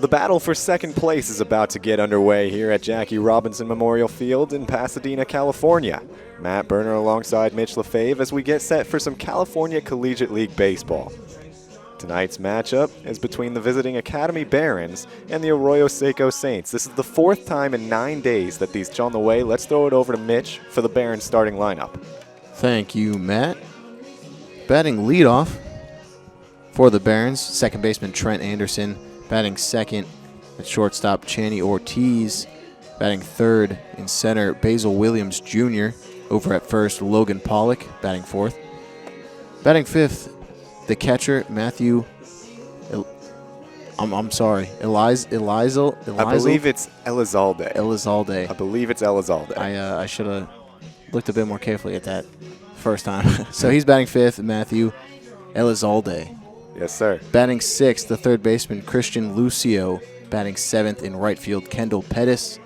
The battle for second place is about to get underway here at Jackie Robinson Memorial Field in Pasadena, California. Matt Berner alongside Mitch LaFave as we get set for some California Collegiate League baseball. Tonight's matchup is between the visiting Academy Barons and the Arroyo Seco Saints. This is the fourth time in 9 days that these are on the way. Let's throw it over to Mitch for the Barons starting lineup. Thank you, Matt. Batting leadoff for the Barons, second baseman Trent Anderson. Batting second at shortstop Channy Ortiz. Batting third in center Basil Williams Jr. Over at first Logan Pollock. Batting fourth. Batting fifth, the catcher Matthew. I'm sorry, Elizalde. I believe it's Elizalde. Elizalde. I believe it's Elizalde. I should have looked a bit more carefully at that first time. So he's batting fifth, Matthew Elizalde. Yes, sir. Batting sixth, the third baseman Christian Lucio. Batting seventh in right field, Kendall Pettis.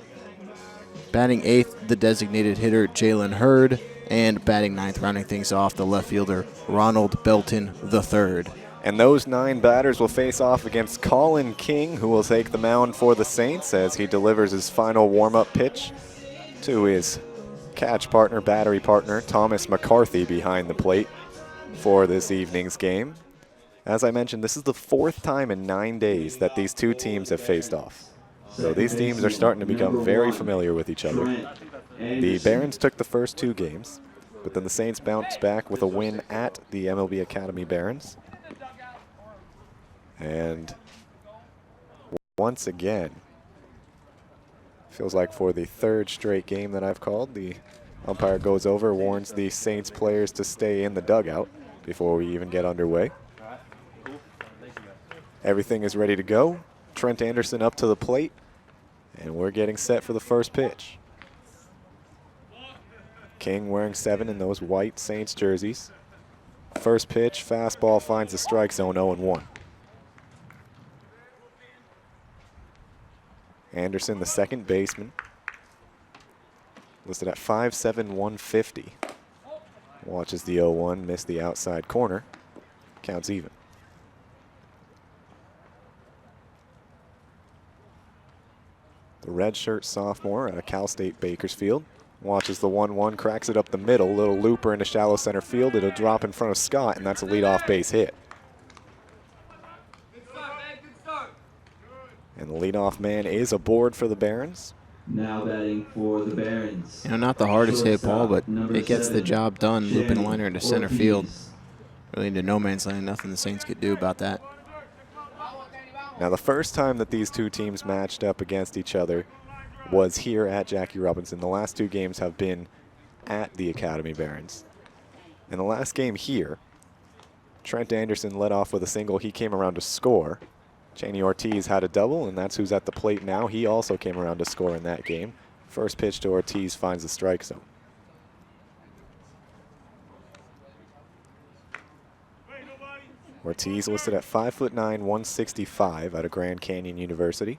Batting eighth, the designated hitter Jalen Hurd. And batting ninth, rounding things off, the left fielder Ronald Belton III. And those 9 batters will face off against Colin King, who will take the mound for the Saints as he delivers his final warm-up pitch to his catch partner, battery partner, Thomas McCarthy behind the plate for this evening's game. As I mentioned, this is the fourth time in 9 days that these two teams have faced off. So these teams are starting to become very familiar with each other. The Barons took the first 2 games, but then the Saints bounced back with a win at the MLB Academy Barons. And once again, feels like for the 3rd straight game that I've called, the umpire goes over, warns the Saints players to stay in the dugout before we even get underway. Everything is ready to go. Trent Anderson up to the plate, and we're getting set for the first pitch. King wearing 7 in those white Saints jerseys. First pitch, fastball finds the strike zone, 0-1. Anderson, the second baseman, listed at 5'7", 150. Watches the 0-1, missed the outside corner. Counts even. The redshirt sophomore out of Cal State Bakersfield watches the 1-1, cracks it up the middle, little looper into shallow center field. It'll drop in front of Scott, and that's a leadoff base hit. And the leadoff man is aboard for the Barons. Now batting for the Barons. You know, not the hardest hit, Paul, but it gets the job done. Looping liner into center field. Really into no man's land. Nothing the Saints could do about that. Now, the first time that these two teams matched up against each other was here at Jackie Robinson. The last 2 games have been at the Academy Barons. In the last game here, Trent Anderson led off with a single. He came around to score. Channy Ortiz had a double, and that's who's at the plate now. He also came around to score in that game. First pitch to Ortiz finds the strike zone. Ortiz listed at 5'9", 165 out of Grand Canyon University.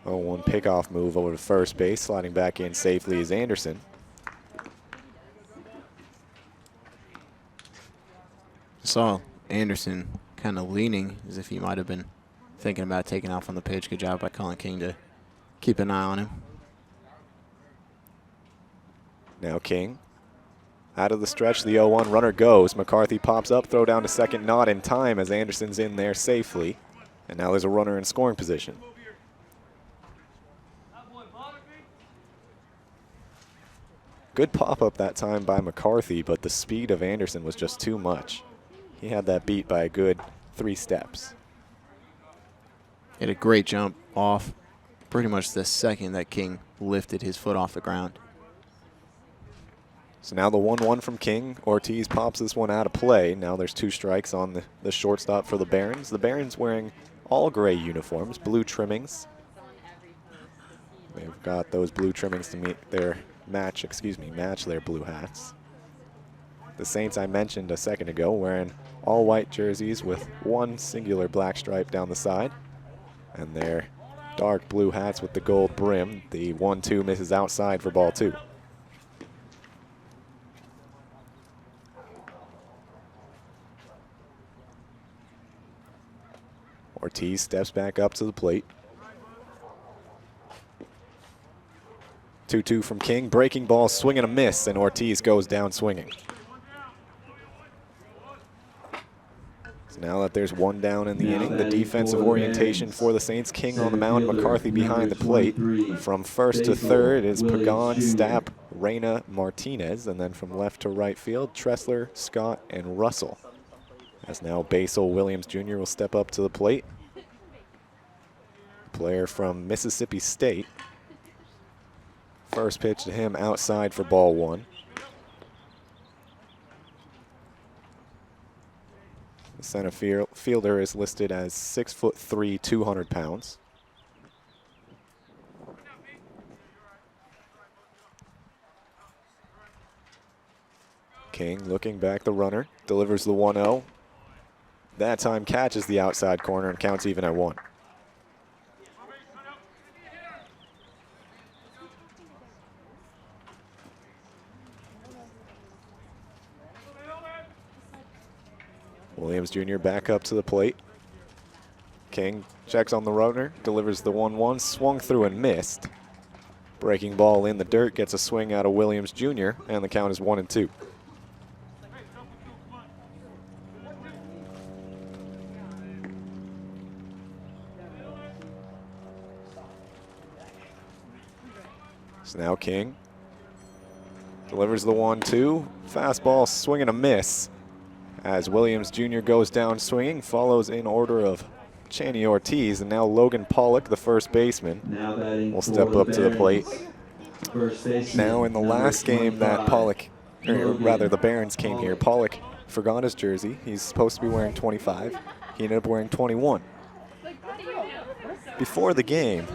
Oh, 1 pickoff move over to first base, sliding back in safely is Anderson. Saw Anderson kind of leaning as if he might have been thinking about taking off on the pitch. Good job by Colin King to keep an eye on him. Now King. Out of the stretch, the 0-1 runner goes. McCarthy pops up, throw down to second, not in time as Anderson's in there safely. And now there's a runner in scoring position. Good pop-up that time by McCarthy, but the speed of Anderson was just too much. He had that beat by a good 3 steps. He had a great jump off pretty much the second that King lifted his foot off the ground. So now the 1-1 from King. Ortiz pops this one out of play. Now there's 2 strikes on the shortstop for the Barons. The Barons wearing all gray uniforms, blue trimmings. They've got those blue trimmings to match their blue hats. The Saints I mentioned a second ago wearing all white jerseys with 1 singular black stripe down the side. And their dark blue hats with the gold brim. The 1-2 misses outside for ball 2. Ortiz steps back up to the plate. 2-2 from King. Breaking ball, swing and a miss, and Ortiz goes down swinging. So now that there's one down in the inning, the defensive orientation for the Saints. King on the mound, McCarthy behind the plate. From first to third is Pagan, Stapp, Reyna, Martinez, and then from left to right field, Tressler, Scott, and Russell. As now Basil Williams Jr. will step up to the plate. Player from Mississippi State. First pitch to him outside for ball one. The center fielder is listed as 6'3", 200 pounds. King looking back the runner, delivers the 1-0. That time catches the outside corner and counts even at 1. Williams Jr. back up to the plate. King checks on the runner, delivers the 1-1, swung through and missed. Breaking ball in the dirt, gets a swing out of Williams Jr., and the count is 1-2. So now King delivers the 1-2, fastball, swing and a miss. As Williams Jr. goes down swinging, follows in order of Channy Ortiz, and now Logan Pollock, the first baseman, will step up to the plate. Now in the last game that Pollock, or rather the Barons came here, Pollock forgot his jersey. He's supposed to be wearing 25. He ended up wearing 21. Before the game,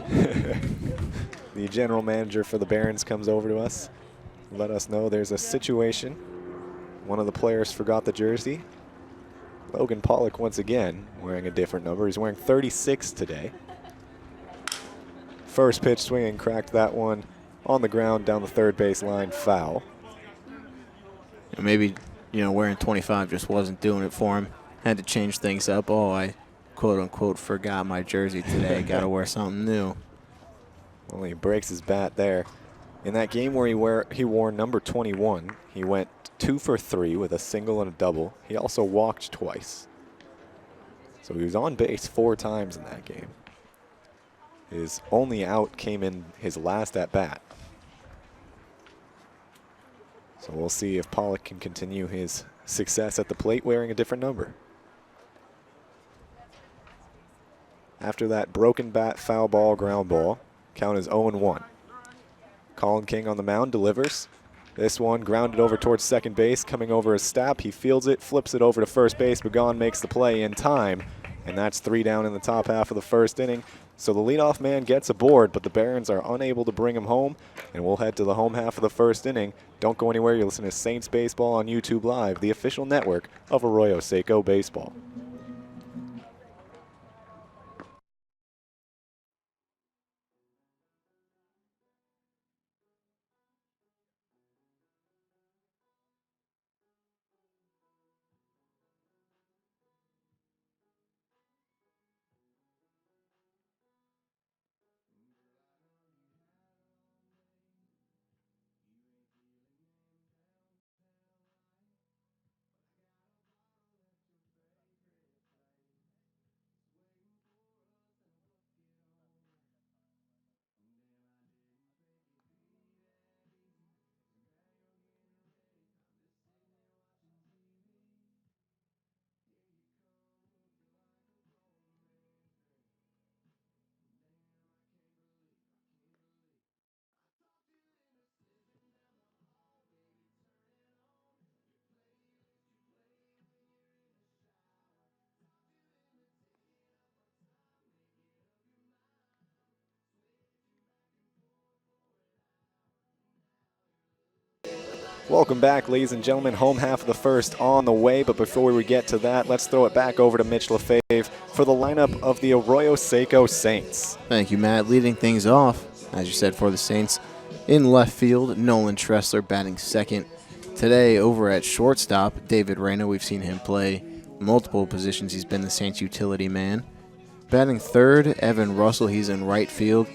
the general manager for the Barons comes over to us, let us know there's a situation. One of the players forgot the jersey. Logan Pollock once again wearing a different number. He's wearing 36 today. First pitch swinging, cracked that one on the ground down the third base line, foul. Maybe, wearing 25 just wasn't doing it for him. Had to change things up. Oh, I quote unquote forgot my jersey today. Got to wear something new. Well, he breaks his bat there. In that game where he wore number 21, he went 2 for 3 with a single and a double. He also walked twice. So he was on base 4 times in that game. His only out came in his last at bat. So we'll see if Pollock can continue his success at the plate wearing a different number. After that broken bat, foul ball, ground ball, count is 0-1. Colin King on the mound delivers. This one grounded over towards second base, coming over as Stapp. He fields it, flips it over to first base. Pagan makes the play in time, and that's 3 down in the top half of the first inning. So the leadoff man gets aboard, but the Barons are unable to bring him home, and we'll head to the home half of the first inning. Don't go anywhere. You're listening to Saints Baseball on YouTube Live, the official network of Arroyo Seco Baseball. Welcome back, ladies and gentlemen. Home half of the first on the way, but before we get to that, let's throw it back over to Mitch LaFave for the lineup of the Arroyo Seco Saints. Thank you, Matt. Leading things off, as you said, for the Saints, in left field, Nolan Tressler batting second. Today, over at shortstop, David Reyna. We've seen him play multiple positions. He's been the Saints utility man. Batting third, Evan Russell. He's in right field.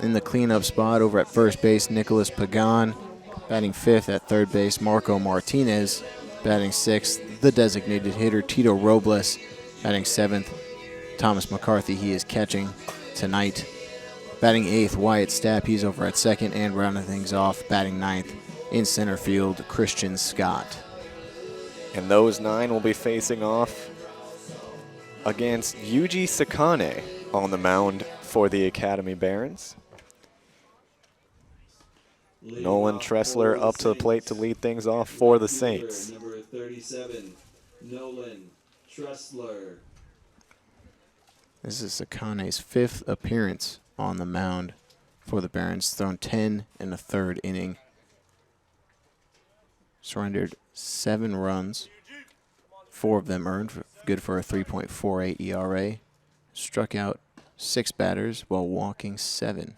In the cleanup spot over at first base, Nicholas Pagan. Batting fifth at third base, Marco Martinez. Batting sixth, the designated hitter, Tito Robles. Batting seventh, Thomas McCarthy. He is catching tonight. Batting eighth, Wyatt Stapp. He's over at second. And rounding things off, batting ninth in center field, Christian Scott. And those 9 will be facing off against Yuji Sakane on the mound for the Academy Barons. Nolan Tressler up to the plate to lead things off for the Saints. Number 37, Nolan Tressler. This is Sakane's 5th appearance on the mound for the Barons. Thrown 10 in the third inning. Surrendered 7 runs. 4 of them earned, good for a 3.48 ERA. Struck out 6 batters while walking 7.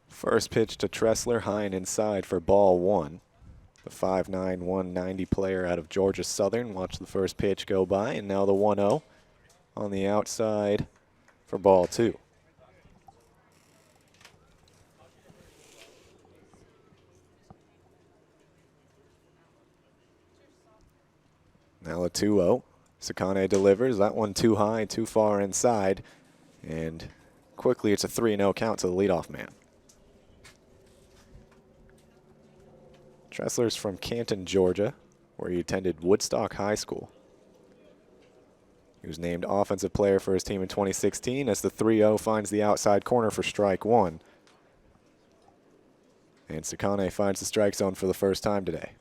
First pitch to Tressler, high and inside for ball 1. The 5'9", 190 player out of Georgia Southern. Watch the first pitch go by, and now the 1-0 on the outside for ball 2. Now a 2-0. Sakane delivers. That one too high, too far inside. And quickly it's a 3-0 count to the leadoff man. Tressler's from Canton, Georgia, where he attended Woodstock High School. He was named Offensive Player for his team in 2016 as the 3-0 finds the outside corner for strike 1. And Sakane finds the strike zone for the first time today.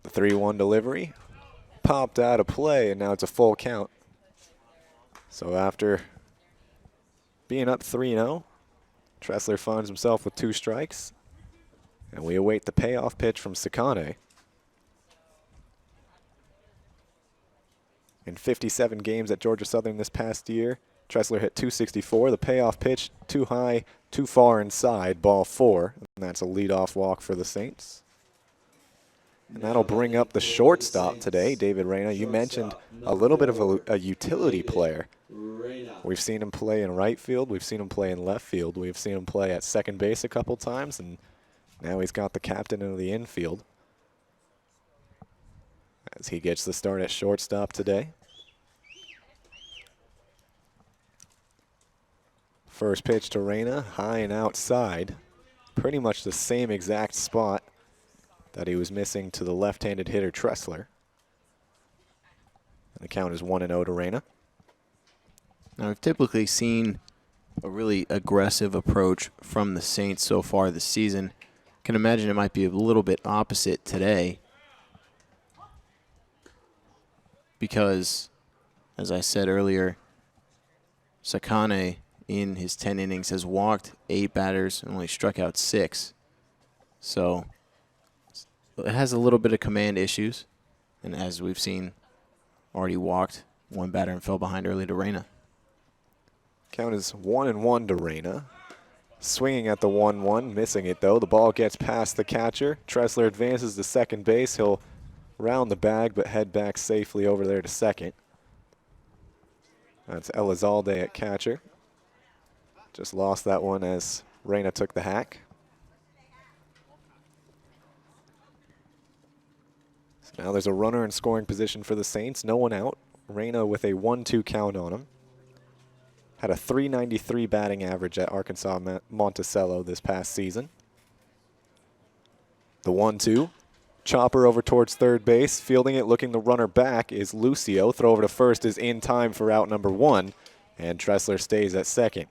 The 3-1 delivery popped out of play, and now it's a full count. So after being up 3-0, Tressler finds himself with 2 strikes, and we await the payoff pitch from Sakane. In 57 games at Georgia Southern this past year, Tressler hit .264. The payoff pitch, too high, too far inside, ball 4, and that's a leadoff walk for the Saints. And that'll bring up the shortstop today, David Reyna. You mentioned a little bit of a utility player. We've seen him play in right field. We've seen him play in left field. We've seen him play at second base a couple times, and now he's got the captain of the infield as he gets the start at shortstop today. First pitch to Reyna, high and outside. Pretty much the same exact spot that he was missing to the left-handed hitter Tressler. And the count is 1-0 to Reyna. Now, we've typically seen a really aggressive approach from the Saints so far this season. Can imagine it might be a little bit opposite today because, as I said earlier, Sakane in his 10 innings has walked 8 batters and only struck out 6. So it has a little bit of command issues, and as we've seen, already walked 1 batter and fell behind early to Reyna. Count is 1-1 to Reyna. Swinging at the 1-1, missing it though. The ball gets past the catcher. Tressler advances to second base. He'll round the bag but head back safely over there to second. That's Elizalde at catcher. Just lost that one as Reyna took the hack. So now there's a runner in scoring position for the Saints. No one out. Reyna with a 1-2 count on him. Had a .393 batting average at Arkansas Monticello this past season. The 1-2. Chopper over towards third base. Fielding it, looking the runner back is Lucio. Throw over to first is in time for out number 1. And Tressler stays at second.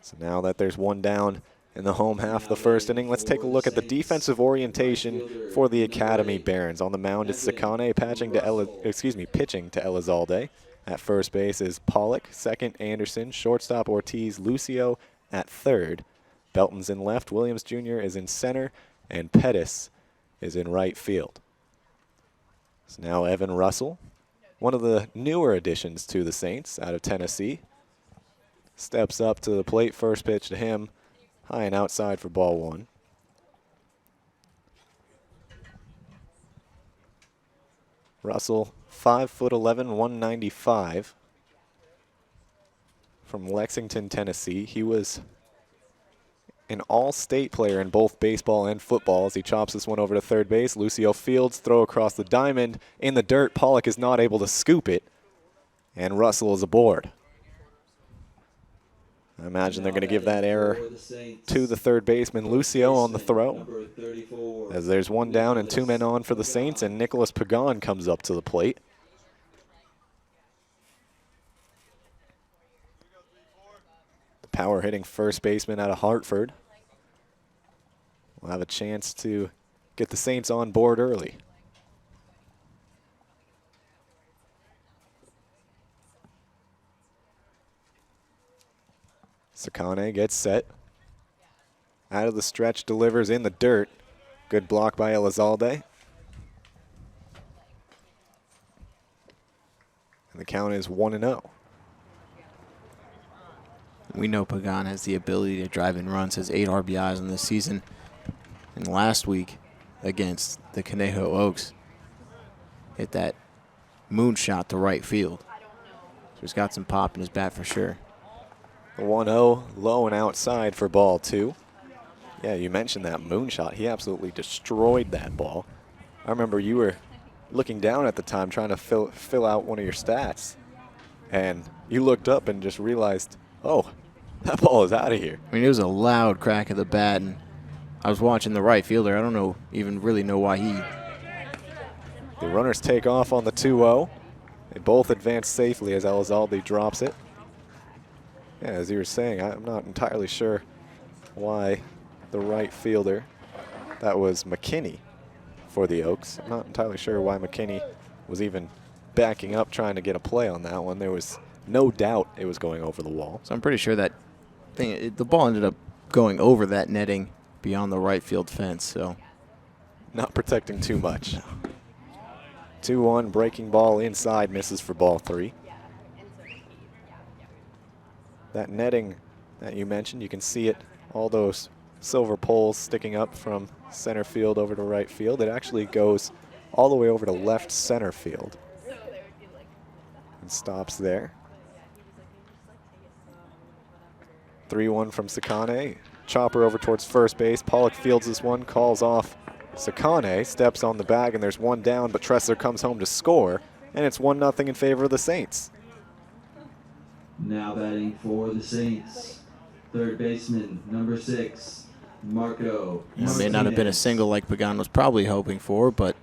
So now that there's 1 down in the home half of the first inning, let's take a look at the defensive orientation for the Academy Barons. On the mound is Sakane pitching to Elizalde. At first base is Pollock, second Anderson, shortstop Ortiz, Lucio at third. Belton's in left, Williams Jr. is in center, and Pettis is in right field. So now Evan Russell, one of the newer additions to the Saints out of Tennessee, steps up to the plate. First pitch to him, high and outside for ball 1. Russell, 5'11", 195. From Lexington, Tennessee. He was an all-state player in both baseball and football as he chops this one over to third base. Lucio Fields throw across the diamond in the dirt. Pollock is not able to scoop it, and Russell is aboard. I imagine they're going to give that error to the third baseman, Lucio, on the throw. As there's one down and two men on for the Saints, and Nicholas Pagan comes up to the plate. The power hitting first baseman out of Hartford will have a chance to get the Saints on board early. Sakane gets set. Out of the stretch, delivers in the dirt. Good block by Elizalde. And the count is 1-0. We know Pagan has the ability to drive in runs, has 8 RBIs in this season. And last week against the Conejo Oaks, hit that moonshot to right field. So he's got some pop in his bat for sure. 1-0, low and outside for ball 2. Yeah, you mentioned that moonshot. He absolutely destroyed that ball. I remember you were looking down at the time trying to fill out one of your stats. And you looked up and just realized, oh, that ball is out of here. I mean, it was a loud crack of the bat, and I was watching the right fielder. I don't really know why he... The runners take off on the 2-0. They both advance safely as Elizalde drops it. Yeah, as you were saying, I'm not entirely sure why the right fielder, that was McKinney for the Oaks. I'm not entirely sure why McKinney was even backing up trying to get a play on that one. There was no doubt it was going over the wall. So I'm pretty sure that the ball ended up going over that netting beyond the right field fence. So not protecting too much. 2-1, breaking ball inside, misses for ball 3. That netting that you mentioned, you can see it, all those silver poles sticking up from center field over to right field. It actually goes all the way over to left center field and stops there. 3-1 from Sakane. Chopper over towards first base. Pollock fields this one, calls off Sakane, steps on the bag, and there's one down, but Tressler comes home to score, and it's 1-0 in favor of the Saints. Now batting for the Saints, third baseman, number 6, Marco. It may not have been a single like Pagan was probably hoping for, but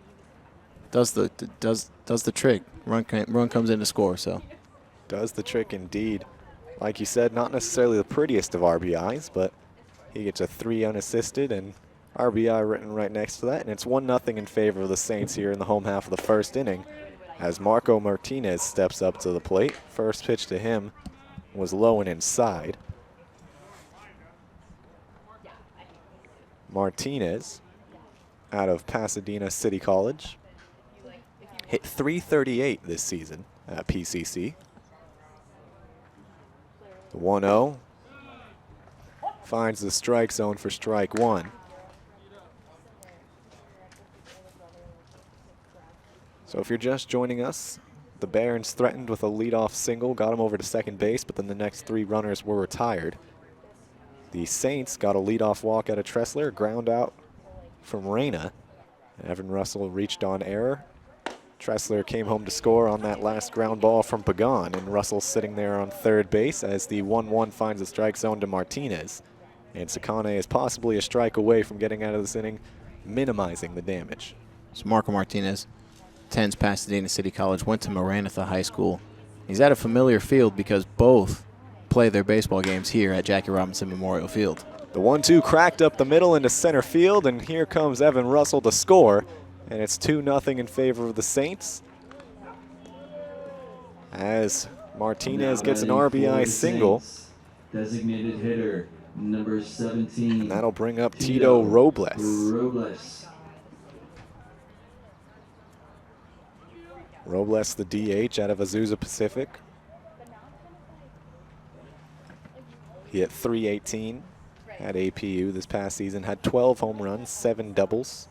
does the trick. Run comes in to score. So does the trick indeed. Like you said, not necessarily the prettiest of RBIs, but he gets a 3 unassisted and RBI written right next to that, and it's 1-0 in favor of the Saints here in the home half of the first inning as Marco Martinez steps up to the plate. First pitch to him was low and inside. Martinez out of Pasadena City College. Hit .338 this season at PCC. The 1-0 finds the strike zone for strike 1. So if you're just joining us, the Barons threatened with a leadoff single, got him over to second base, but then the next 3 runners were retired. The Saints got a leadoff walk out of Tressler, ground out from Reyna. Evan Russell reached on error. Tressler came home to score on that last ground ball from Pagan, and Russell sitting there on third base as the 1-1 finds the strike zone to Martinez. And Sakane is possibly a strike away from getting out of this inning, minimizing the damage. So Marco Martinez attends Pasadena City College, went to Maranatha High School. He's at a familiar field because both play their baseball games here at Jackie Robinson Memorial Field. The 1-2 cracked up the middle into center field, and here comes Evan Russell to score. And it's 2-0 in favor of the Saints as Martinez gets an RBI single. Designated hitter, number 17. And that'll bring up Tito Robles. Robles, the DH out of Azusa Pacific. He hit .318 at APU this past season, had 12 home runs, 7 doubles,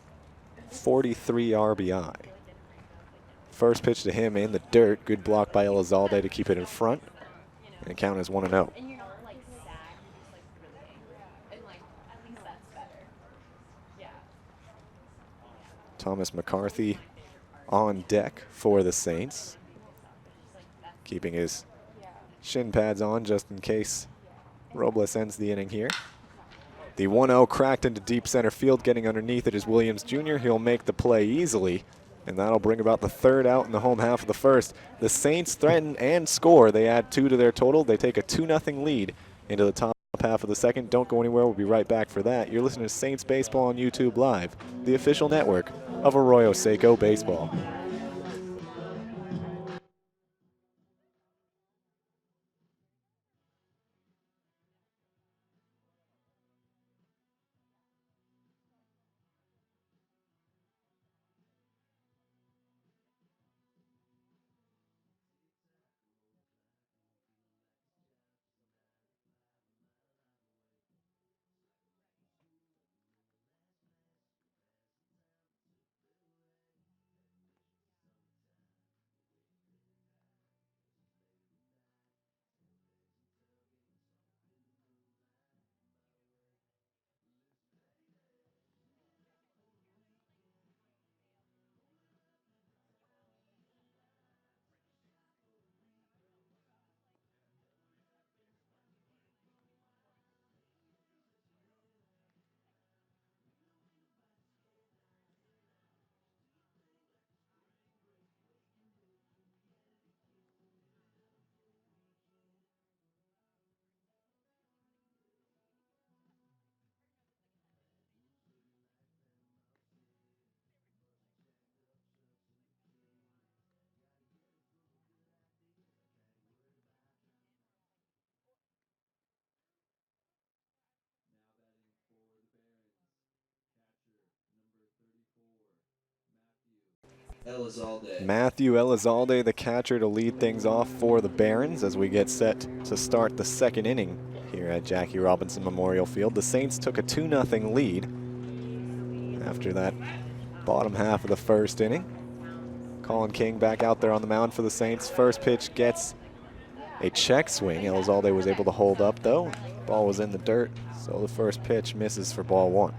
43 RBI. First pitch to him in the dirt. Good block by Elizalde to keep it in front. And the count is 1-0. Thomas McCarthy on deck for the Saints, keeping his shin pads on just in case Robles ends the inning here. The 1-0 cracked into deep center field. Getting underneath it is Williams Jr. He'll make the play easily, and that'll bring about the third out in the home half of the first. The Saints threaten and score. They add 2 to their total. They take a 2-0 lead into the top half of the second. Don't go anywhere. We'll be right back for that. You're listening to Saints Baseball on YouTube Live, the official network of Arroyo Seco Baseball. Matthew Elizalde, the catcher, to lead things off for the Barons as we get set to start the second inning here at Jackie Robinson Memorial Field. The Saints took a 2-0 lead after that bottom half of the first inning. Colin King back out there on the mound for the Saints. First pitch gets a check swing. Elizalde was able to hold up though. Ball was in the dirt, so the first pitch misses for ball 1.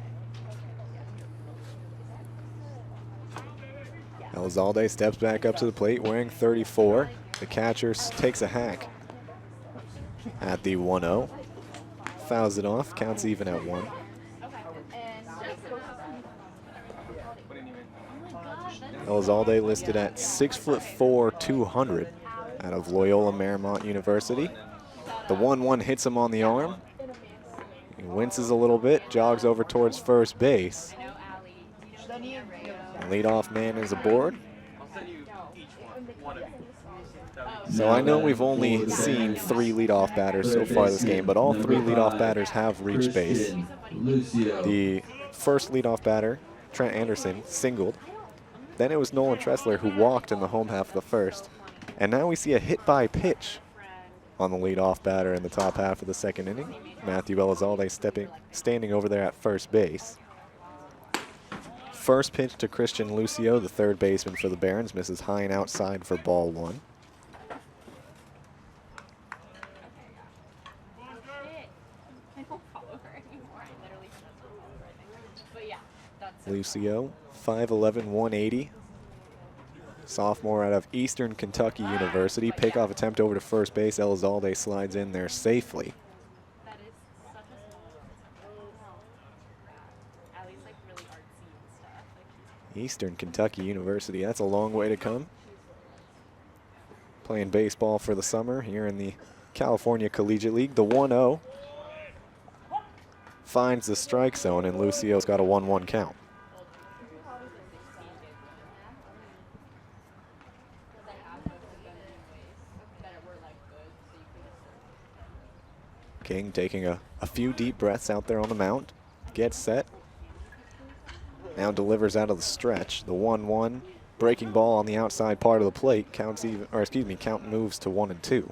Elizalde steps back up to the plate wearing 34. The catcher takes a hack at the 1-0. Fouls it off, counts even at 1. Elizalde listed at 6'4", 200 out of Loyola Marymount University. The 1-1 hits him on the arm. He winces a little bit, jogs over towards first base. Leadoff man is aboard. So I know we've only seen 3 leadoff batters so far this game, but all 3 leadoff batters have reached base. The first leadoff batter, Trent Anderson, singled. Then it was Nolan Tressler who walked in the home half of the first. And now we see a hit by pitch on the leadoff batter in the top half of the second inning. Matthew Elizalde standing over there at first base. First pitch to Christian Lucio, the third baseman for the Barons, misses high and outside for ball 1. Lucio, 5'11", 180. Sophomore out of Eastern Kentucky University. Pickoff attempt over to first base. Elizalde slides in there safely. Eastern Kentucky University, that's a long way to come. Playing baseball for the summer here in the California Collegiate League. The 1-0 finds the strike zone, and Lucio's got a 1-1 count. King taking a few deep breaths out there on the mound. Gets set. Now delivers out of the stretch. The 1-1 breaking ball on the outside part of the plate. Count moves to 1-2.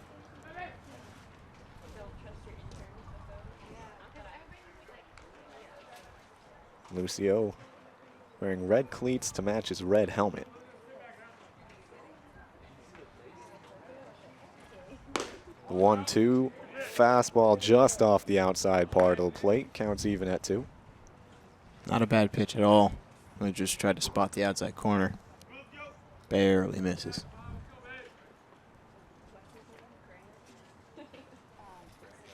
Lucio wearing red cleats to match his red helmet. 1-2. Fastball just off the outside part of the plate. Counts even at 2. Not a bad pitch at all. I just tried to spot the outside corner. Barely misses.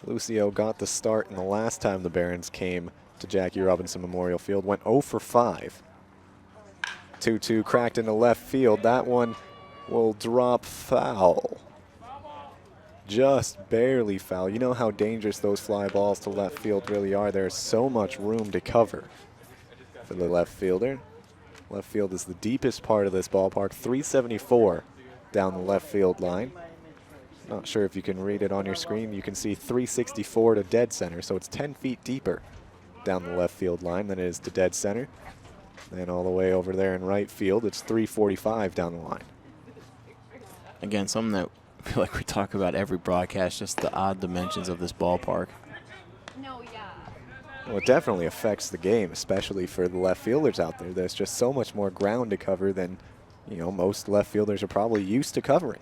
Lucio got the start in the last time the Barons came to Jackie Robinson Memorial Field. Went 0 for 5. 2-2 cracked into left field. That one will drop foul. Just barely foul. You know how dangerous those fly balls to left field really are. There's so much room to cover for the left fielder. Left field is the deepest part of this ballpark, 374 down the left field line. Not sure if you can read it on your screen. You can see 364 to dead center, so it's 10 feet deeper down the left field line than it is to dead center. Then all the way over there in right field, it's 345 down the line. Again, something that I feel like we talk about every broadcast, just the odd dimensions of this ballpark. Well, it definitely affects the game, especially for the left fielders out there. There's just so much more ground to cover than, you know, most left fielders are probably used to covering.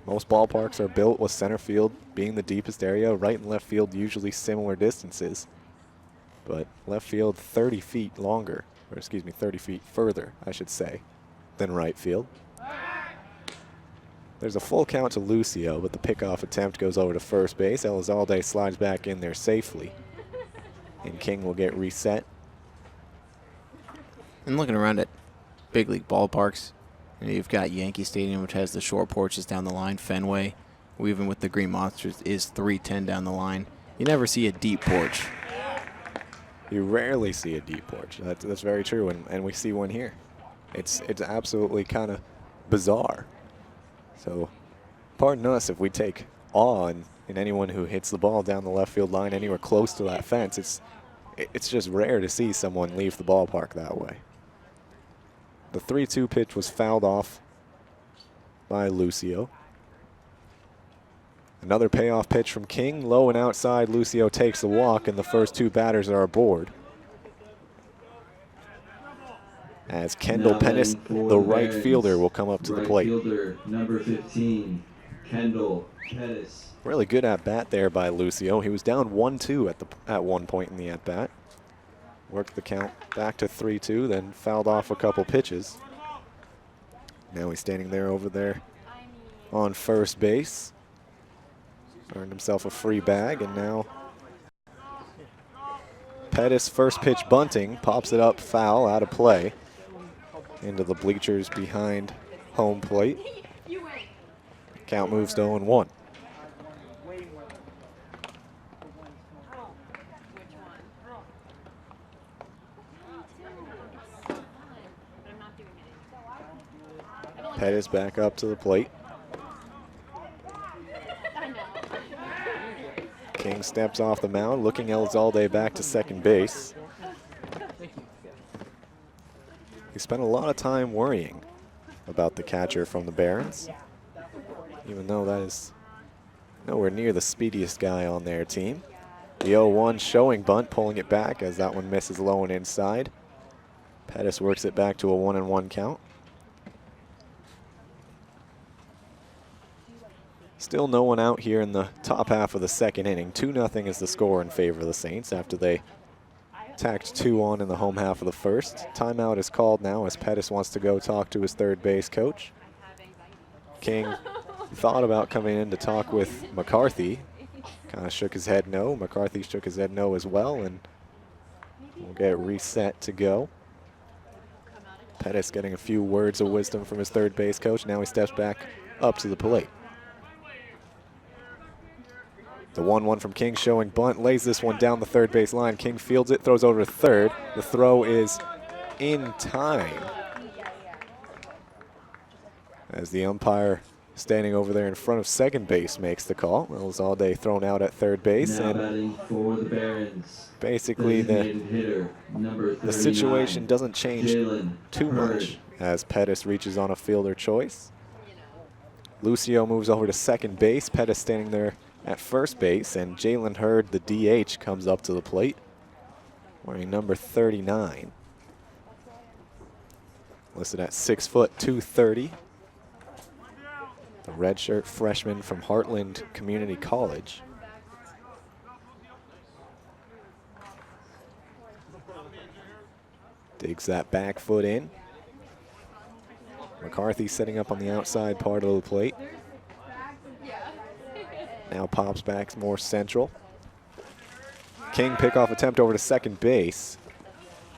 Most ballparks are built with center field being the deepest area, right and left field usually similar distances. But left field 30 feet longer, or excuse me, 30 feet further, I should say, than right field. There's a full count to Lucio, but the pickoff attempt goes over to first base. Elizalde slides back in there safely. And King will get reset. And looking around at big league ballparks, you know, you've got Yankee Stadium, which has the short porches down the line. Fenway, even with the Green Monsters, is 310 down the line. You never see a deep porch. You rarely see a deep porch. That's very true, and we see one here. It's absolutely kind of bizarre. So pardon us if we take awe in anyone who hits the ball down the left field line anywhere close to that fence. It's just rare to see someone leave the ballpark that way. The 3-2 pitch was fouled off by Lucio. Another payoff pitch from King, low and outside. Lucio takes the walk, and the first 2 batters are aboard. As Kendall Pettis, the right fielder, will come up to the plate. Right fielder, number 15, Kendall Pettis. Really good at bat there by Lucio. He was down 1-2 at one point in the at bat. Worked the count back to 3-2, then fouled off a couple pitches. Now he's standing there over there on first base. Earned himself a free bag, and now Pettis, first pitch bunting, pops it up foul, out of play, into the bleachers behind home plate. Count moves to 0-1. Pettis back up to the plate. King steps off the mound, looking Elizalde back to second base. He spent a lot of time worrying about the catcher from the Barons, even though that is nowhere near the speediest guy on their team. The 0-1 showing bunt, pulling it back as that one misses low and inside. Pettis works it back to a 1-1 count. Still no one out here in the top half of the second inning. 2-0 is the score in favor of the Saints after they tacked 2 on in the home half of the first. Timeout is called now as Pettis wants to go talk to his third base coach. King thought about coming in to talk with McCarthy. Kind of shook his head no. McCarthy shook his head no as well, and we'll get reset to go. Pettis getting a few words of wisdom from his third base coach. Now he steps back up to the plate. The 1-1 from King showing bunt, lays this one down the third base line. King fields it, throws over to third. The throw is in time, as the umpire standing over there in front of second base makes the call. Elizalde thrown out at third base. Now And batting for the Barons, basically designated hitter, number 39, the situation doesn't change Jalen too Hurd. much as Pettis reaches on a fielder choice. Lucio moves over to second base. Pettis standing there at first base, and Jalen Hurd, the DH, comes up to the plate wearing number 39. Listed at 6 foot 230. the redshirt freshman from Heartland Community College. Digs that back foot in. McCarthy setting up on the outside part of the plate. Now pops back more central. King pickoff attempt over to second base.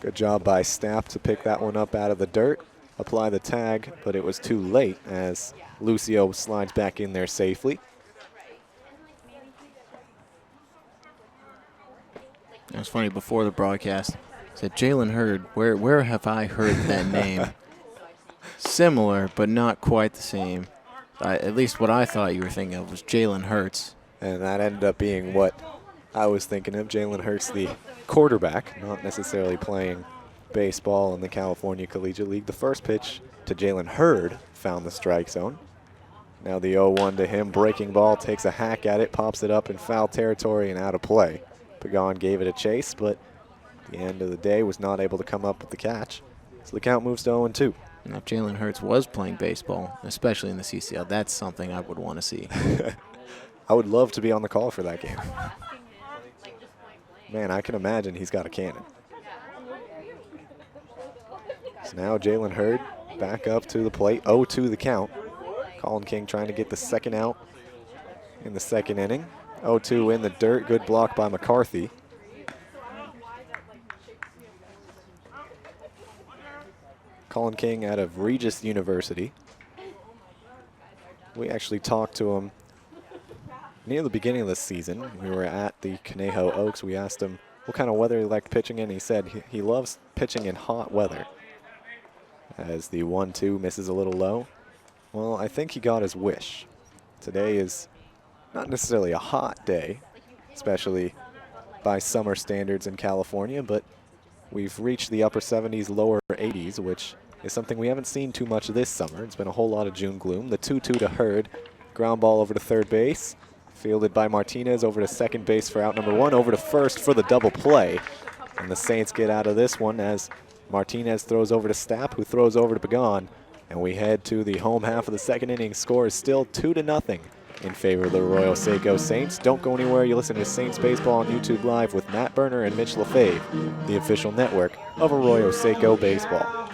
Good job by Stapp to pick that one up out of the dirt, apply the tag, but it was too late as Lucio slides back in there safely. It was funny before the broadcast. I said, Jalen Hurd, where have I heard that name? Similar, but not quite the same. At least what I thought you were thinking of was Jalen Hurts. And that ended up being what I was thinking of. Jalen Hurts, the quarterback, not necessarily playing baseball in the California Collegiate League. The first pitch to Jalen Hurd found the strike zone. Now the 0-1 to him. Breaking ball, takes a hack at it, pops it up in foul territory and out of play. Pagan gave it a chase, but at the end of the day was not able to come up with the catch. So the count moves to 0-2. Now, if Jalen Hurts was playing baseball, especially in the CCL, that's something I would want to see. I would love to be on the call for that game. Man, I can imagine he's got a cannon. So now Jalen Hurd back up to the plate, 0-2 the count. Colin King trying to get the second out in the second inning. 0-2 in the dirt, good block by McCarthy. Colin King out of Regis University. We actually talked to him near the beginning of the season. We were at the Conejo Oaks. We asked him what kind of weather he liked pitching in. He said he loves pitching in hot weather. As the 1-2 misses a little low. Well, I think he got his wish. Today is not necessarily a hot day, especially by summer standards in California, but we've reached the upper 70s, lower 80s, which is something we haven't seen too much this summer. It's been a whole lot of June gloom. The 2-2 to Hurd. Ground ball over to third base. Fielded by Martinez over to second base for out number 1. Over to first for the double play. And the Saints get out of this one as Martinez throws over to Stapp, who throws over to Pagan. And we head to the home half of the second inning. Score is still 2-0 in favor of the Arroyo Seco Saints. Don't go anywhere. You listen to Saints Baseball on YouTube Live with Matt Berner and Mitch LaFave, the official network of Arroyo Seco Baseball.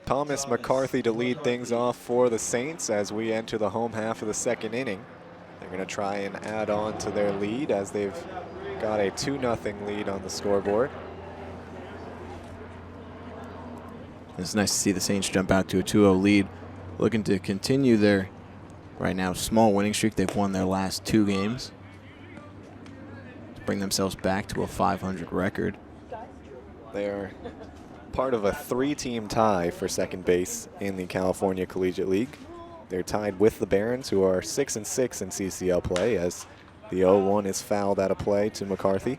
Thomas McCarthy to lead things off for the Saints as we enter the home half of the second inning. They're going to try and add on to their lead as they've got a 2-0 lead on the scoreboard. It's nice to see the Saints jump out to a 2-0 lead, looking to continue their, right now, small winning streak. They've won their last 2 games to bring themselves back to a 500 record. They're part of a 3-team tie for second base in the California Collegiate League. They're tied with the Barons, who are 6-6 in CCL play, as the 0-1 is fouled out of play to McCarthy.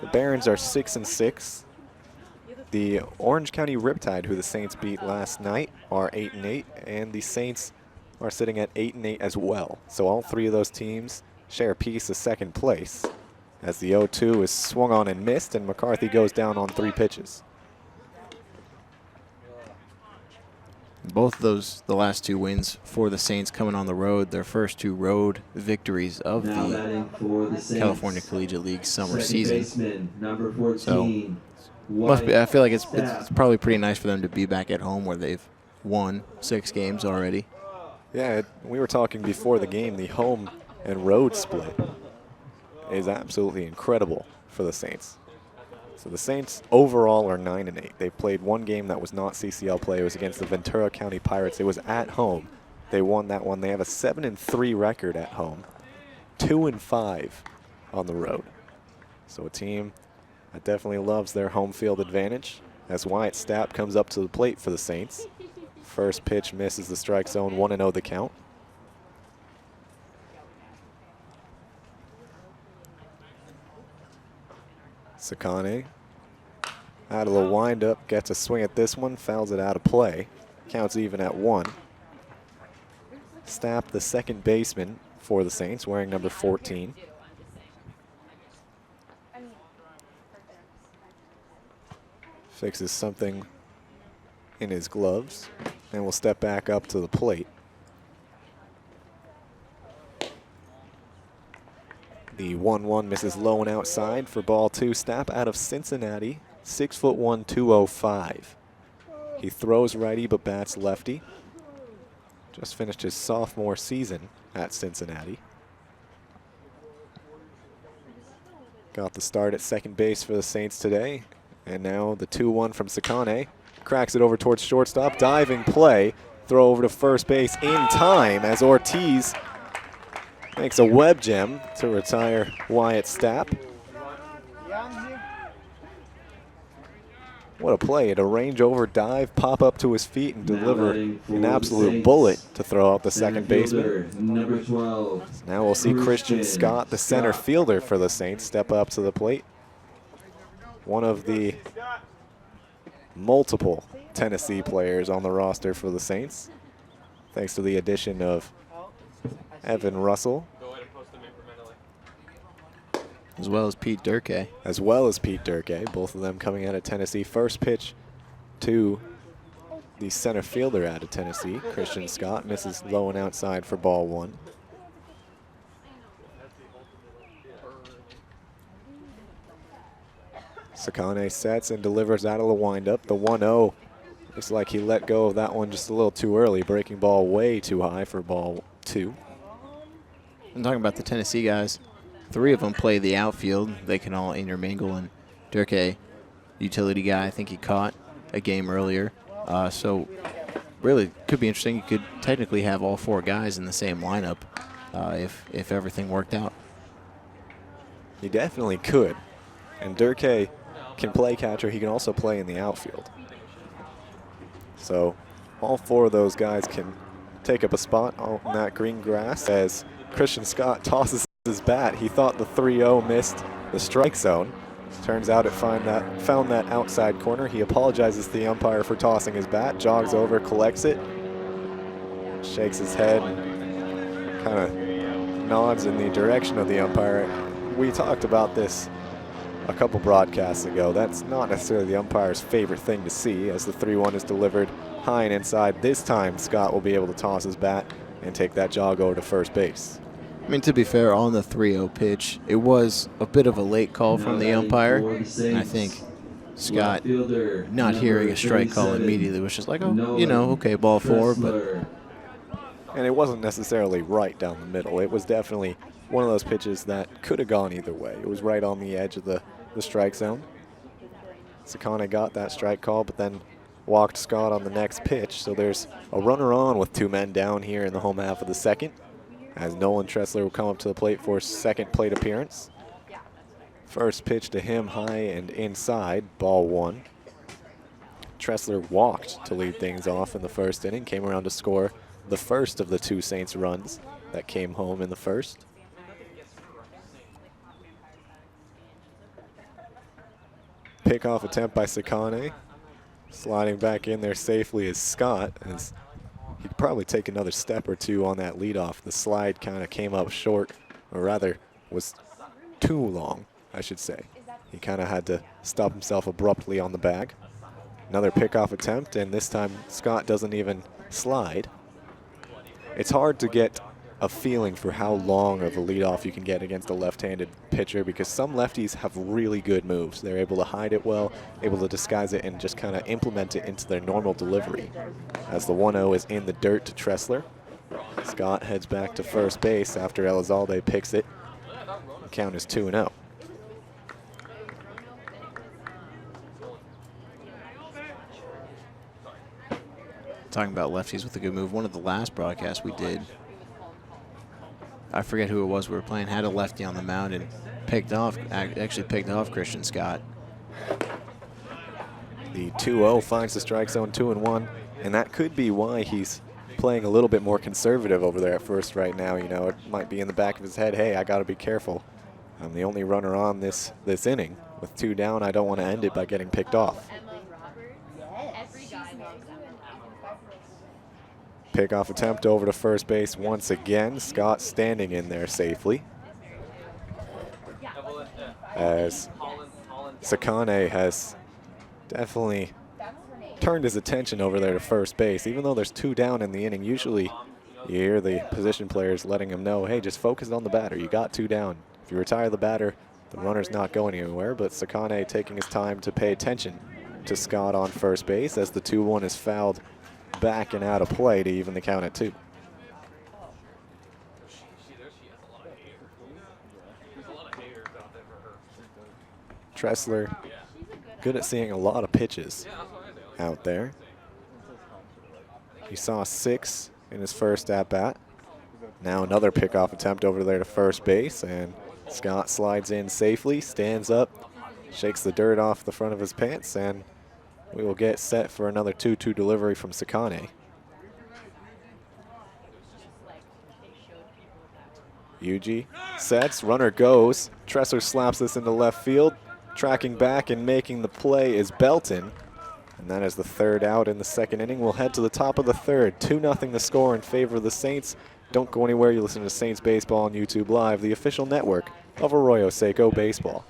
The Barons are 6-6. The Orange County Riptide, who the Saints beat last night, are 8-8, and the Saints are sitting at 8-8 as well. So all 3 of those teams share a piece of second place, as the 0-2 is swung on and missed, and McCarthy goes down on 3 pitches. Both of those, the last 2 wins for the Saints coming on the road, their first 2 road victories of Now the batting for the Saints, California Collegiate League summer second season. baseman, number 14, So, White I feel like it's Staff. probably pretty nice for them to be back at home where they've won 6 games already. Yeah, we were talking before the game, the home and road split is absolutely incredible for the Saints. So the Saints overall are 9-8. They played 1 game that was not CCL play. It was against the Ventura County Pirates. It was at home. They won that one. They have a 7-3 record at home, 2-5 on the road. So a team that definitely loves their home field advantage, as Wyatt Stapp comes up to the plate for the Saints. First pitch misses the strike zone, 1-0 the count. Sakane out of the windup, gets a swing at this one, fouls it out of play. Counts even at 1. Stapp, the second baseman for the Saints, wearing number 14. Fixes something in his gloves and will step back up to the plate. The 1-1 misses low and outside for ball 2. Stapp out of Cincinnati, 6'1", 205. He throws righty but bats lefty. Just finished his sophomore season at Cincinnati. Got the start at second base for the Saints today. And now the 2-1 from Sakane. Cracks it over towards shortstop. Diving play. Throw over to first base in time as Ortiz makes a web gem to retire Wyatt Stapp. What a play. To range over, dive, pop up to his feet, and deliver an absolute bullet to throw out the second baseman. Number 12. Now we'll see Christian Scott, the center fielder for the Saints, step up to the plate. One of the multiple Tennessee players on the roster for the Saints, thanks to the addition of Evan Russell, As well as Pete Durkee. both of them coming out of Tennessee. First pitch to the center fielder out of Tennessee, Christian Scott, misses low and outside for ball 1. Sakane sets and delivers out of the windup. The 1-0 looks like he let go of that one just a little too early, breaking ball way too high for ball 2. I'm talking about the Tennessee guys. 3 of them play the outfield. They can all intermingle. And Durkee, utility guy, I think he caught a game earlier. So really could be interesting. You could technically have all 4 guys in the same lineup if everything worked out. He definitely could. And Durkee can play catcher. He can also play in the outfield. So all 4 of those guys can take up a spot on that green grass as Christian Scott tosses his bat. He thought the 3-0 missed the strike zone. Turns out it found that outside corner. He apologizes to the umpire for tossing his bat, jogs over, collects it, shakes his head, and kind of nods in the direction of the umpire. We talked about this a couple broadcasts ago. That's not necessarily the umpire's favorite thing to see, as the 3-1 is delivered high and inside. This time, Scott will be able to toss his bat and take that jog over to first base. I mean, to be fair, on the 3-0 pitch, it was a bit of a late call from the umpire. And I think Scott, not hearing a strike call immediately, was just like, oh, you know, okay, ball 4. But And it wasn't necessarily right down the middle. It was definitely one of those pitches that could have gone either way. It was right on the edge of the strike zone. Sakane got that strike call, but then walked Scott on the next pitch. So there's a runner on with 2 men down here in the home half of the second, as Nolan Tressler will come up to the plate for his second plate appearance. First pitch to him, high and inside, ball one. Tressler walked to lead things off in the first inning, came around to score the first of the two Saints runs that came home in the first. Pickoff attempt by Sakane. Sliding back in there safely is Scott, as he could probably take another step or two on that leadoff. The slide kind of came up short, or rather was too long, I should say. He kind of had to stop himself abruptly on the bag. Another pickoff attempt, and this time Scott doesn't even slide. It's hard to get a feeling for how long of a leadoff you can get against a left-handed pitcher, because some lefties have really good moves. They're able to hide it well, able to disguise it, and just kind of implement it into their normal delivery. As the 1-0 is in the dirt to Tressler, Scott heads back to first base after Elizalde picks it. The count is 2-0. Talking about lefties with a good move, one of the last broadcasts we did, I forget who it was we were playing, had a lefty on the mound and actually picked off Christian Scott. The 2-0 finds the strike zone 2-1, and that could be why he's playing a little bit more conservative over there at first right now. You know, it might be in the back of his head, hey, I got to be careful. I'm the only runner on this inning. With 2 down, I don't want to end it by getting picked off. Pickoff attempt over to first base once again. Scott standing in there safely, as Sakane has definitely turned his attention over there to first base. Even though there's 2 down in the inning, usually you hear the position players letting him know, hey, just focus on the batter. You got 2 down. If you retire the batter, the runner's not going anywhere. But Sakane taking his time to pay attention to Scott on first base, as the 2-1 is fouled back and out of play to even the count at 2. Tressler good at seeing a lot of pitches out there. He saw 6 in his first at-bat. Now another pickoff attempt over there to first base, and Scott slides in safely, stands up, shakes the dirt off the front of his pants, and we will get set for another 2-2 delivery from Sakane. Yuji sets, runner goes. Tressler slaps this into left field. Tracking back and making the play is Belton. And that is the 3rd out in the 2nd inning. We'll head to the top of the 3rd. 2-0 the score in favor of the Saints. Don't go anywhere. You listen to Saints Baseball on YouTube Live, the official network of Arroyo Seco Baseball.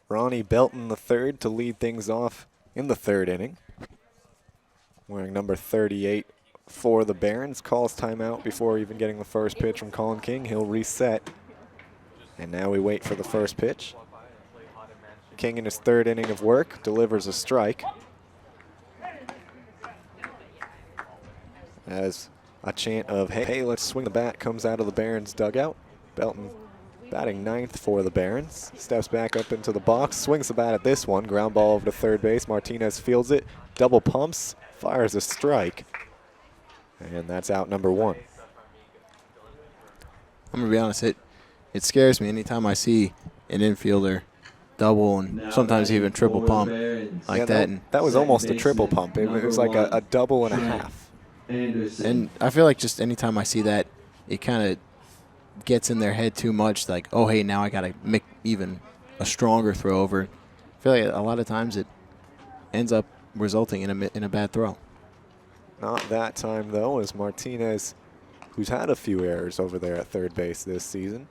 Ronnie Belton III to lead things off in the 3rd inning, wearing number 38 for the Barons calls timeout before even getting the first pitch from Colin King. He'll reset. And now we wait for the first pitch. King in his third inning of work delivers a strike. As a chant of, hey, let's swing the bat comes out of the Barons dugout. Belton batting ninth for the Barons. Steps back up into the box, swings the bat at this one. Ground ball over to third base. Martinez fields it, double pumps, fires a strike. And that's out number one. I'm going to be honest, it scares me anytime I see an infielder double and sometimes even triple pump like that. And that was almost a triple pump. It was like a double and a half. And I feel like just anytime I see that, it kind of gets in their head too much, like, oh, hey, now I got to make even a stronger throw over. I feel like a lot of times it ends up resulting in a bad throw. Not that time, though, as Martinez, who's had a few errors over there at third base this season,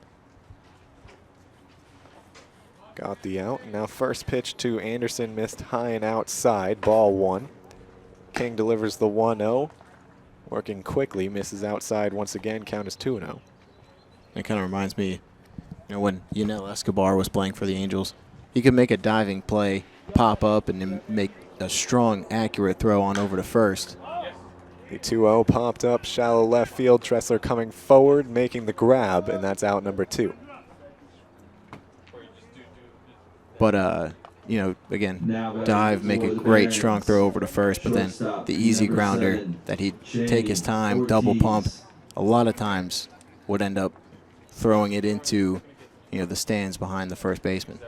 got the out. Now first pitch to Anderson, missed high and outside, ball one. King delivers the 1-0. Working quickly, misses outside once again, count is 2-0. It kind of reminds me, when Yunel Escobar was playing for the Angels, he could make a diving play, pop up, and then make a strong, accurate throw on over to first. The 2-0 popped up, shallow left field. Tressler coming forward, making the grab, and that's out number two. But, again, dive, make a great strong throw over to first, but then the easy grounder that he'd take his time, double pump, a lot of times would end up throwing it into, the stands behind the first baseman.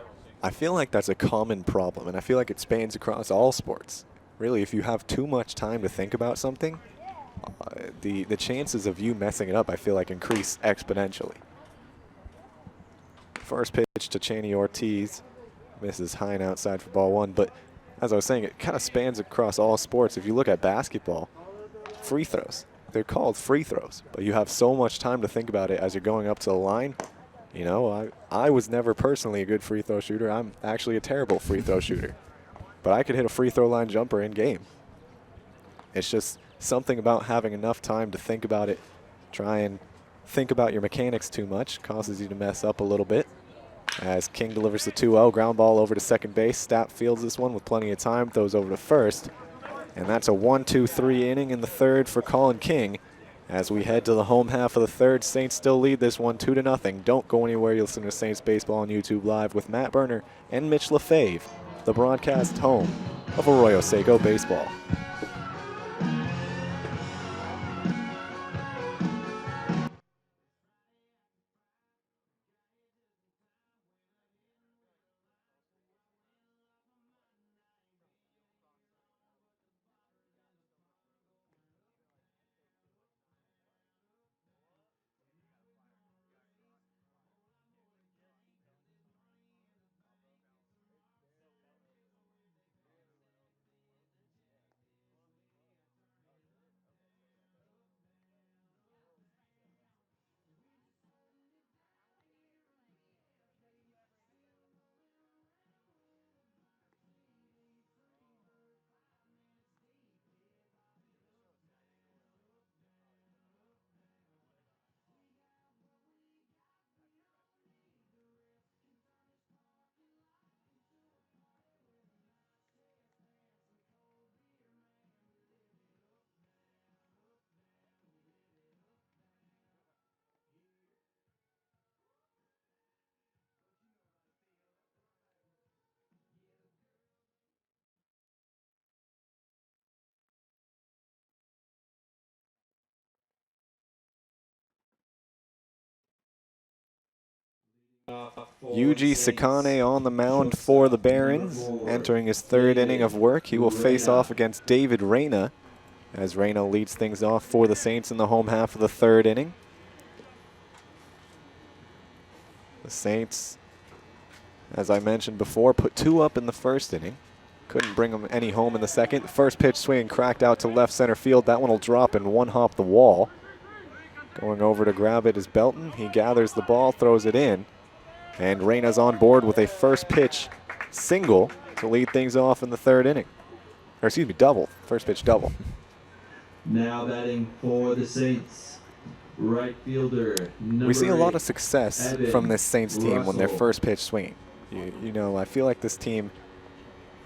I feel like that's a common problem, and I feel like it spans across all sports. Really, if you have too much time to think about something, the chances of you messing it up, I feel like, increase exponentially. First pitch to Chaney Ortiz. Misses high and outside for ball one, but as I was saying, it kind of spans across all sports. If you look at basketball, free throws, they're called free throws, but you have so much time to think about it as you're going up to the line. I was never personally a good free throw shooter. I'm actually a terrible free throw shooter, but I could hit a free throw line jumper in game. It's just something about having enough time to think about it. Try and think about your mechanics too much, causes you to mess up a little bit. As King delivers the 2-0, ground ball over to second base. Stapp fields this one with plenty of time, throws over to first. And that's a 1-2-3 inning in the third for Colin King. As we head to the home half of the third, Saints still lead this one 2-0. Don't go anywhere. You'll listen to Saints Baseball on YouTube Live with Matt Berner and Mitch LaFave, the broadcast home of Arroyo Seco Baseball. Yuji Sakane on the mound for the Barons. Entering his third inning of work, he will face off against David Reyna, as Reyna leads things off for the Saints in the home half of the third inning. The Saints, as I mentioned before, put two up in the first inning. Couldn't bring them any home in the second. First pitch swing cracked out to left center field. That one will drop and one hop the wall. Going over to grab it is Belton. He gathers the ball, throws it in. And Reyna's on board with a first pitch single to lead things off in the third inning. Or excuse me, double. First pitch double. Now batting for the Saints, right fielder, number We see a lot 8, of success Evan from this Saints team when they're Russell. first pitch swinging. You know, I feel like this team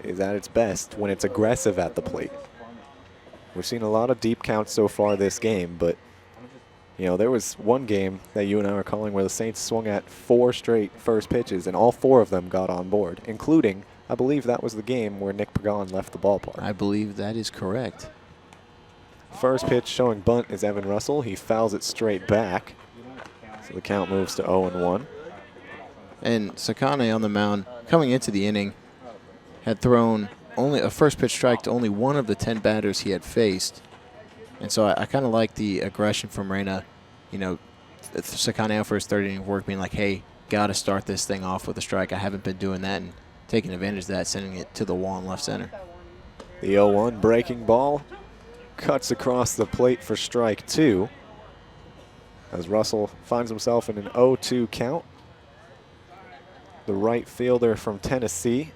is at its best when it's aggressive at the plate. We've seen a lot of deep counts so far this game, but you know, there was one game that you and I were calling where the Saints swung at 4 straight first pitches, and all 4 of them got on board, including, I believe that was the game where Nick Pagan left the ballpark. I believe that is correct. First pitch showing bunt is Evan Russell. He fouls it straight back, so the count moves to 0-1. And Sakane on the mound coming into the inning had thrown only a first pitch strike to only one of the 10 batters he had faced. And so I kind of like the aggression from Reyna, you know, Sakane for his third inning of work being like, hey, got to start this thing off with a strike. I haven't been doing that, and taking advantage of that, sending it to the wall in left center. The 0-1 breaking ball cuts across the plate for strike 2 as Russell finds himself in an 0-2 count. The right fielder from Tennessee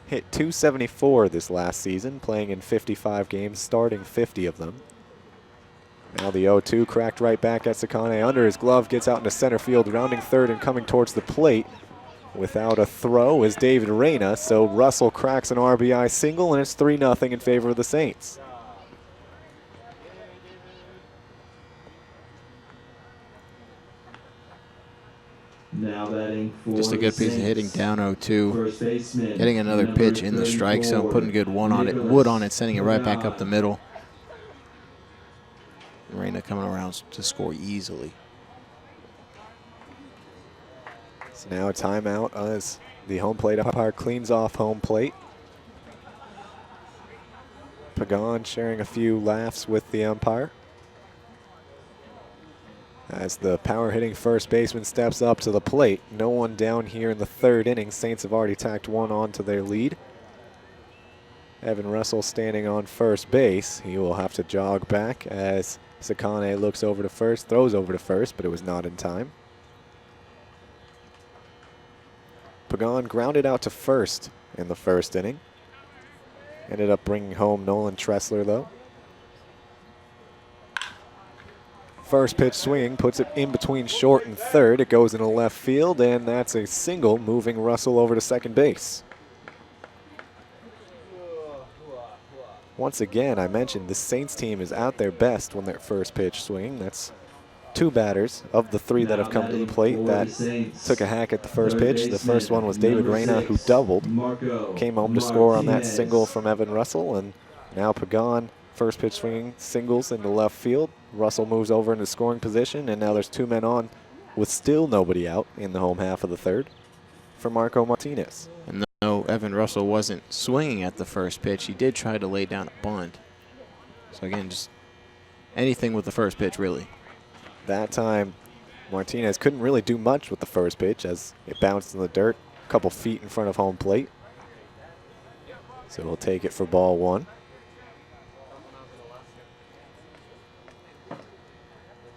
hit .274 this last season, playing in 55 games, starting 50 of them. Now the 0-2 cracked right back at Sakane under his glove, gets out into center field, rounding third and coming towards the plate without a throw is David Reyna, so Russell cracks an RBI single, and it's 3-0 in favor of the Saints. Now batting for Just a good the piece of hitting Saints, down 0-2. first baseman, Getting another number pitch in the strike zone, 34, putting good wood on it, sending it right back up the middle. Reyna coming around to score easily. So now a timeout as the home plate umpire cleans off home plate. Pagan sharing a few laughs with the umpire. As the power-hitting first baseman steps up to the plate. No one down here in the third inning. Saints have already tacked one on to their lead. Evan Russell standing on first base. He will have to jog back as Sakane looks over to first, throws over to first, but it was not in time. Pagan grounded out to first in the first inning. Ended up bringing home Nolan Tressler, though. First pitch swinging puts it in between short and third. It goes into left field, and that's a single, moving Russell over to second base. Once again, I mentioned the Saints team is at their best when they're first pitch swinging. That's 2 batters of the 3 that have come to the plate that took a hack at the first pitch. The first one was David Reyna, who doubled. Came home to score on that single from Evan Russell, and now Pagan, first pitch swinging, singles into left field. Russell moves over into scoring position, and now there's 2 men on with still nobody out in the home half of the third for Marco Martinez. And though Evan Russell wasn't swinging at the first pitch, he did try to lay down a bunt. So again, just anything with the first pitch, really. That time, Martinez couldn't really do much with the first pitch as it bounced in the dirt a couple feet in front of home plate. So we'll take it for ball 1.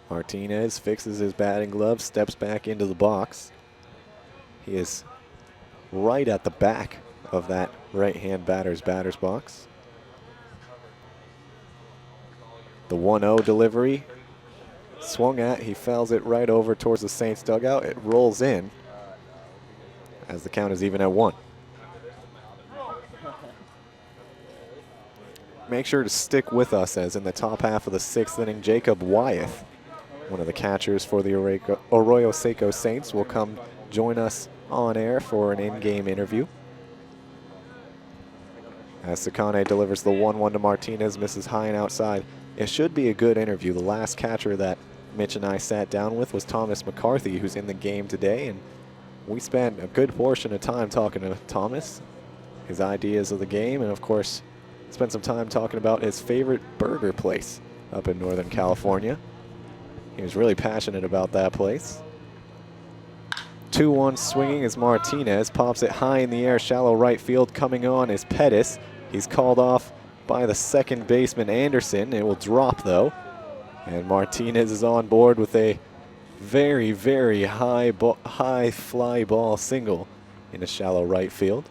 Martinez fixes his batting glove, steps back into the box. He is right at the back of that right-hand batter's box. The 1-0 delivery swung at, he fouls it right over towards the Saints dugout. It rolls in as the count is even at 1. Make sure to stick with us as in the top half of the 6th inning, Jacob Wyeth, one of the catchers for the Arroyo Seco Saints, will come join us on air for an in-game interview. As Sakane delivers the 1-1 to Martinez, misses high and outside. It should be a good interview. The last catcher that Mitch and I sat down with was Thomas McCarthy, who's in the game today, and we spent a good portion of time talking to Thomas, his ideas of the game, and of course spent some time talking about his favorite burger place up in Northern California. He was really passionate about that place. 2-1 swinging as Martinez pops it high in the air, shallow right field. Coming on is Pettis. He's called off by the second baseman Anderson. It will drop though. And Martinez is on board with a very, very high fly ball single in a shallow right field.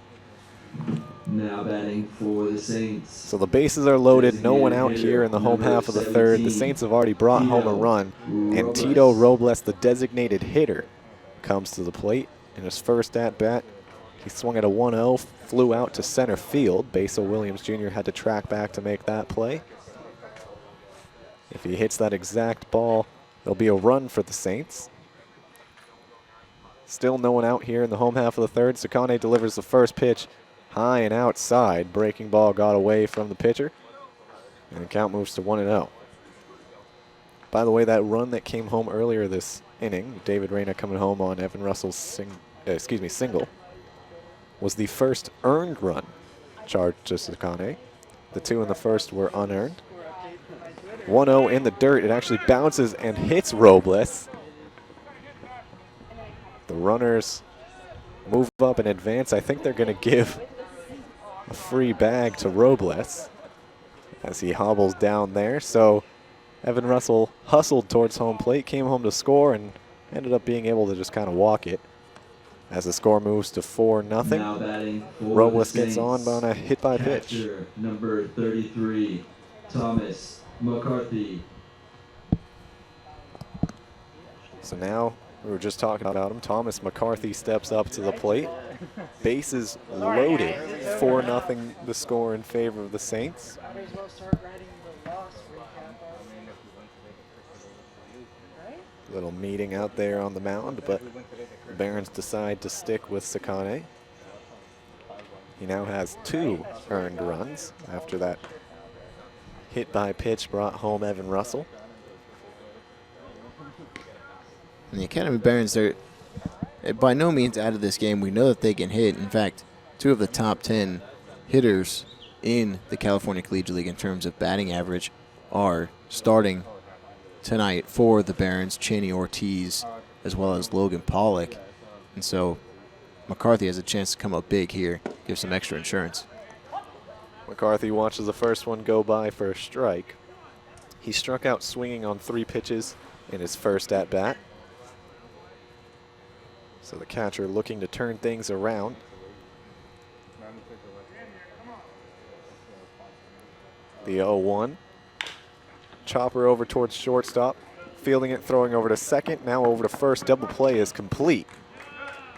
Now batting for the Saints. So the bases are loaded, no one out Designated here in the home hitter, half of the third. The number Saints have already brought home a Tito run, and Robles. Tito Robles, the designated hitter, comes to the plate in his first at-bat. He swung at a 1-0, flew out to center field. Basil Williams Jr. had to track back to make that play. If he hits that exact ball, there'll be a run for the Saints. Still no one out here in the home half of the third. Sakane delivers the first pitch high and outside. Breaking ball got away from the pitcher, and the count moves to 1-0. By the way, that run that came home earlier this inning, David Reyna coming home on Evan Russell's single, was the first earned run charged to Sakane. The two in the first were unearned. 1-0 in the dirt. It actually bounces and hits Robles. The runners move up and advance. I think they're going to give a free bag to Robles as he hobbles down there. So Evan Russell hustled towards home plate, came home to score, and ended up being able to just kind of walk it. As the score moves to 4-0, Now batting for Robles the gets on Saints. on a hit by pitch. Catcher, number 33, Thomas McCarthy. So now we were just talking about him. Thomas McCarthy steps up to the plate. Bases loaded. 4-0 the score in favor of the Saints. Little meeting out there on the mound, but the Barons decide to stick with Sakane. He now has 2 earned runs after that hit by pitch brought home Evan Russell. And the Academy Barons, they're by no means out of this game. We know that they can hit. In fact, 2 of the top 10 hitters in the California Collegiate League in terms of batting average are starting tonight for the Barons, Chaney Ortiz, as well as Logan Pollock. And so McCarthy has a chance to come up big here, give some extra insurance. McCarthy watches the first one go by for a strike. He struck out swinging on 3 pitches in his first at-bat. So the catcher looking to turn things around. The 0-1. Chopper over towards shortstop. Fielding it, throwing over to second. Now over to first. Double play is complete.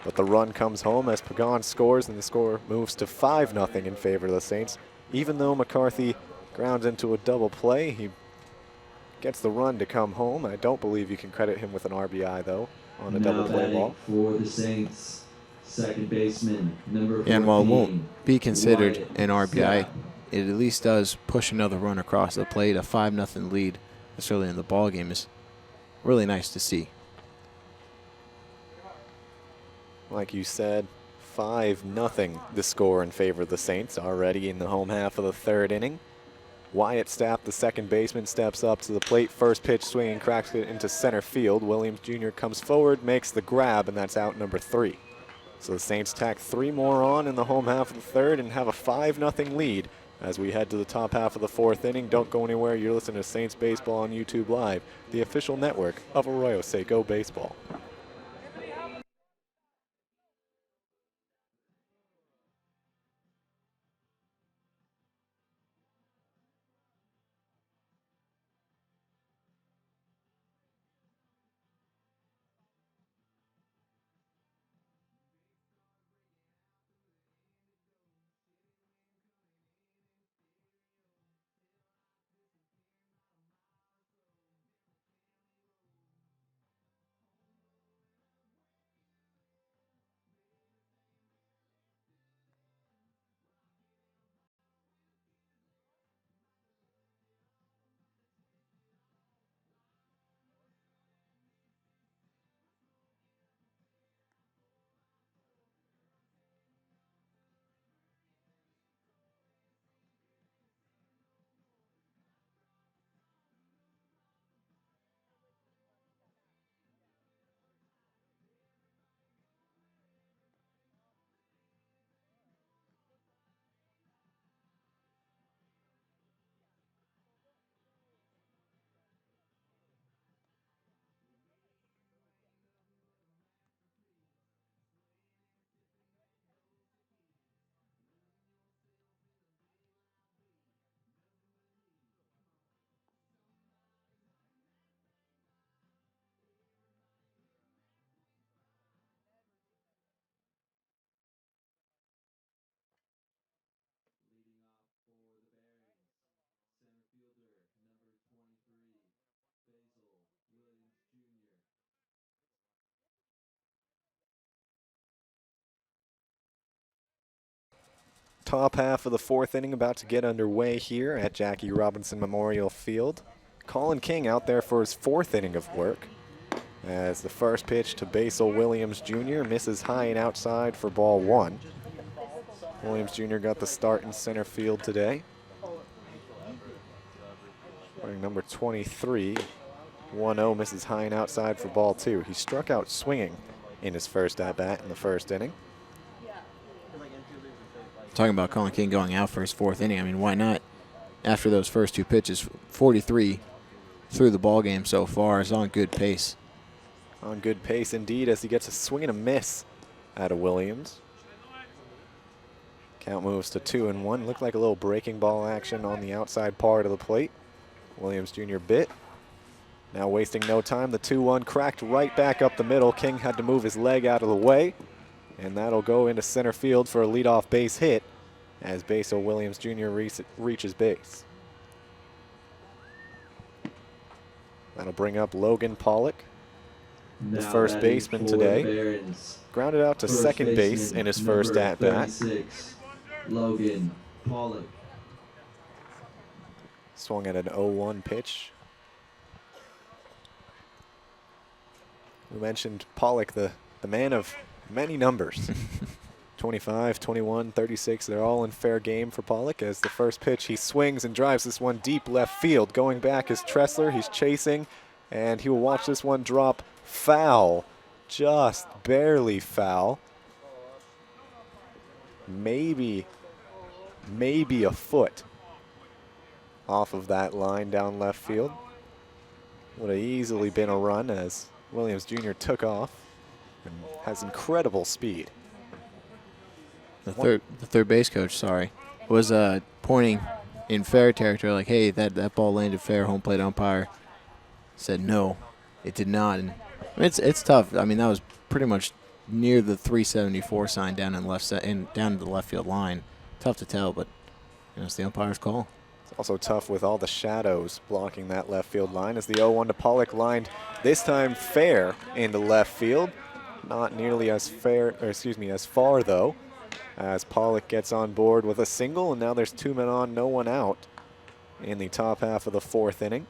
But the run comes home as Pagan scores, and the score moves to 5-0 in favor of the Saints. Even though McCarthy grounds into a double play, he gets the run to come home. I don't believe you can credit him with an RBI, though, on a double play ball. For the Saints, second baseman, number 14. And while it won't be considered Wyatt an RBI, Sapp. it at least does push another run across the plate. A 5-0 lead this early in the ball game is really nice to see. Like you said, 5-0 the score in favor of the Saints already in the home half of the third inning. Wyatt Sapp, the second baseman, steps up to the plate. First pitch swinging, cracks it into center field. Williams Jr. comes forward, makes the grab, and that's out number 3. So the Saints tack 3 more on in the home half of the third and have a 5-0 lead as we head to the top half of the fourth inning. Don't go anywhere. You're listening to Saints Baseball on YouTube Live, the official network of Arroyo Seco Baseball. Top half of the fourth inning about to get underway here at Jackie Robinson Memorial Field. Colin King out there for his fourth inning of work, as the first pitch to Basil Williams Jr. misses high and outside for ball one. Williams Jr. got the start in center field today. Wearing number 23, 1-0, misses high and outside for ball two. He struck out swinging in his first at-bat in the first inning. Talking about Colin King going out for his fourth inning, I mean, why not? After those first two pitches, 43 through the ball game so far, is on good pace. On good pace indeed, as he gets a swing and a miss out of Williams. Count moves to 2-1. Looked like a little breaking ball action on the outside part of the plate. Williams Jr. bit. Now wasting no time, the 2-1 cracked right back up the middle. King had to move his leg out of the way, and that'll go into center field for a leadoff base hit as Basil Williams Jr. reaches base. That'll bring up Logan Pollock, the first baseman today. Grounded out to second base in his first at-bat. Logan Pollock. Swung at an 0-1 pitch. We mentioned Pollock, the man of many numbers. 25, 21, 36, they're all in fair game for Pollock as the first pitch he swings and drives this one deep left field. Going back is Tressler, he's chasing, and he will watch this one drop foul, just barely foul. Maybe a foot off of that line down left field. Would have easily been a run as Williams Jr. took off and has incredible speed. The third base coach, was pointing in fair territory, like, hey, that ball landed fair. Home plate umpire said no, it did not. And I mean, it's tough. I mean, that was pretty much near the 374 sign down in down to the left field line. Tough to tell, but it's the umpire's call. It's also tough with all the shadows blocking that left field line as the 0-1 to Pollock lined this time fair into left field. Not nearly as as far though, as Pollock gets on board with a single, and now there's 2 men on, no one out in the top half of the fourth inning.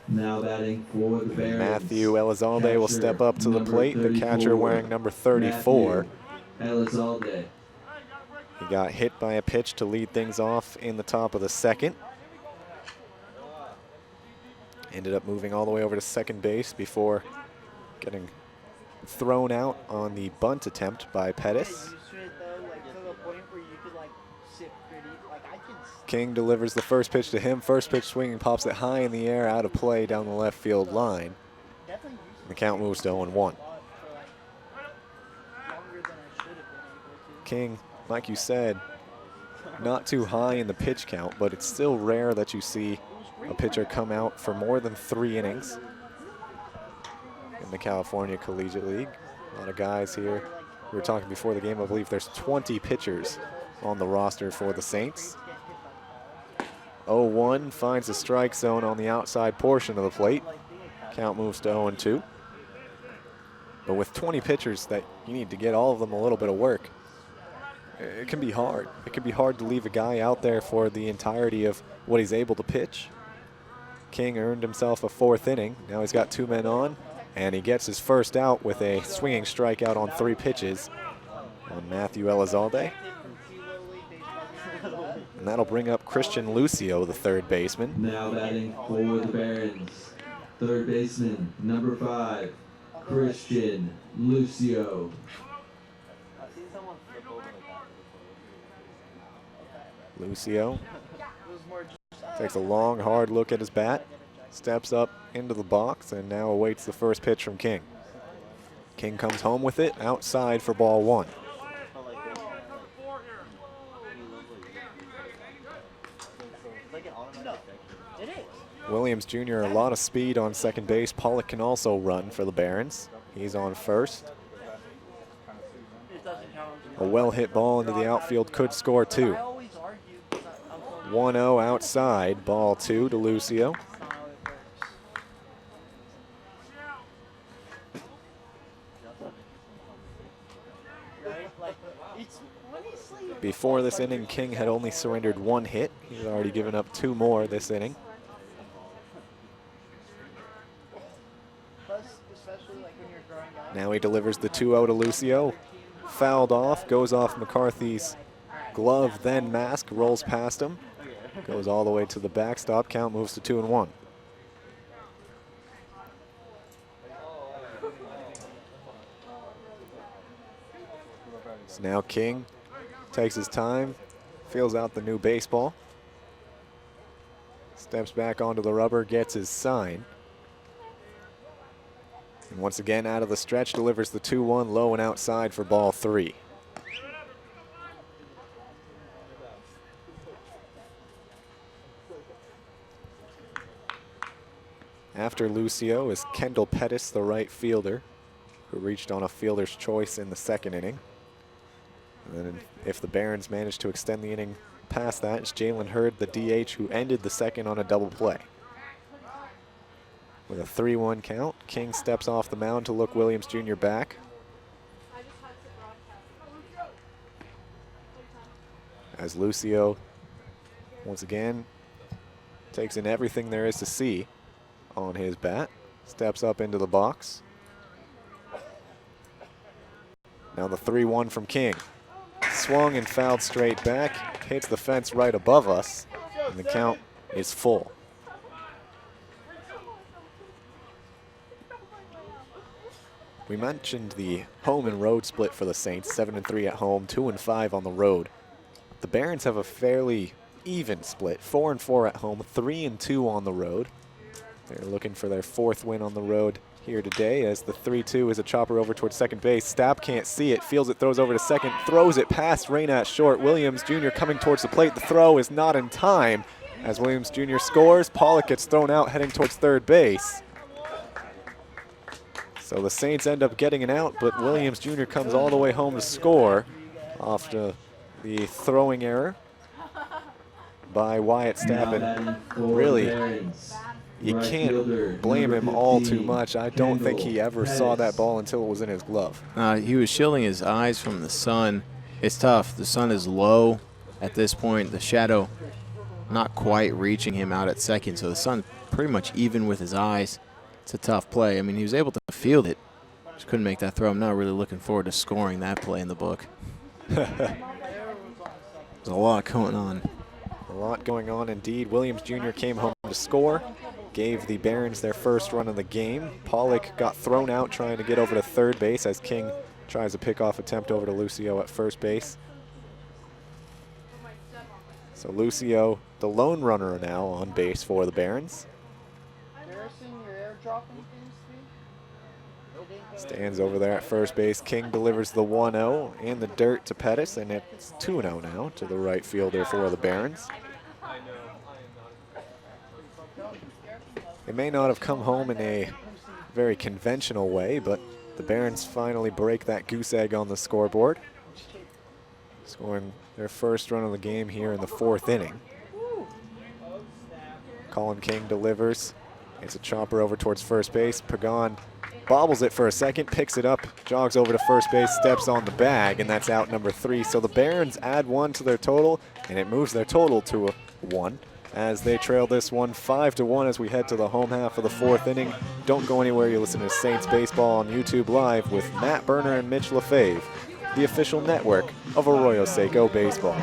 Now batting for the Barons, Matthew Elizalde will step up to the plate, the catcher wearing number 34. Elizalde. He got hit by a pitch to lead things off in the top of the second. Ended up moving all the way over to second base before getting thrown out on the bunt attempt by Pettis. King delivers the first pitch to him. First pitch swinging, pops it high in the air, out of play down the left field line. The count moves to 0-1. King, like you said, not too high in the pitch count, but it's still rare that you see a pitcher come out for more than 3 innings in the California Collegiate League. A lot of guys here. We were talking before the game, I believe there's 20 pitchers on the roster for the Saints. 0-1 finds the strike zone on the outside portion of the plate. Count moves to 0-2. But with 20 pitchers that you need to get all of them a little bit of work, it can be hard. It can be hard to leave a guy out there for the entirety of what he's able to pitch. King earned himself a 4th inning. Now he's got 2 men on, and he gets his first out with a swinging strikeout on 3 pitches on Matthew Elizalde. And that'll bring up Christian Lucio, the third baseman. Now batting for the Barons, third baseman, number 5, Christian Lucio. Lucio takes a long, hard look at his bat, steps up into the box, and now awaits the first pitch from King. King comes home with it, outside for ball 1. Williams Jr., a lot of speed on second base. Pollock can also run for the Barons. He's on first. A well-hit ball into the outfield could score 2. 1-0 outside, ball 2 to Lucio. Before this inning, King had only surrendered 1 hit. He's already given up 2 more this inning. Now he delivers the 2-0 to Lucio. Fouled off, goes off McCarthy's glove, then mask, rolls past him. Goes all the way to the backstop. Count moves to 2-1. So now King takes his time, feels out the new baseball. Steps back onto the rubber, gets his sign. And once again, out of the stretch, delivers the 2-1 low and outside for ball 3. After Lucio is Kendall Pettis, the right fielder, who reached on a fielder's choice in the 2nd inning. And then if the Barons manage to extend the inning past that, it's Jalen Hurd, the DH, who ended the 2nd on a double play. With a 3-1 count, King steps off the mound to look Williams Jr. back. As Lucio, once again, takes in everything there is to see on his bat, steps up into the box. Now the 3-1 from King. Swung and fouled straight back, hits the fence right above us, and the count is full. We mentioned the home and road split for the Saints, 7-3 at home, 2-5 on the road. The Barons have a fairly even split, 4-4 at home, 3-2 on the road. They're looking for their 4th win on the road here today, as the 3-2 is a chopper over towards second base. Stapp can't see it, feels it, throws over to second, throws it past Reyna at short. Williams Jr. coming towards the plate. The throw is not in time as Williams Jr. scores. Pollock gets thrown out heading towards third base. So the Saints end up getting an out, but Williams Jr. comes all the way home to score after the throwing error by Wyatt Stapp. And really, you can't blame him all too much. I don't think he ever saw that ball until it was in his glove. He was shielding his eyes from the sun. It's tough. The sun is low at this point. The shadow not quite reaching him out at second, so the sun pretty much even with his eyes. It's a tough play. I mean, he was able to field it. Just couldn't make that throw. I'm not really looking forward to scoring that play in the book. There's a lot going on. A lot going on indeed. Williams Jr. came home to score. Gave the Barons their first run of the game. Pollock got thrown out trying to get over to third base as King tries a pickoff attempt over to Lucio at first base. So Lucio, the lone runner now on base for the Barons. Stands over there at first base. King delivers the 1-0 in the dirt to Pettis, and it's 2-0 now to the right fielder for the Barons. It may not have come home in a very conventional way, but the Barons finally break that goose egg on the scoreboard, scoring their first run of the game here in the 4th inning. Colin King delivers. It's a chopper over towards first base. Pagan bobbles it for a second, picks it up, jogs over to first base, steps on the bag, and that's out number 3. So the Barons add 1 to their total, and it moves their total to a 1 as they trail this one 5-1 as we head to the home half of the 4th inning. Don't go anywhere. You listen to Saints Baseball on YouTube Live with Matt Berner and Mitch LaFave, the official network of Arroyo Seco Baseball.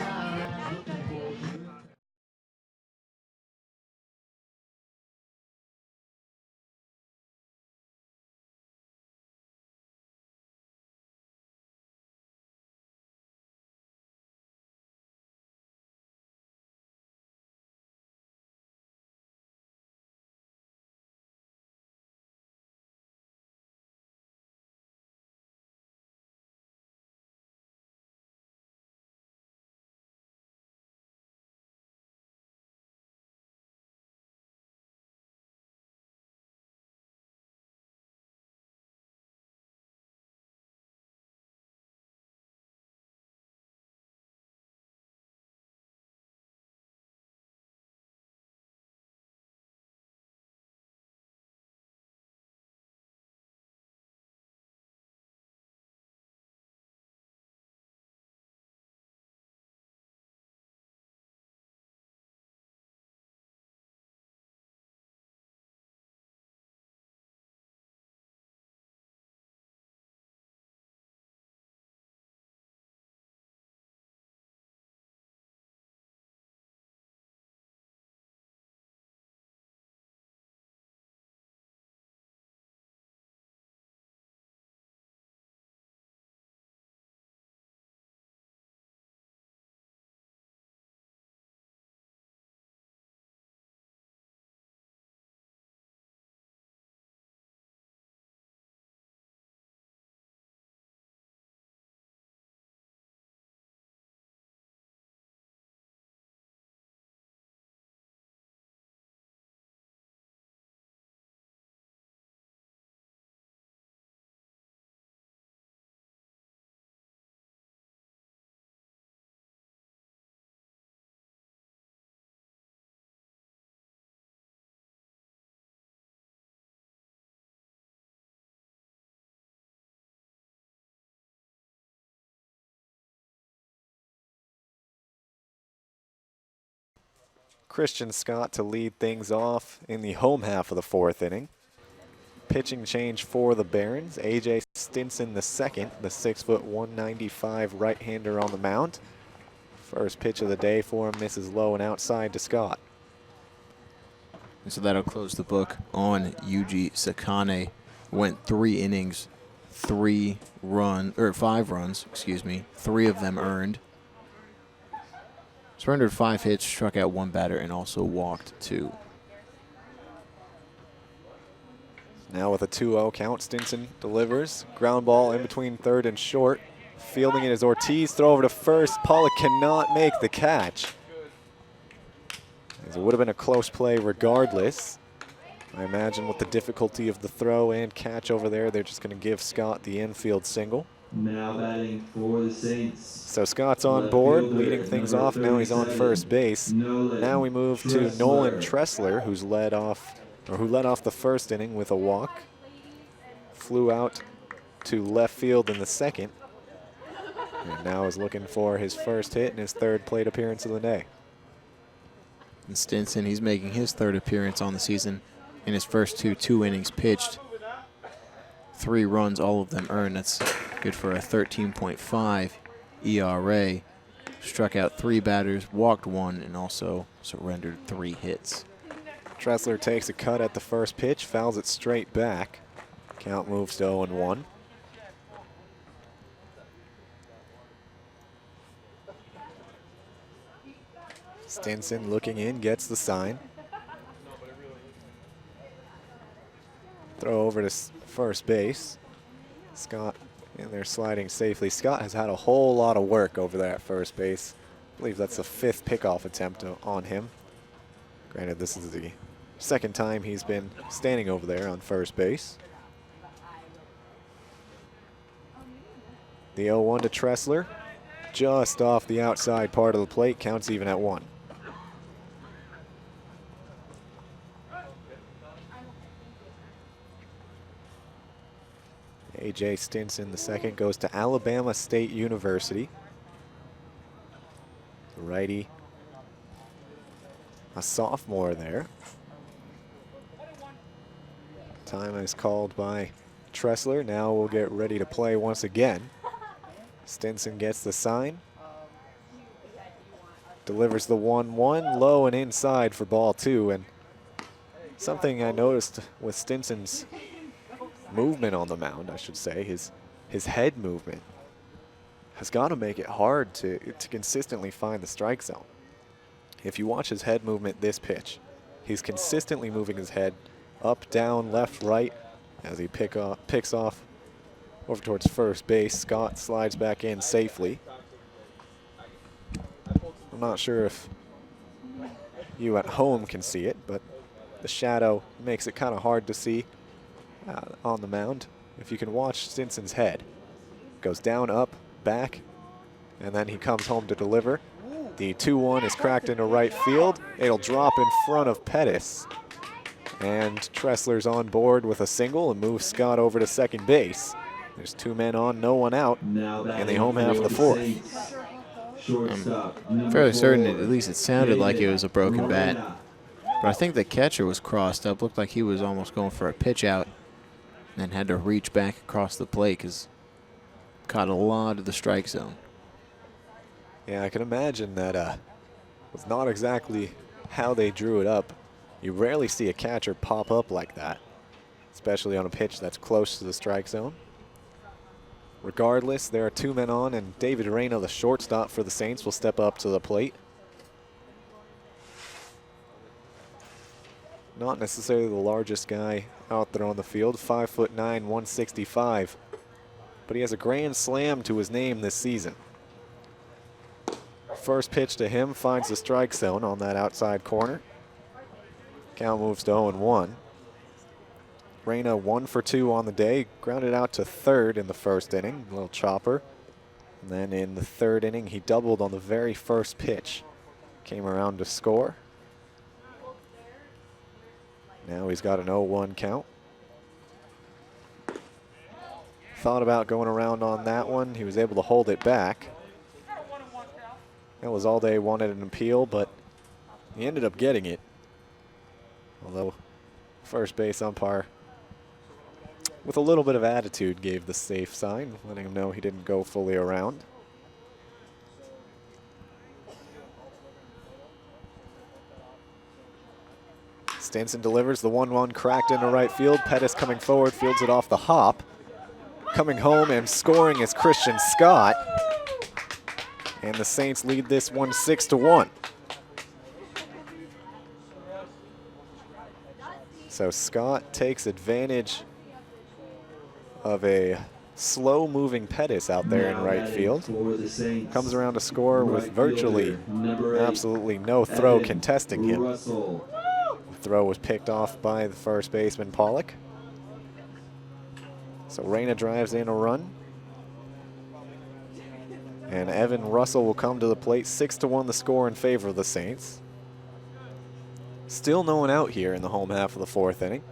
Christian Scott to lead things off in the home half of the 4th inning. Pitching change for the Barons. A.J. Stinson the second, the 6', 195 right-hander on the mound. First pitch of the day for him, misses low and outside to Scott. And so that'll close the book on Yuji Sakane. Went 3 innings, 5 runs, excuse me. 3 of them earned. Surrendered 5 hits, struck out 1 batter, and also walked 2. Now with a 2-0 count, Stinson delivers. Ground ball in between third and short. Fielding it is Ortiz. Throw over to first. Pollock cannot make the catch. As it would have been a close play regardless. I imagine with the difficulty of the throw and catch over there, they're just going to give Scott the infield single. Now batting for the Saints. So Scott's on board, leading things off. Now he's on first base. Now we move to Nolan Tressler, who led off the first inning with a walk. Flew out to left field in the second. And now is looking for his first hit and his 3rd plate appearance of the day. And Stinson, he's making his 3rd appearance on the season in his first 2 innings pitched. 3 runs, all of them earned. That's good for a 13.5 ERA. Struck out 3 batters, walked 1, and also surrendered 3 hits. Tressler takes a cut at the first pitch, fouls it straight back. Count moves to 0-1. Stinson looking in, gets the sign. Throw over to first base. Scott in there sliding safely. Scott has had a whole lot of work over there at first base. I believe that's the 5th pickoff attempt on him. Granted, this is the 2nd time he's been standing over there on first base. The 0-1 to Tressler. Just off the outside part of the plate, counts even at 1. A.J. Stinson the second goes to Alabama State University. The righty, a sophomore there. Time is called by Tressler. Now we'll get ready to play once again. Stinson gets the sign. Delivers the 1-1, low and inside for ball 2. And something I noticed with Stinson's movement on the mound, I should say, his head movement has got to make it hard to consistently find the strike zone. If you watch his head movement this pitch, he's consistently moving his head up, down, left, right as he picks off over towards first base. Scott slides back in safely. I'm not sure if you at home can see it, but the shadow makes it kind of hard to see on the mound. If you can watch Stinson's head, goes down, up, back, and then he comes home to deliver. The 2-1 is cracked into right field. It'll drop in front of Pettis. And Tressler's on board with a single and moves Scott over to second base. There's 2 men on, no one out in the home half of the 4th. I'm fairly certain, at least it sounded like it was a broken bat. But I think the catcher was crossed up. Looked like he was almost going for a pitch out and then had to reach back across the plate because caught a lot of the strike zone. Yeah, I can imagine that was not exactly how they drew it up. You rarely see a catcher pop up like that, especially on a pitch that's close to the strike zone. Regardless, there are 2 men on, and David Reyna, the shortstop for the Saints, will step up to the plate. Not necessarily the largest guy out there on the field, 5'9", 165. But he has a grand slam to his name this season. First pitch to him finds the strike zone on that outside corner. Count moves to 0-1. Reyna 1 for 2 on the day, grounded out to third in the first inning, a little chopper. And then in the 3rd inning, he doubled on the very first pitch. Came around to score. Now he's got an 0-1 count. Thought about going around on that one. He was able to hold it back. That was all they wanted, an appeal, but He ended up getting it, although first base umpire, with a little bit of attitude, gave the safe sign, letting him know he didn't go fully around. Stinson delivers the 1-1 cracked into right field. Pettis coming forward, fields it off the hop. Coming home and scoring is Christian Scott. And the Saints lead this one 6-1. So Scott takes advantage of a slow-moving Pettis out there in right field. Comes around to score with virtually absolutely no throw contesting him. The throw was picked off by the first baseman, Pollock. So Reyna drives in a run. And Evan Russell will come to the plate. 6-1 the score in favor of the Saints. Still no one out here in the home half of the fourth inning,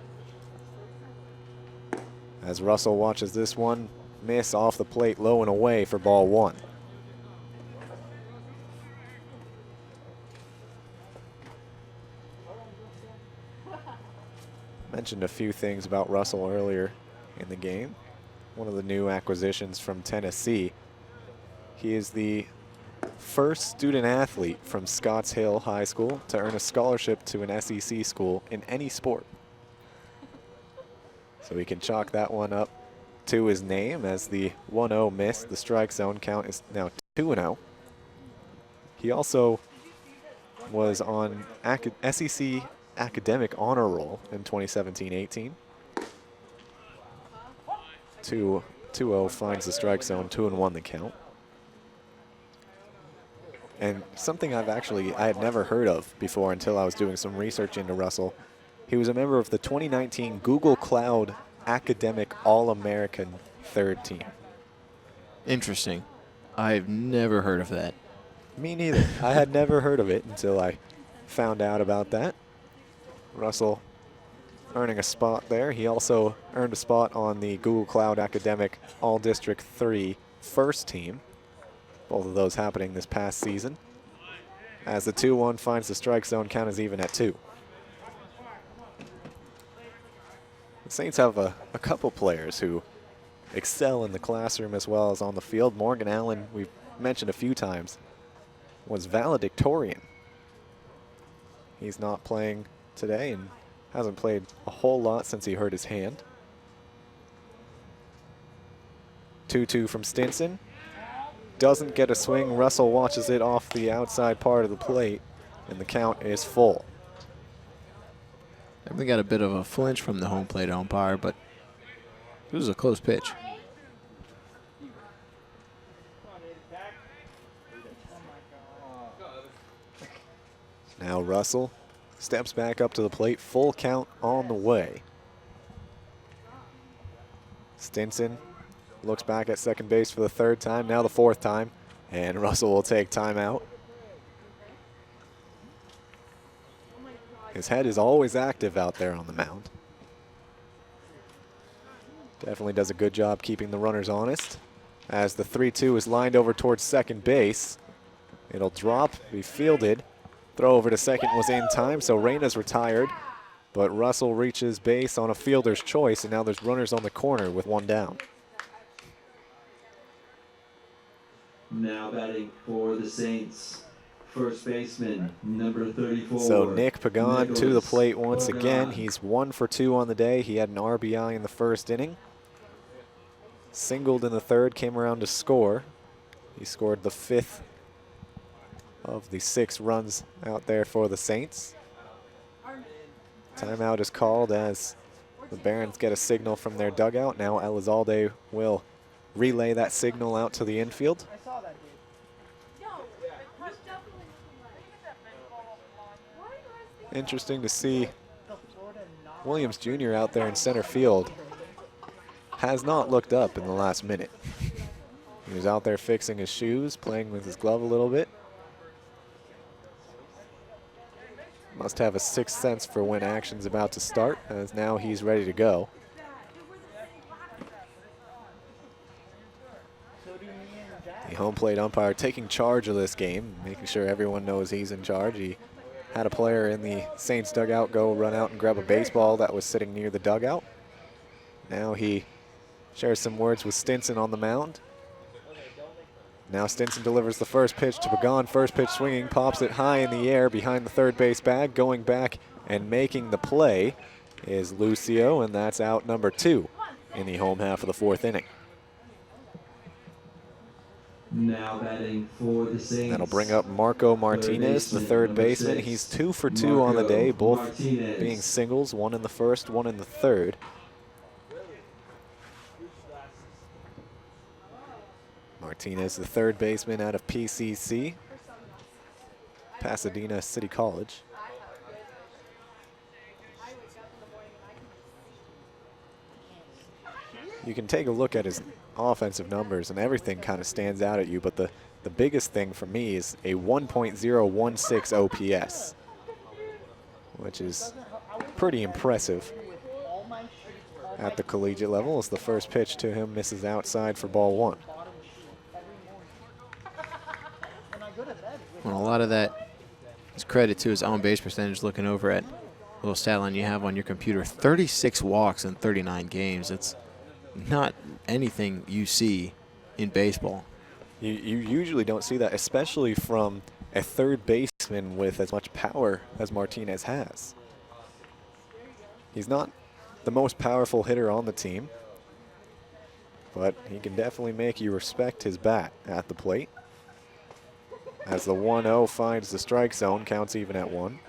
as Russell watches this one miss off the plate low and away for ball one. Mentioned a few things about Russell earlier in the game. One of the new acquisitions from Tennessee. He is the first student athlete from Scotts Hill High School to earn a scholarship to an SEC school in any sport. So we can chalk that one up to his name, as the 1-0 miss. The strike zone count is now 2-0. He also was on SEC academic honor roll in 2017-18. 2-0 finds the strike zone, 2-1 the count. And something I had never heard of before until I was doing some research into Russell. He was a member of the 2019 Google Cloud Academic All-American third team. Interesting. I've never heard of that. Me neither. I had never heard of it until I found out about that. Russell earning a spot there. He also earned a spot on the Google Cloud Academic All-District 3 first team. Both of those happening this past season, as the 2-1 finds the strike zone, count is even at 2. The Saints have a couple players who excel in the classroom as well as on the field. Morgan Allen, we've mentioned a few times, was valedictorian. He's not playing today and hasn't played a whole lot since he hurt his hand. 2-2 from Stinson. Doesn't get a swing. Russell watches it off the outside part of the plate, and the count is full. We got a bit of a flinch from the home plate umpire, but it was a close pitch. Now Russell steps back up to the plate. Full count on the way. Stinson looks back at second base for the third time, now the fourth time, and Russell will take timeout. His head is always active out there on the mound. Definitely does a good job keeping the runners honest. As the 3-2 is lined over towards second base, it'll drop, be fielded. Throw over to second was in time, so Reyna's retired, but Russell reaches base on a fielder's choice, and now there's runners on the corner with one down. Now batting for the Saints, first baseman, number 34. So Nick Pagan to the plate once Pagan. again. He's 1 for 2 on the day. He had an RBI in the first inning. Singled in the third, came around to score. He scored the 5th of the 6 runs out there for the Saints. Timeout is called as the Barons get a signal from their dugout. Now Elizalde will relay that signal out to the infield. Interesting to see Williams Jr. out there in center field. Has not looked up in the last minute. He was out there fixing his shoes, playing with his glove a little bit. Must have a sixth sense for when action's about to start, as now he's ready to go. The home plate umpire taking charge of this game, making sure everyone knows he's in charge. He had a player in the Saints dugout go run out and grab a baseball that was sitting near the dugout. Now he shares some words with Stinson on the mound. Now Stinson delivers the first pitch to Pagan. First pitch swinging, pops it high in the air behind the third base bag. Going back and making the play is Lucio, and that's out number 2 in the home half of the 4th inning. Now batting for the Saints. That'll bring up Marco Martinez, the third baseman. He's 2 for 2 on the day, both being singles, one in the first, one in the third. Martinez, the third baseman out of PCC, Pasadena City College. You can take a look at his offensive numbers and everything kind of stands out at you, but the biggest thing for me is a 1.016 OPS, which is pretty impressive at the collegiate level, as the first pitch to him misses outside for ball 1. Well, a lot of that is credit to his on base percentage. Looking over at the little stat line you have on your computer, 36 walks in 39 games. It's not anything you see in baseball. You usually don't see that, especially from a third baseman with as much power as Martinez has. He's not the most powerful hitter on the team, but he can definitely make you respect his bat at the plate. As the 1-0 finds the strike zone, counts even at 1.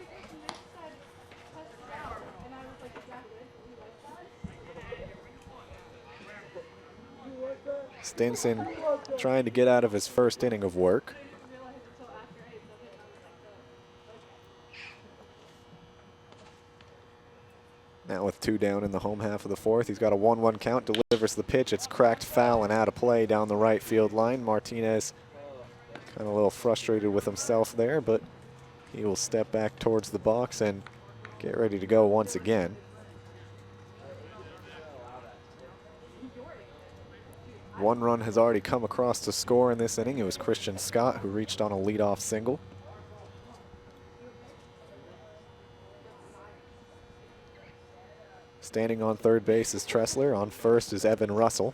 Stinson trying to get out of his first inning of work. Now with 2 down in the home half of the 4th, he's got a 1-1 count, delivers the pitch. It's cracked foul and out of play down the right field line. Martinez kind of a little frustrated with himself there, but he will step back towards the box and get ready to go once again. One run has already come across to score in this inning. It was Christian Scott who reached on a leadoff single. Standing on third base is Tressler. On first is Evan Russell.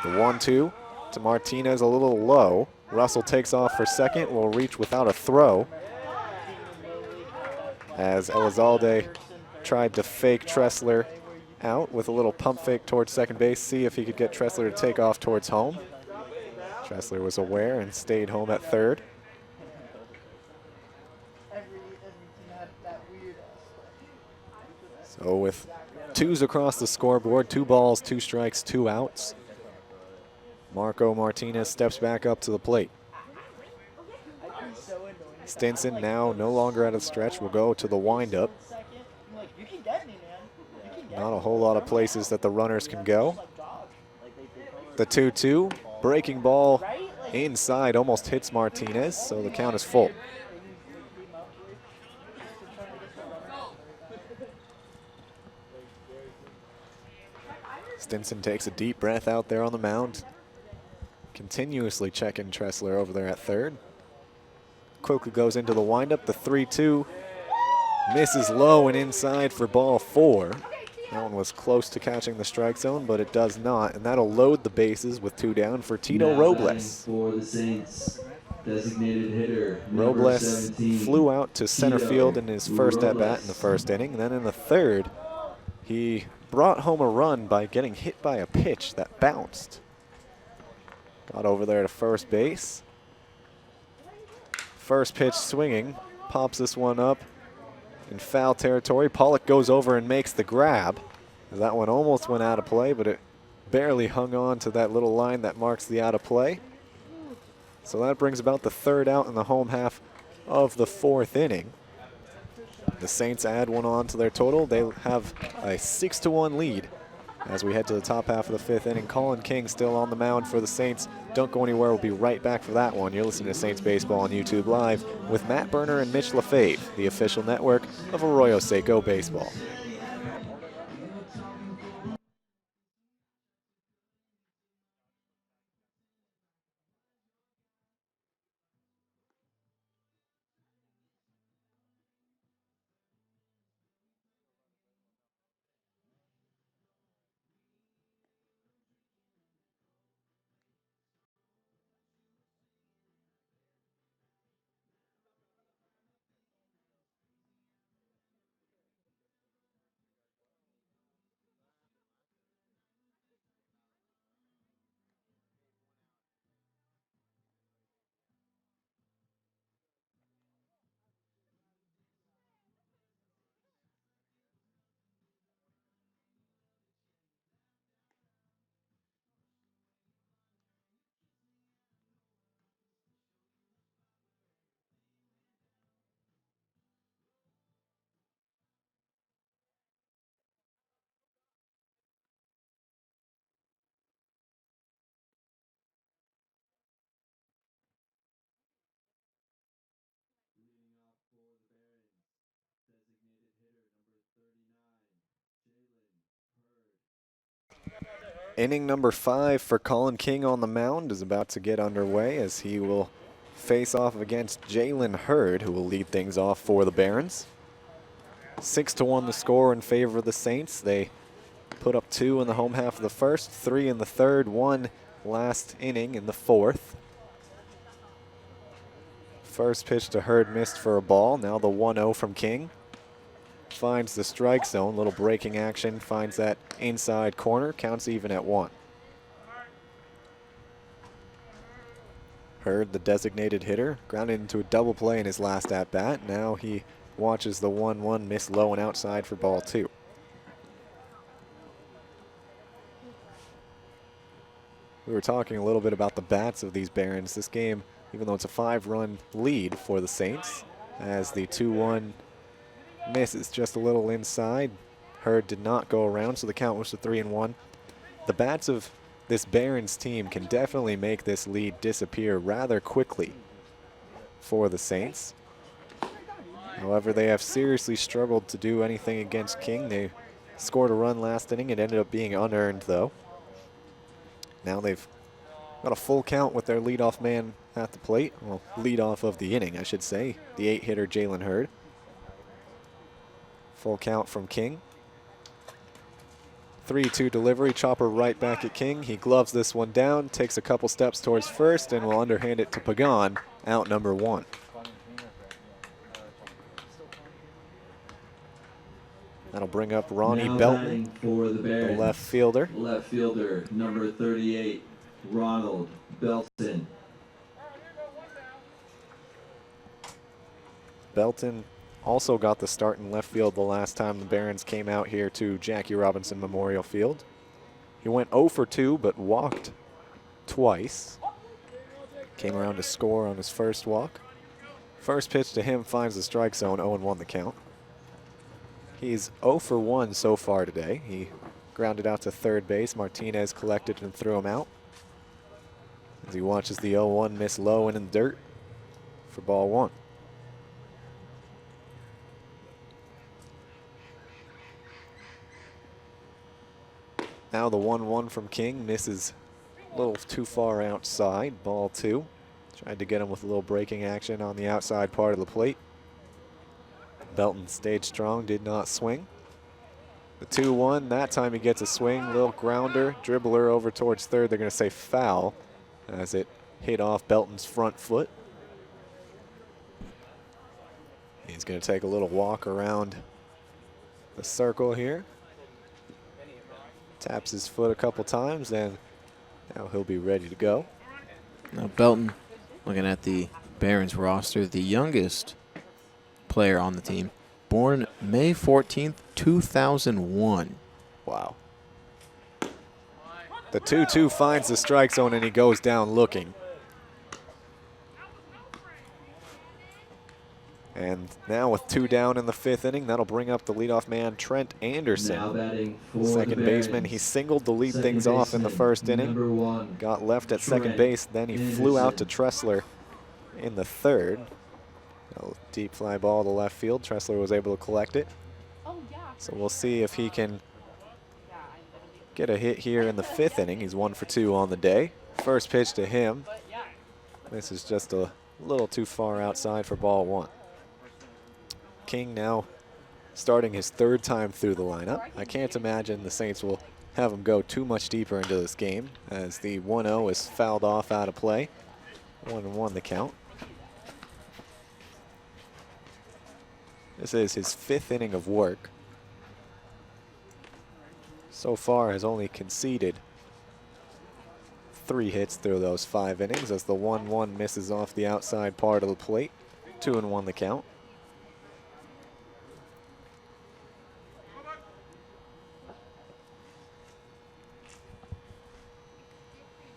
The 1-2 to Martinez, a little low. Russell takes off for second, will reach without a throw, as Elizalde tried to fake Tressler out with a little pump fake towards second base, see if he could get Tressler to take off towards home. Tressler was aware and stayed home at third. So with 2s across the scoreboard, 2 balls, 2 strikes, 2 outs, Marco Martinez steps back up to the plate. Stinson now no longer at a stretch, will go to the windup. Not a whole lot of places that the runners can go. The 2-2, breaking ball inside, almost hits Martinez, so the count is full. Stinson takes a deep breath out there on the mound. Continuously checking Tressler over there at third. Quickly goes into the windup. The 3-2 misses low and inside for ball 4. That one was close to catching the strike zone, but it does not, and that'll load the bases with 2 down for Tito Robles. For the Saints, designated hitter, Robles 17, flew out to center Tito field in his first at-bat in the first inning. Then in the third, he brought home a run by getting hit by a pitch that bounced. Got over there to first base. First pitch swinging, pops this one up in foul territory. Pollock goes over and makes the grab. That one almost went out of play, but it barely hung on to that little line that marks the out of play. So that brings about the 3rd out in the home half of the 4th inning. The Saints add 1 on to their total. They have a 6-1 lead as we head to the top half of the 5th inning. Colin King still on the mound for the Saints. Don't go anywhere. We'll be right back for that one. You're listening to Saints Baseball on YouTube Live with Matt Berner and Mitch LaFave, the official network of Arroyo Seco Baseball. Inning number 5 for Colin King on the mound is about to get underway as he will face off against Jalen Hurd, who will lead things off for the Barons. 6-1 the score in favor of the Saints. They put up 2 in the home half of the first, 3 in the third, 1 last inning in the fourth. First pitch to Hurd missed for a ball. Now the 1-0 from King. Finds the strike zone, little breaking action, finds that inside corner, counts even at 1. Hurd, the designated hitter, grounded into a double play in his last at-bat. Now he watches the 1-1 miss low and outside for ball 2. We were talking a little bit about the bats of these Barons. This game, even though it's a 5-run lead for the Saints, as the 2-1 miss is just a little inside. Hurd did not go around, so the count was to 3-1. The bats of this Barons team can definitely make this lead disappear rather quickly for the Saints. However, they have seriously struggled to do anything against King. They scored a run last inning. It ended up being unearned, though. Now they've got a full count with their leadoff man at the plate. Well, leadoff of the inning, I should say. The 8-hitter Jalen Hurd. Full count from King. 3-2 delivery, chopper right back at King. He gloves this one down, takes a couple steps towards first, and will underhand it to Pagan, out number 1. That'll bring up Ronnie Belton, for the Barons, the left fielder. Left fielder, number 38, Ronald Belton. Belton also got the start in left field the last time the Barons came out here to Jackie Robinson Memorial Field. He went 0 for 2, but walked twice. Came around to score on his first walk. First pitch to him finds the strike zone, 0-1 the count. He's 0 for 1 so far today. He grounded out to third base. Martinez collected and threw him out. As he watches the 0-1 miss low and in the dirt for ball 1. Now the 1-1 from King misses a little too far outside, ball 2. Tried to get him with a little breaking action on the outside part of the plate. Belton stayed strong, did not swing. The 2-1, that time he gets a swing, little grounder, dribbler over towards third. They're going to say foul as it hit off Belton's front foot. He's going to take a little walk around the circle here. Taps his foot a couple times, and now he'll be ready to go. Now Belton, looking at the Barons roster, the youngest player on the team, born May 14th, 2001. Wow. The 2-2 finds the strike zone, and he goes down looking. And now with 2 down in the 5th inning, that'll bring up the leadoff man, Trent Anderson. Now batting for Second the baseman. Barons, He singled to lead second things off in the baseman, first inning. number 1, Got left at second Trent base, then he flew out to Anderson. Tressler in the 3rd. A deep fly ball to left field. Tressler was able to collect it. So we'll see if he can get a hit here in the 5th inning. He's 1 for 2 on the day. First pitch to him. This is just a little too far outside for ball 1. King now starting his 3rd time through the lineup. I can't imagine the Saints will have him go too much deeper into this game as the 1-0 is fouled off out of play. 1-1 the count. This is his 5th inning of work. So far has only conceded 3 hits through those 5 innings as the 1-1 misses off the outside part of the plate. 2-1 the count.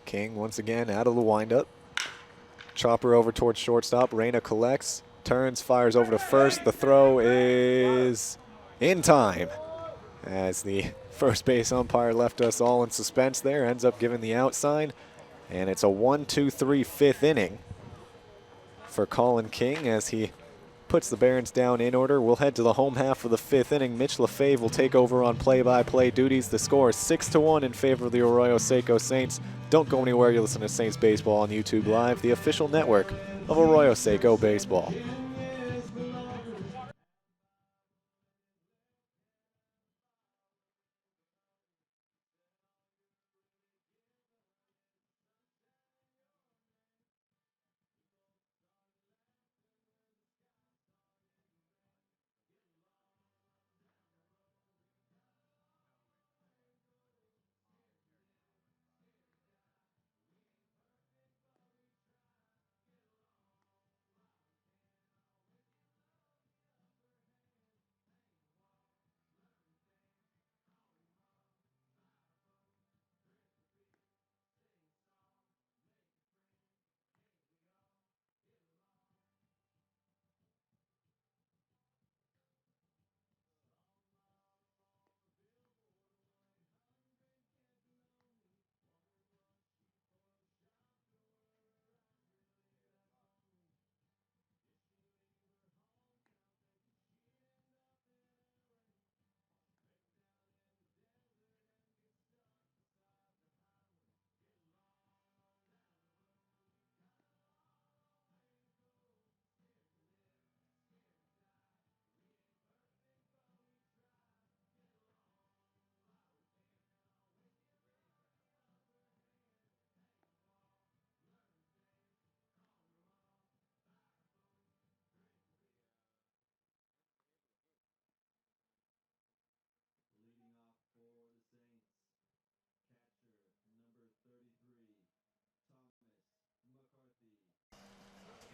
King once again out of the windup. Chopper over towards shortstop. Reyna collects, turns, fires over to first. The throw is in time as the first base umpire left us all in suspense there. Ends up giving the outside. And it's a 1-2-3 5th inning for Colin King as he puts the Barons down in order. We'll head to the home half of the 5th inning. Mitch LaFave will take over on play-by-play duties. The score is 6-1 in favor of the Arroyo Seco Saints. Don't go anywhere. You listen to Saints Baseball on YouTube Live, the official network of Arroyo Seco Baseball.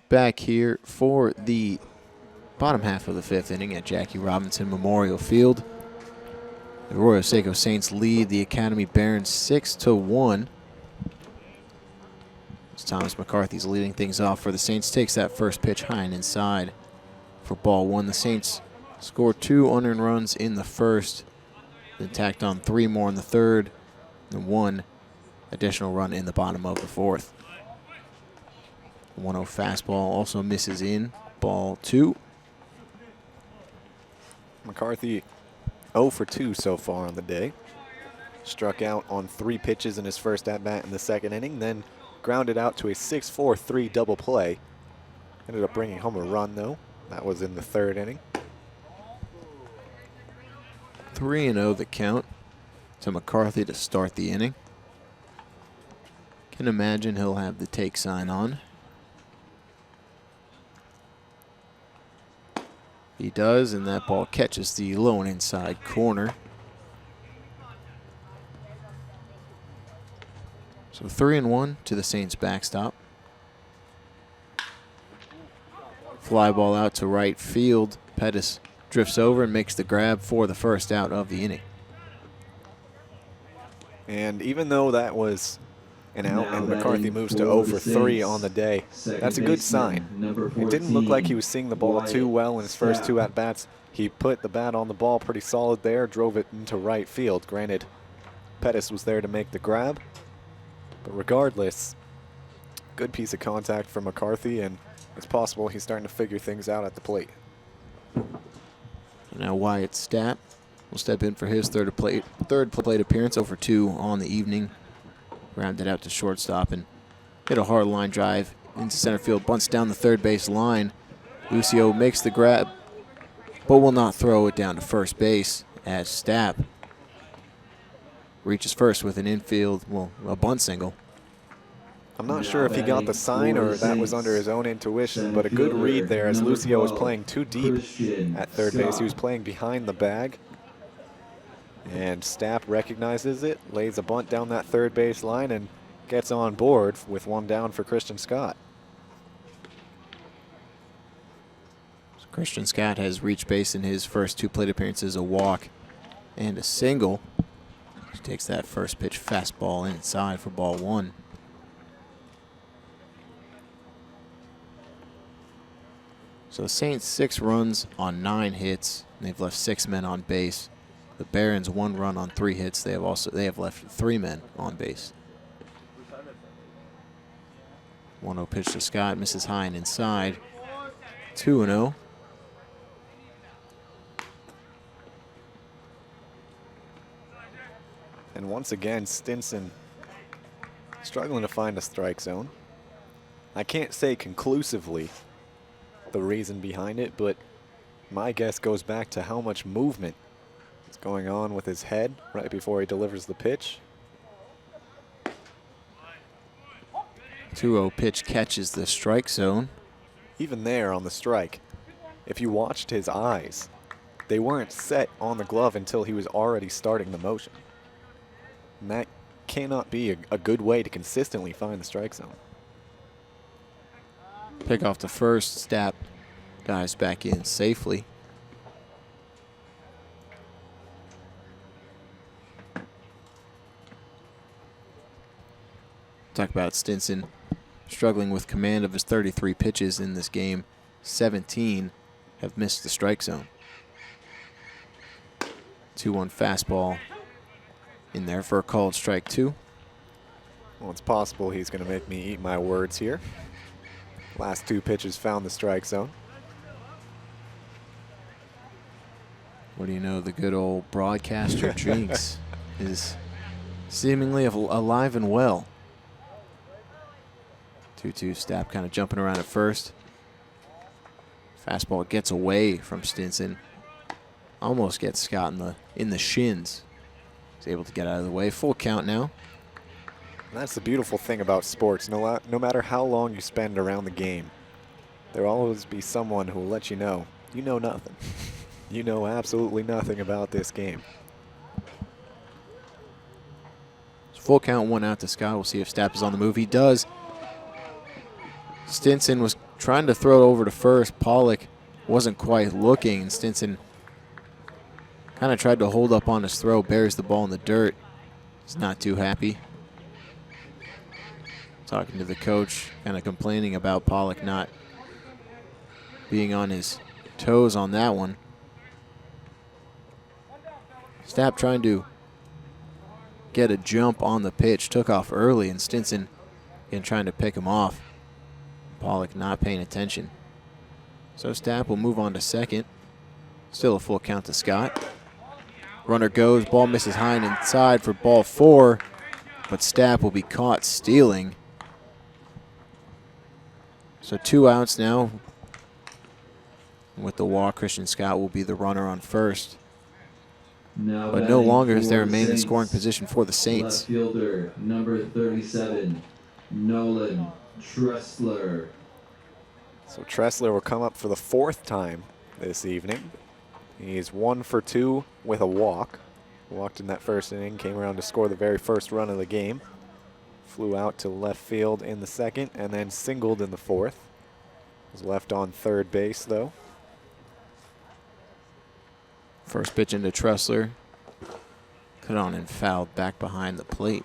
Back here for the bottom half of the 5th inning at Jackie Robinson Memorial Field. The Arroyo Seco Saints lead the Academy Barons 6-1. As Thomas McCarthy's leading things off for the Saints, takes that first pitch high and inside for ball 1. The Saints score 2 unearned runs in the first, then tacked on 3 more in the third, and 1 additional run in the bottom of the 4th. 1-0 fastball also misses in, ball 2. McCarthy 0 for 2 so far on the day. Struck out on 3 pitches in his first at-bat in the 2nd inning, then grounded out to a 6-4-3 double play. Ended up bringing home a run, though. That was in the 3rd inning. 3-0 the count to McCarthy to start the inning. Can imagine he'll have the take sign on. He does, and that ball catches the low and inside corner. So 3-1 to the Saints backstop. Fly ball out to right field. Pettis drifts over and makes the grab for the first out of the inning. And even though that was an out and McCarthy moves to 0 for 3 on the day, that's a good sign. It didn't look like he was seeing the ball too well in his first 2 at-bats. He put the bat on the ball pretty solid there, drove it into right field. Granted, Pettis was there to make the grab, but regardless, good piece of contact from McCarthy, and it's possible he's starting to figure things out at the plate. Now Wyatt Stapp will step in for his third plate appearance, 0 for 2 on the evening. Grounded out to shortstop and hit a hard line drive into center field. Bunts down the third base line. Lucio makes the grab, but will not throw it down to first base as Stapp reaches first with an infield, a bunt single. I'm not sure if he got the sign or that was under his own intuition, but a good read there as Lucio was playing too deep at third base. He was playing behind the bag. And Stapp recognizes it, lays a bunt down that third base line, and gets on board with 1 down for Christian Scott. So Christian Scott has reached base in his first 2 plate appearances, a walk and a single. He takes that first pitch fastball inside for ball 1. So the Saints 6 runs on 9 hits, and they've left 6 men on base. The Barons 1 run on 3 hits. They have left 3 men on base. 1-0 pitch to Scott, misses high and inside. 2-0. And once again, Stinson struggling to find a strike zone. I can't say conclusively the reason behind it, but my guess goes back to how much movement is going on with his head right before he delivers the pitch. 2-0 pitch catches the strike zone. Even there on the strike, if you watched his eyes, they weren't set on the glove until he was already starting the motion. And that cannot be a good way to consistently find the strike zone. Pick off the first, Stapp dives back in safely. Talk about Stinson struggling with command of his 33 pitches in this game. 17 have missed the strike zone. 2-1 fastball in there for a called strike 2. Well, it's possible he's going to make me eat my words here. Last 2 pitches found the strike zone. What do you know? The good old broadcaster Jinx is seemingly alive and well. 2-2 Stapp kind of jumping around at first. Fastball gets away from Stinson. Almost gets Scott in the shins. He's able to get out of the way. Full count now. And that's the beautiful thing about sports. No matter how long you spend around the game, there will always be someone who will let you know nothing. You know absolutely nothing about this game. Full count, 1 out to Scott. We'll see if Stapp is on the move. He does. Stinson was trying to throw it over to first. Pollock wasn't quite looking, and Stinson kind of tried to hold up on his throw, buries the ball in the dirt. He's not too happy. Talking to the coach, kind of complaining about Pollock not being on his toes on that one. Stapp trying to get a jump on the pitch, took off early, and Stinson again trying to pick him off. Pollock not paying attention. So Stapp will move on to second. Still a full count to Scott. Runner goes, ball misses high and inside for ball 4, but Stapp will be caught stealing. So 2 outs now. With the walk, Christian Scott will be the runner on first. Now But no longer is there batting remain in for scoring Saints, position for the Saints. Left fielder, number 37, Nolan Tressler. So Tressler will come up for the 4th time this evening. He's 1 for 2 with a walk. Walked in that first inning, came around to score the very first run of the game. Flew out to left field in the second and then singled in the 4th. Was left on third base though. First pitch into Tressler. Cut on and fouled back behind the plate.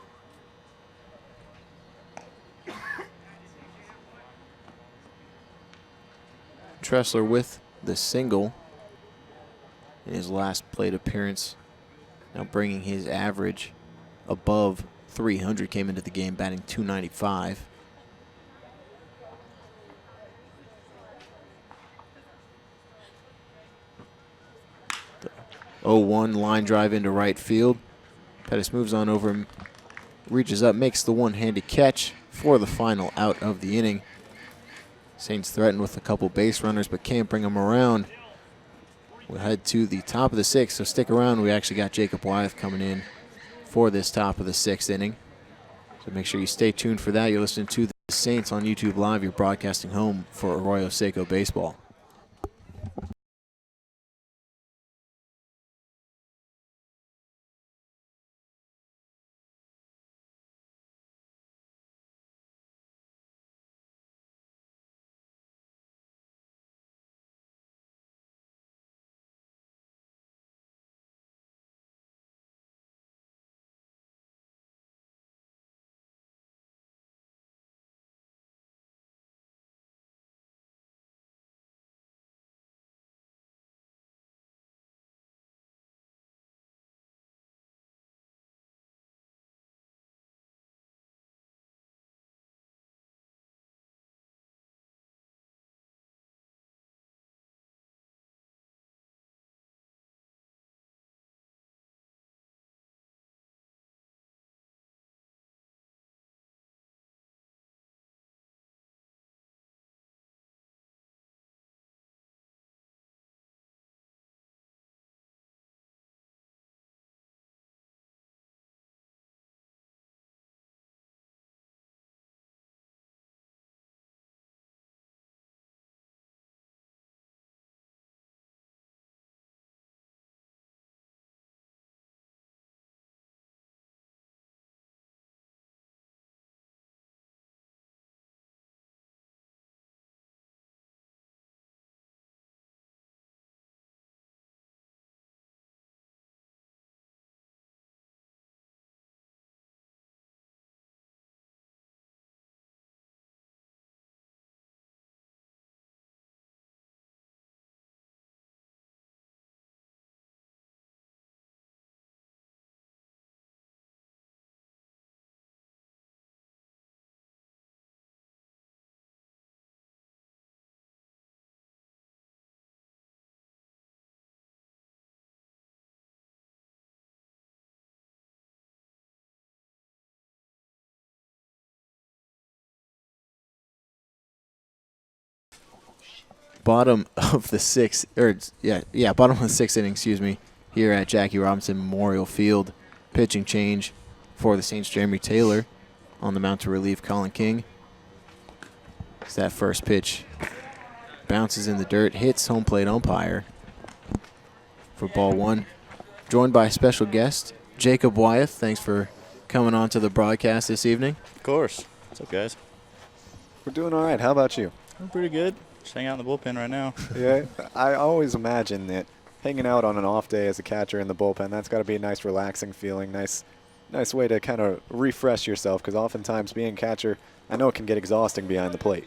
Tressler with the single in his last plate appearance. Now bringing his average above 300. Came into the game batting .295. The 0-1 line drive into right field. Pettis moves on over him, reaches up, makes the one-handed catch for the final out of the inning. Saints threatened with a couple base runners, but can't bring them around. We'll head to the top of the 6th, so stick around. We actually got Jacob Wyeth coming in for this top of the 6th inning. So make sure you stay tuned for that. You're listening to the Saints on YouTube Live. You're broadcasting home for Arroyo Seco Baseball. bottom of the sixth, bottom of the sixth inning, here at Jackie Robinson Memorial Field. Pitching change for the Saints, Jeremy Taylor on the mound to relieve Colin King. As that first pitch bounces in the dirt, hits home plate umpire for ball one. Joined by special guest Jacob Wyeth. Thanks for coming on to the broadcast this evening. Of course. What's up, guys? We're doing all right. How about you? I'm pretty good. Just hanging out in the bullpen right now. Yeah, I always imagine that hanging out on an off day as a catcher in the bullpen, that's got to be a nice relaxing feeling, nice way to kind of refresh yourself, because oftentimes being catcher, I know it can get exhausting behind the plate.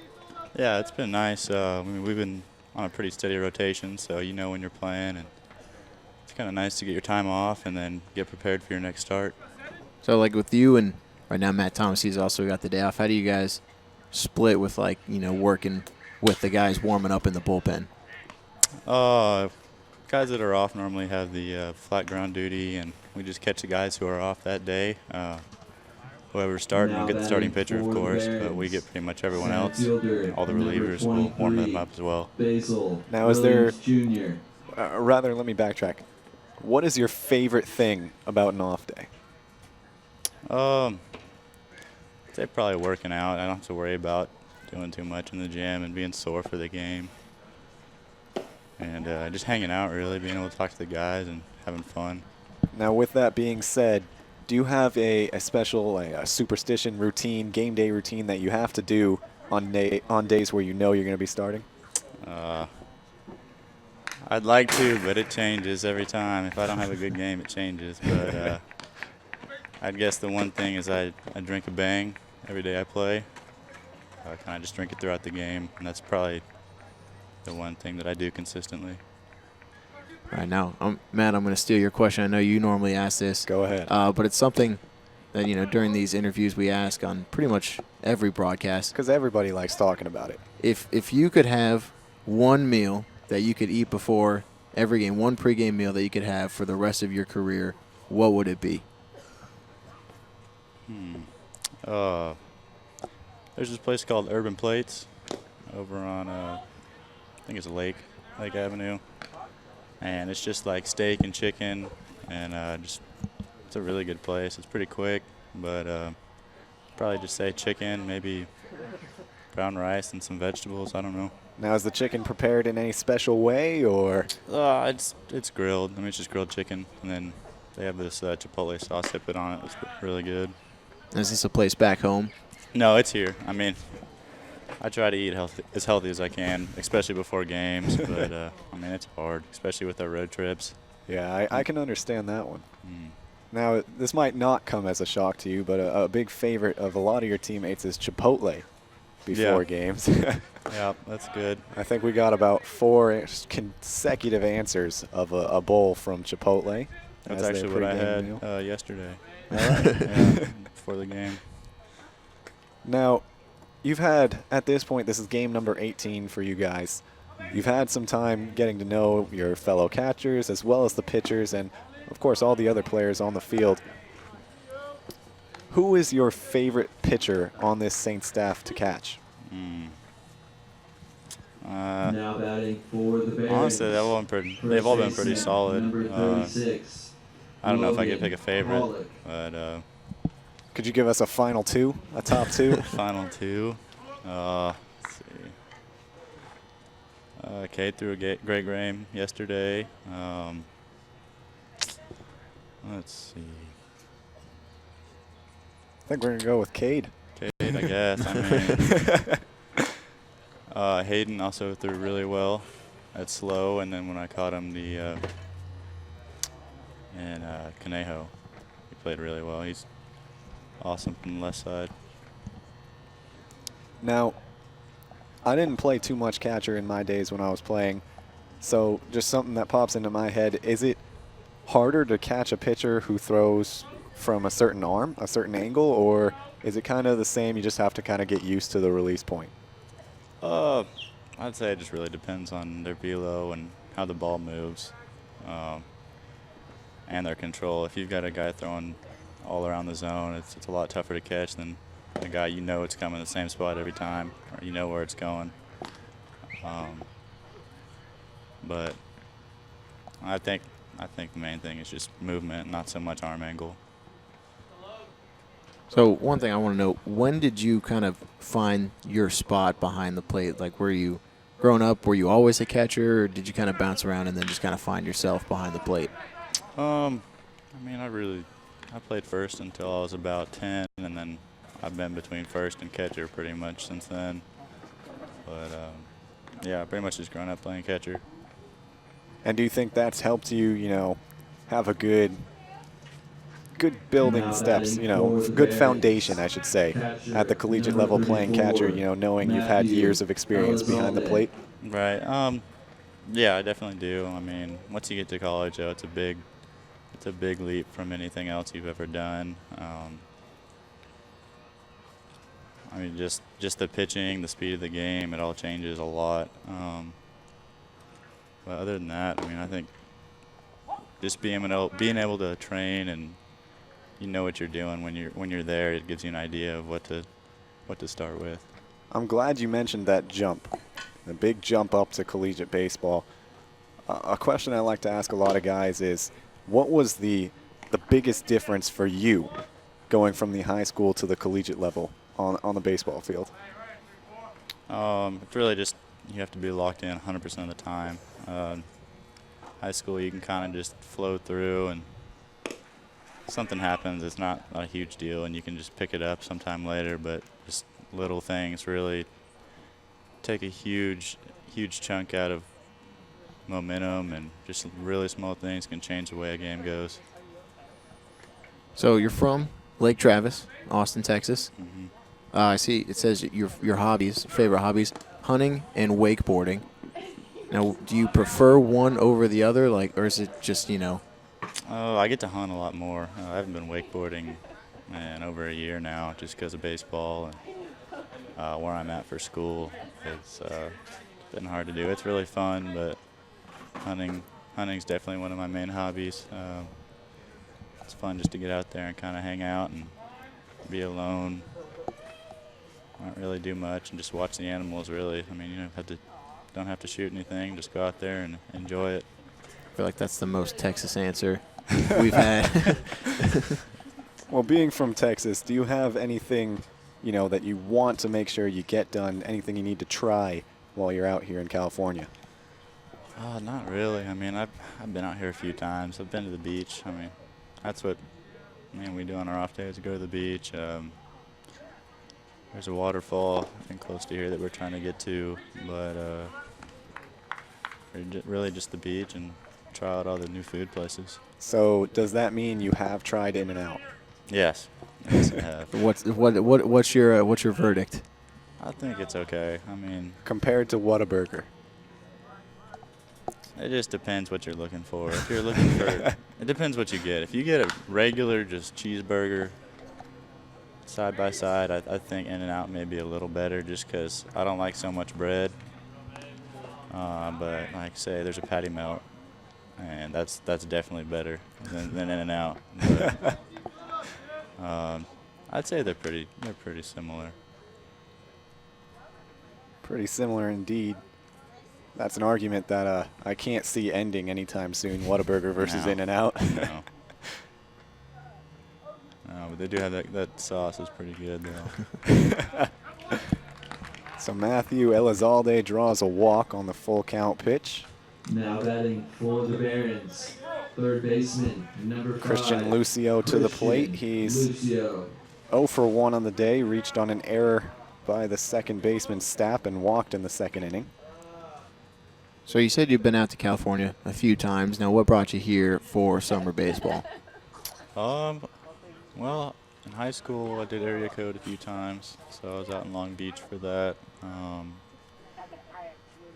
Yeah, it's been nice. We've been on a pretty steady rotation, so you know when you're playing, and it's kind of nice to get your time off and then get prepared for your next start. So, like with you and right now Matt Thomas, he's also got the day off. How do you guys split with, like, working with the guys warming up in the bullpen? Guys that are off normally have the flat ground duty, and we just catch the guys who are off that day. Whoever's starting, we'll get the starting pitcher, of course, but we get pretty much everyone else. All the relievers will warm them up as well. Now, is there, rather, let me backtrack. What is your favorite thing about an off day? I'd say probably working out. I don't have to worry about doing too much in the gym and being sore for the game. And just hanging out, really, being able to talk to the guys and having fun. Now, with that being said, do you have a special a superstition routine, game day routine that you have to do on days where you know you're going to be starting? I'd like to, but it changes every time. If I don't have a good game, it changes. But I'd guess the one thing is I drink a Bang every day I play. I kind of just drink it throughout the game, and that's probably the one thing that I do consistently. All right, now, Matt, I'm going to steal your question. I know you normally ask this. Go ahead. But it's something that, during these interviews we ask on pretty much every broadcast. Because everybody likes talking about it. If you could have one meal that you could eat before every game, one pregame meal that you could have for the rest of your career, what would it be? There's this place called Urban Plates over on, I think it's Lake Avenue. And it's just like steak and chicken, and it's a really good place. It's pretty quick, but probably just say chicken, maybe brown rice and some vegetables. I don't know. Now, is the chicken prepared in any special way, or? It's grilled. I mean, it's just grilled chicken, and then they have this chipotle sauce they put on it. It's really good. Is this a place back home? No, it's here. I mean, I try to eat as healthy as I can, especially before games. But, I mean, it's hard, especially with our road trips. Yeah, I can understand that one. Now, this might not come as a shock to you, but a big favorite of a lot of your teammates is Chipotle before games. Yeah, that's good. I think we got about 4 consecutive answers of a bowl from Chipotle. That's actually what I had yesterday. All right. Yeah, before the game. Now, you've had, at this point, this is game number 18 for you guys. You've had some time getting to know your fellow catchers as well as the pitchers and, of course, all the other players on the field. Who is your favorite pitcher on this Saints staff to catch? Now batting for the Bears. Honestly, they've all been pretty solid. Number 36. I don't know if I could pick a favorite, but Could you give us a final two, a top two? final two. Let's see. Cade threw a great game yesterday. Let's see. I think we're going to go with Cade. Cade, I guess. I mean, Hayden also threw really well at slow, and then when I caught him, Conejo, he played really well. He's awesome from the left side. Now, I didn't play too much catcher in my days when I was playing, so just something that pops into my head. Is it harder to catch a pitcher who throws from a certain arm, a certain angle, or is it kind of the same, you just have to kind of get used to the release point? I'd say it just really depends on their velo and how the ball moves, and their control. If you've got a guy throwing all around the zone, it's a lot tougher to catch than a guy it's coming the same spot every time, or you know where it's going. But I think the main thing is just movement, not so much arm angle. So one thing I want to know, when did you kind of find your spot behind the plate? Like, were you growing up, were you always a catcher, or did you kind of bounce around and then just kind of find yourself behind the plate? I mean, I played first until I was about 10, and then I've been between first and catcher pretty much since then. But yeah, pretty much just grown up playing catcher. And do you think that's helped you, have a good building steps, good foundation, I should say, at the collegiate level playing catcher, knowing you've had years of experience behind the plate? Right. Yeah, I definitely do. I mean, once you get to college, though, it's a big leap from anything else you've ever done. I mean, just the pitching, the speed of the game, it all changes a lot. But other than that, I mean, I think just being able to train and you know what you're doing when you're there, it gives you an idea of what to start with. I'm glad you mentioned that jump, the big jump up to collegiate baseball. A question I like to ask a lot of guys is, what was the biggest difference for you going from the high school to the collegiate level on the baseball field? It's really just you have to be locked in 100% of the time. High school, you can kind of just flow through, and something happens, it's not a huge deal, and you can just pick it up sometime later. But just little things really take a huge chunk out of momentum, and just really small things can change the way a game goes. So you're from Lake Travis, Austin, Texas. Mm-hmm. I see it says your favorite hobbies, hunting and wakeboarding. Now, do you prefer one over the other, or is it just, Oh, I get to hunt a lot more. I haven't been wakeboarding in over a year now just because of baseball and where I'm at for school. It's been hard to do. It's really fun, but hunting's definitely one of my main hobbies. It's fun just to get out there and kind of hang out and be alone. Not really do much and just watch the animals, really. I mean, don't have to shoot anything. Just go out there and enjoy it. I feel like that's the most Texas answer we've had. Well, being from Texas, do you have anything, that you want to make sure you get done, anything you need to try while you're out here in California? Not really. I mean, I've been out here a few times. I've been to the beach. I mean, that's what we do on our off days, go to the beach. There's a waterfall, I think, close to here that we're trying to get to, but really just the beach and try out all the new food places. So does that mean you have tried In-N-Out? Yes, yes, I have. What's your verdict? I think it's okay. I mean, Compared to Whataburger? it just depends what you're looking for. If you're looking for, it depends what you get. If you get a regular just cheeseburger side by side, I think In-N-Out may be a little better just because I don't like so much bread. But like say, there's a patty melt, and that's definitely better than In-N-Out. But, I'd say they're pretty similar. Pretty similar indeed. That's an argument that I can't see ending anytime soon. Whataburger versus In-N-Out. No. No, but they do have that sauce is pretty good though. So Matthew Elizalde draws a walk on the full count pitch. Now batting for the Barons, third baseman, number 5. Christian Lucio to the plate. He's Lucio. 0 for 1 on the day, reached on an error by the second baseman Stapp and walked in the second inning. So you said you've been out to California a few times. Now, what brought you here for summer baseball? Well, in high school I did area code a few times, so I was out in Long Beach for that.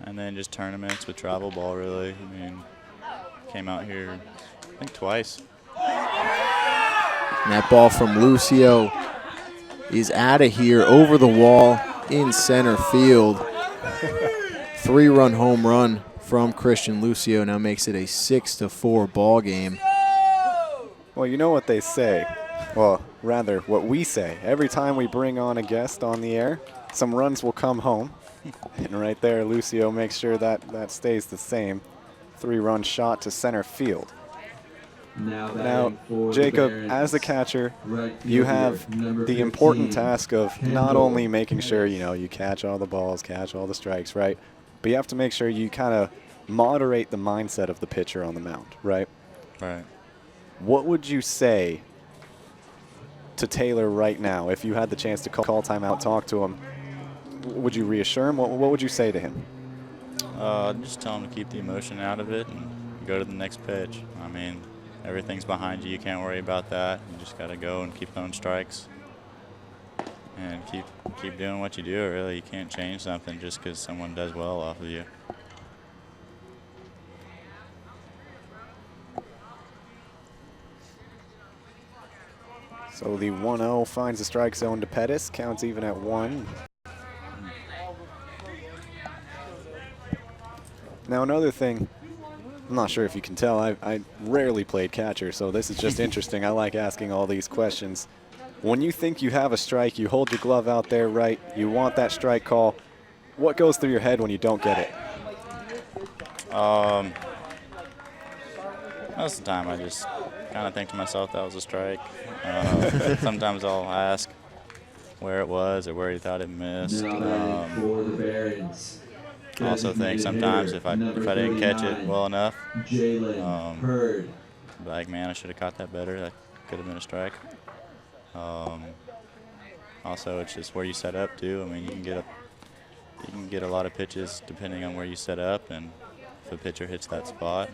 And then just tournaments with travel ball, really. I mean, came out here, I think, twice. And that ball from Lucio is out of here, over the wall, in center field. 3-run home run from Christian Lucio now makes it a 6-4 ball game. Well, you know what they say. Well, rather, what we say. Every time we bring on a guest on the air, some runs will come home. And right there, Lucio makes sure that stays the same. 3-run shot to center field. Now, Now, batting for the Jacob, Barons, as the catcher, right you fielder, have number the important 15, task of not Kendall only making sure, Harris. you catch all the balls, catch all the strikes, right? But you have to make sure you kind of moderate the mindset of the pitcher on the mound, right? Right. What would you say to Taylor right now if you had the chance to call timeout, talk to him? Would you reassure him? What would you say to him? Just tell him to keep the emotion out of it and go to the next pitch. I mean, everything's behind you. You can't worry about that. You just got to go and keep throwing strikes and keep doing what you do. Really, you can't change something just because someone does well off of you. So the 1-0 finds the strike zone to Pettis. Counts even at 1. Now another thing, I'm not sure if you can tell, I rarely played catcher, so this is just interesting. I like asking all these questions. When you think you have a strike, you hold your glove out there, right? You want that strike call. What goes through your head when you don't get it? Most of the time, I just kind of think to myself that was a strike. Sometimes I'll ask where it was or where he thought it missed. Now batting for the Barons, I also think sometimes if I didn't catch it well enough, Jalen Hurd. like, man, I should have caught that better. That could have been a strike. Also, it's just where you set up too. I mean, you can get a lot of pitches depending on where you set up, and if a pitcher hits that spot.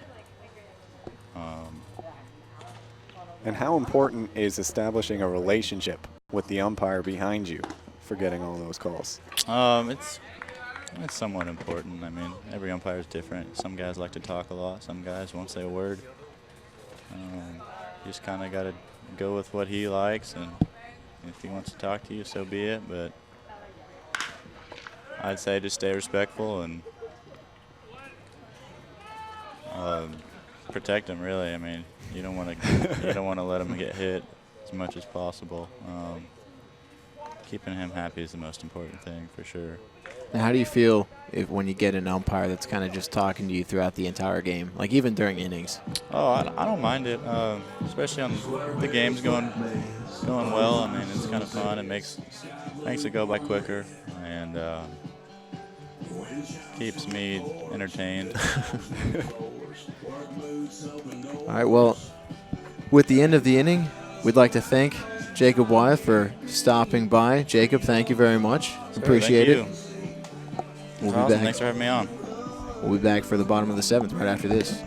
And how important is establishing a relationship with the umpire behind you for getting all those calls? It's somewhat important. I mean, every umpire is different. Some guys like to talk a lot. Some guys won't say a word. You just kind of got to go with what he likes, and if he wants to talk to you, so be it. But I'd say just stay respectful and protect him. Really, I mean, you don't want to let him get hit as much as possible. Keeping him happy is the most important thing for sure. Now, how do you feel when you get an umpire that's kind of just talking to you throughout the entire game, like even during innings? Oh, I don't mind it, especially on the games going well. I mean, it's kind of fun. It makes it go by quicker and keeps me entertained. All right, well, with the end of the inning, we'd like to thank Jacob Wyeth for stopping by. Jacob, thank you very much. Sure, Appreciate thank you. it. We'll be Awesome. back. Thanks for having me on. We'll be back for the bottom of the 7th right after this.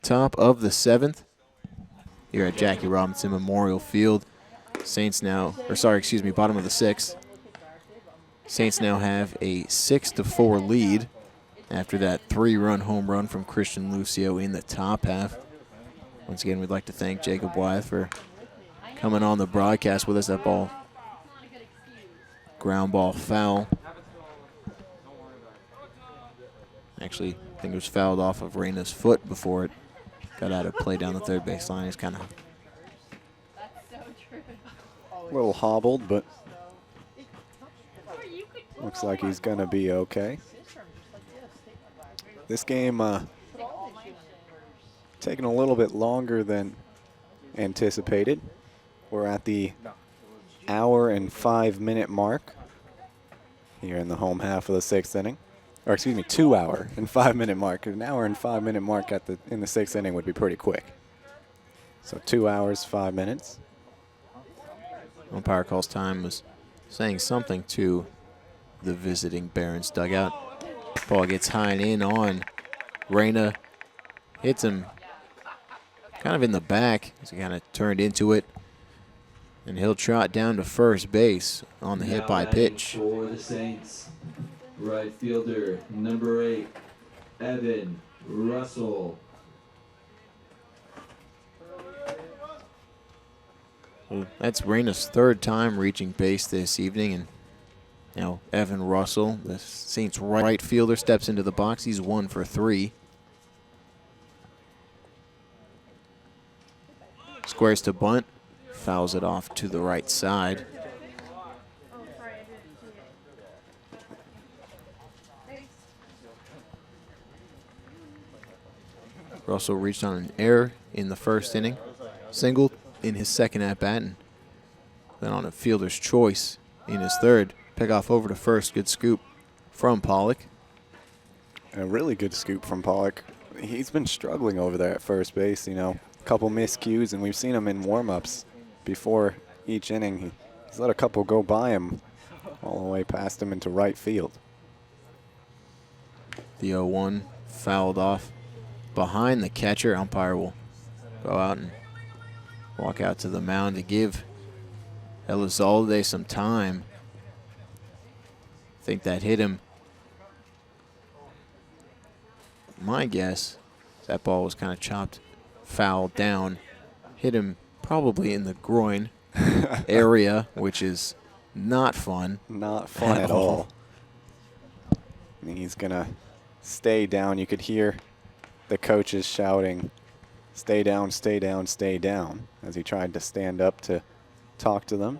Top of the 7th here at Jackie Robinson Memorial Field. Bottom of the 6th. Saints now have a 6-4 lead after that 3-run home run from Christian Lucio in the top half. Once again, we'd like to thank Jacob Wyeth for coming on the broadcast with us. That ball, ground ball foul. Actually, I think it was fouled off of Reyna's foot before it got out of play down the third base line. It's kind of A little hobbled, but looks like he's going to be okay. This game taking a little bit longer than anticipated. We're at the hour and 5-minute mark here in the home half of the 6th inning. Or excuse me, 2 hour and 5-minute mark. An hour and 5-minute mark in the 6th inning would be pretty quick. So 2 hours, 5 minutes. umpire calls time, was saying something to the visiting Barons dugout. Ball gets high and in on Reyna. Hits him kind of in the back as he kind of turned into it. And he'll trot down to first base on the hit by pitch. For the Saints, right fielder, number 8, Evan Russell. Well, that's Reyna's 3rd time reaching base this evening. And now Evan Russell, the Saints right fielder, steps into the box. He's 1 for 3. Squares to bunt. Fouls it off to the right side. Russell reached on an error in the 1st inning, singled in his 2nd at-bat, and then on a fielder's choice in his 3rd. Pickoff over to first. Good scoop from Pollock. A really good scoop from Pollock. He's been struggling over there at first base, you know, a couple miscues, and we've seen him in warm-ups before each inning. He's let a couple go by him all the way past him into right field. The 0-1 fouled off behind the catcher. Umpire will go out and walk out to the mound to give Elizalde some time. I think that hit him. My guess, that ball was kind of chopped foul down. Hit him probably in the groin area, which is not fun. Not fun at all. And he's going to stay down. You could hear the coaches shouting, "Stay down, stay down, stay down," as he tried to stand up to talk to them.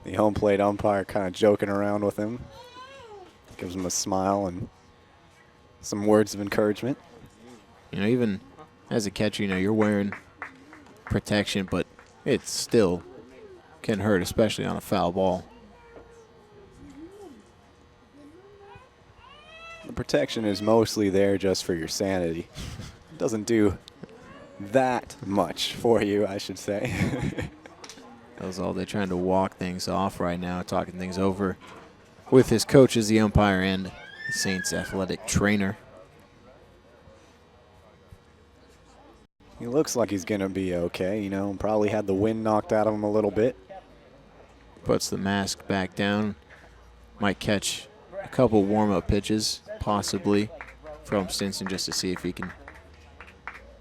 The home plate umpire kind of joking around with him. Gives him a smile and some words of encouragement. You know, even as a catcher, you know, you're wearing protection, but it still can hurt, especially on a foul ball. The protection is mostly there just for your sanity. It doesn't do that much for you, I should say. Elizalde trying to walk things off right now, talking things over with his coaches, the umpire, and the Saints athletic trainer. He looks like he's going to be okay, you know, probably had the wind knocked out of him a little bit. Puts the mask back down. Might catch a couple warm-up pitches, possibly, from Stinson just to see if he can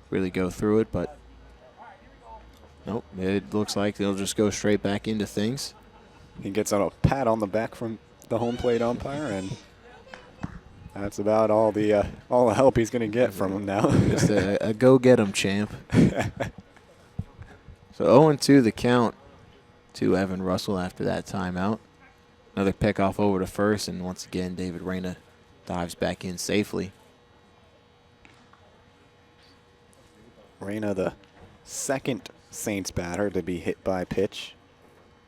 really go through it, but nope, it looks like they'll just go straight back into things. He gets on a pat on the back from the home plate umpire, and that's about all the help he's going to get from him now. Just a go-get-'em, champ. So 0-2 the count to Evan Russell after that timeout. Another pickoff over to first, and once again, David Reyna dives back in safely. Reyna, the 2nd Saints batter to be hit by pitch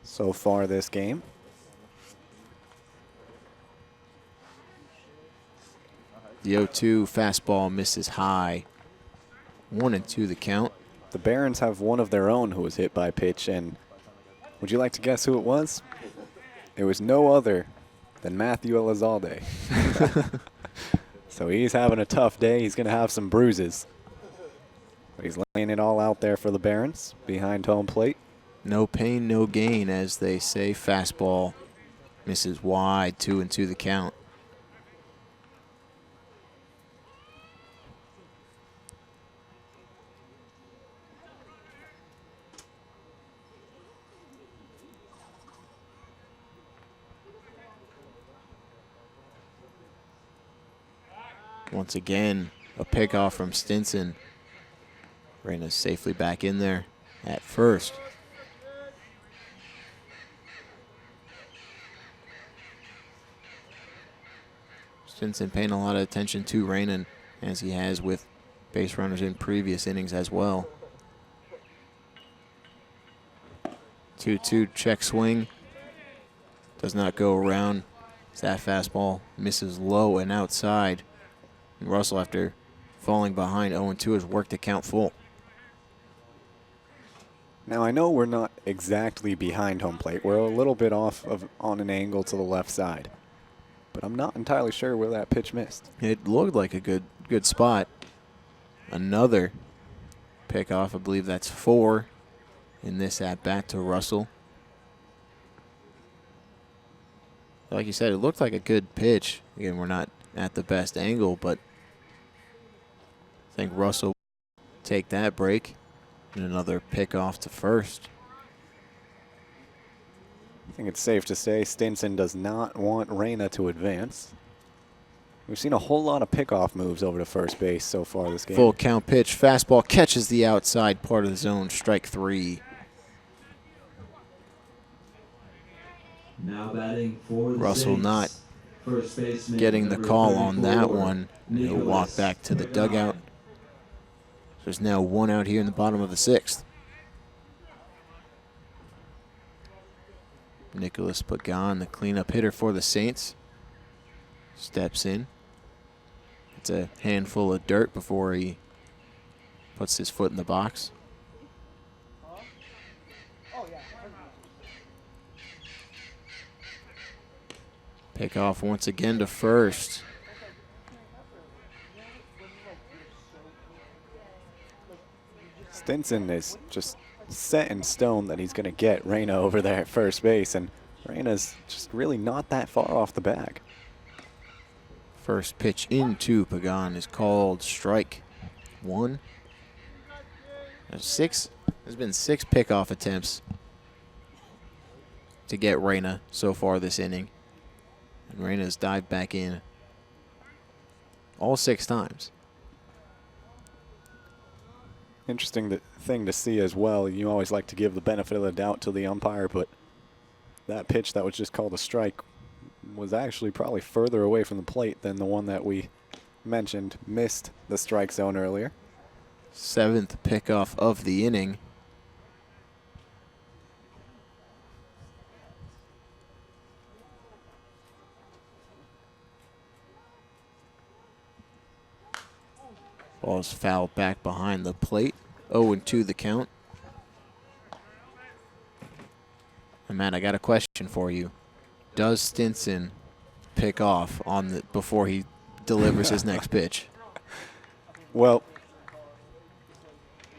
so far this game. The 0-2 fastball misses high. 1-2 the count. The Barons have one of their own who was hit by pitch, and would you like to guess who it was? It was no other than Matthew Elizalde. So he's having a tough day. He's going to have some bruises. But he's laying it all out there for the Barons behind home plate. No pain, no gain, as they say. Fastball misses wide, 2-2 the count. Once again, a pickoff from Stinson. Reyna's safely back in there at first. Stinson paying a lot of attention to Reyna, as he has with base runners in previous innings as well. 2-2 check swing. Does not go around. That fastball misses low and outside. And Russell, after falling behind 0-2, has worked to count full. Now, I know we're not exactly behind home plate. We're a little bit off on an angle to the left side. But I'm not entirely sure where that pitch missed. It looked like a good spot. Another pickoff. I believe that's 4 in this at-bat to Russell. Like you said, it looked like a good pitch. Again, we're not at the best angle, but I think Russell take that break. And another pickoff to first. I think it's safe to say Stinson does not want Reyna to advance. We've seen a whole lot of pickoff moves over to first base so far this game. Full count pitch. Fastball catches the outside part of the zone. Strike 3. Now batting for the Russell Saints, not first baseman, getting the number call on that 34, one. He'll walk Nicholas back to the Pagan. dugout. There's now 1 out here in the bottom of the 6th. Nicholas Pagan, the cleanup hitter for the Saints, steps in. It's a handful of dirt before he puts his foot in the box. Pick off once again to first. Stinson is just set in stone that he's going to get Reyna over there at first base, and Reyna's just really not that far off the bag. First pitch into Pagan is called strike 1. There's been 6 pickoff attempts to get Reyna so far this inning. And Reyna's dived back in all 6 times. Interesting thing to see as well. You always like to give the benefit of the doubt to the umpire, but that pitch that was just called a strike was actually probably further away from the plate than the one that we mentioned missed the strike zone earlier. 7th pickoff of the inning. Ball's fouled back behind the plate. 0-2 the count. And Matt, I got a question for you. Does Stinson pick off on before he delivers his next pitch? Well,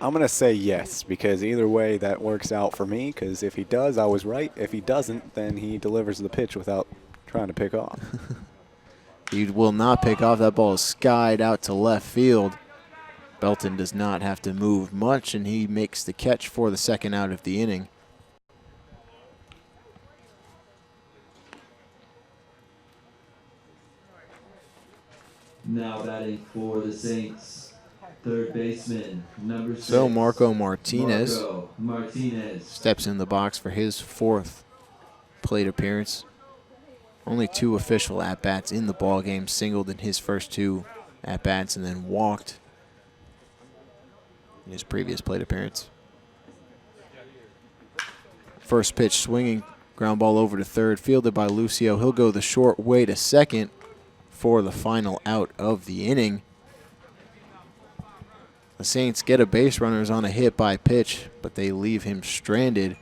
I'm going to say yes, because either way that works out for me, because if he does, I was right. If he doesn't, then he delivers the pitch without trying to pick off. He will not pick off. That ball is skied out to left field. Belton does not have to move much, and he makes the catch for the 2nd out of the inning. Now batting for the Saints, third baseman, number 6. So Marco Martinez Martinez steps in the box for his 4th plate appearance. Only 2 official at-bats in the ballgame, singled in his first 2 at-bats and then walked in his previous plate appearance. First pitch swinging, ground ball over to third, fielded by Lucio. He'll go the short way to second for the final out of the inning. The Saints get a base runners on a hit by pitch, but they leave him stranded.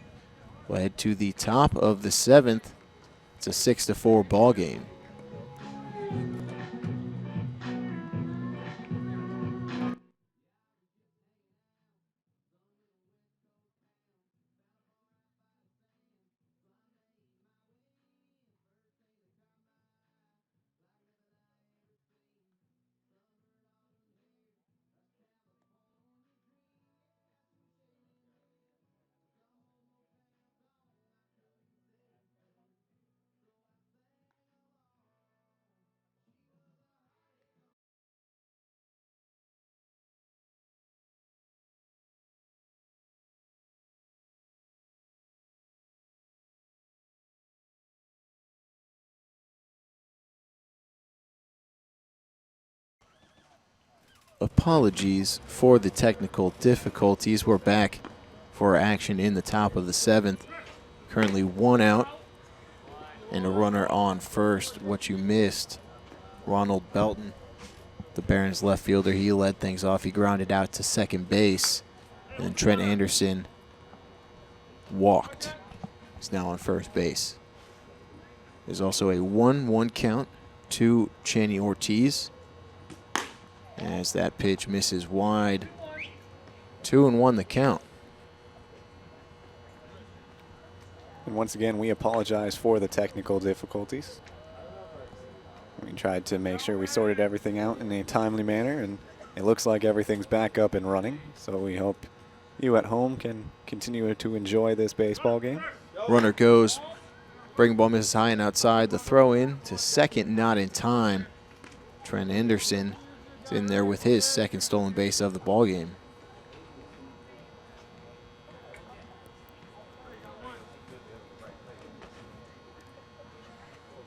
We'll head to the top of the 7th. It's a 6-4 ball game. apologies for the technical difficulties. We're back for action in the top of the 7th. Currently 1 out and a runner on first. What you missed, Ronald Belton, the Barons left fielder, he led things off. He grounded out to second base. And Trent Anderson walked. He's now on first base. There's also a 1-1 count to Channy Ortiz as that pitch misses wide. 2-1 the count. And once again, we apologize for the technical difficulties. We tried to make sure we sorted everything out in a timely manner, and it looks like everything's back up and running. So we hope you at home can continue to enjoy this baseball game. Runner goes. Breaking ball misses high and outside. The throw in to second, not in time. Trent Anderson is in there with his second stolen base of the ball game.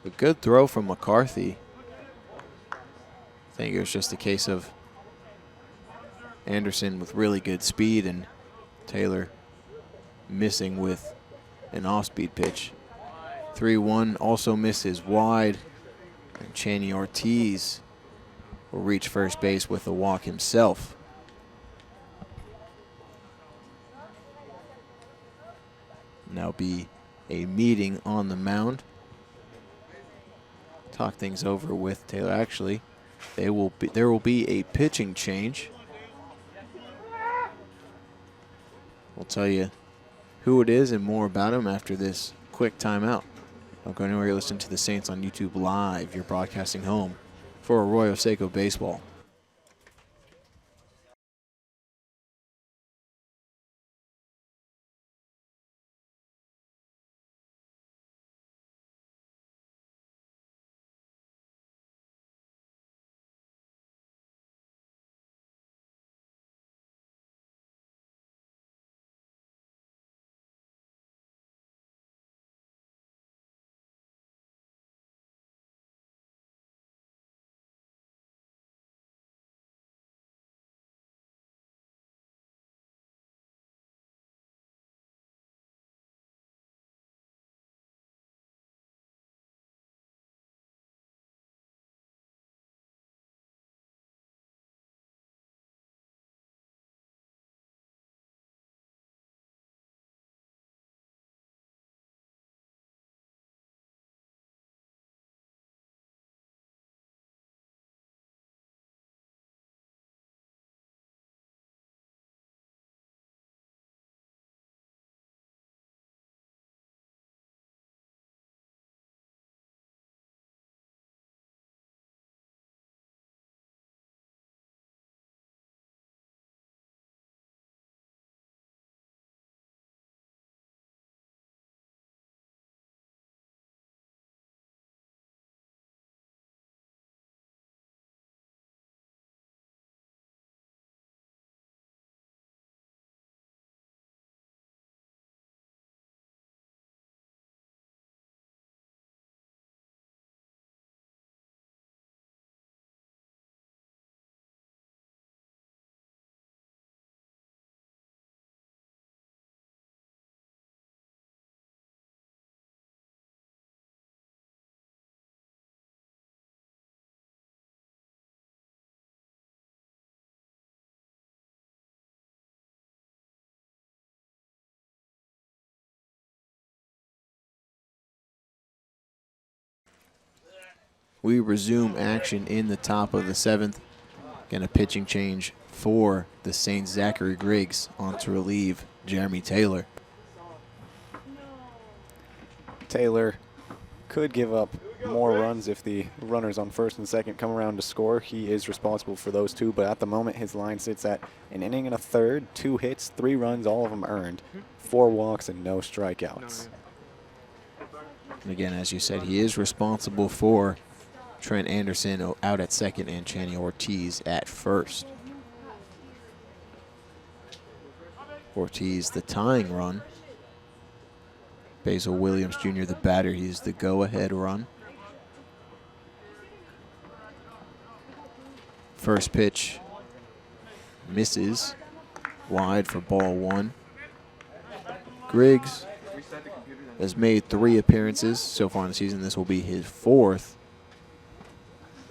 A good throw from McCarthy. I think it was just a case of Anderson with really good speed and Taylor missing with an off-speed pitch. 3-1 also misses wide. And Channy Ortiz will reach first base with a walk himself. Now be a meeting on the mound. Talk things over with Taylor. Actually, there will be a pitching change. We'll tell you who it is and more about him after this quick timeout. Don't go anywhere. You're listening to the Saints on YouTube Live. You're broadcasting home for Arroyo Seco baseball. We resume action in the top of the 7th. Again, a pitching change for the Saints. Zachary Griggs on to relieve Jeremy Taylor. Taylor could give up more runs if the runners on first and second come around to score. He is responsible for those two, but at the moment his line sits at an inning and a third, 2 hits, 3 runs, all of them earned, 4 walks, and no strikeouts. And again, as you said, he is responsible for Trent Anderson out at second and Channy Ortiz at first. Ortiz, the tying run. Basil Williams Jr., the batter, he's the go-ahead run. First pitch misses. Wide for ball one. Griggs has made 3 appearances so far in the season. This will be his 4th.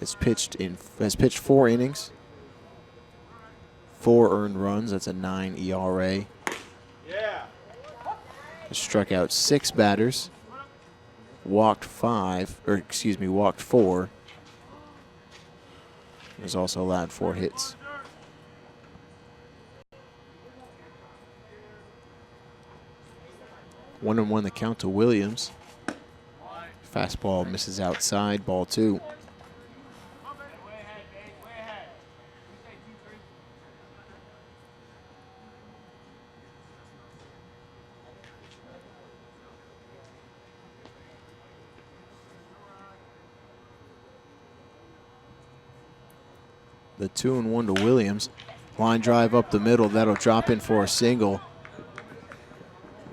Has pitched 4 innings, 4 earned runs. That's a 9 ERA. Has struck out 6 batters, walked 4. Has also allowed 4 hits. One and one the count to Williams. Fastball misses outside, ball 2. The 2-1 to Williams. Line drive up the middle. That'll drop in for a single.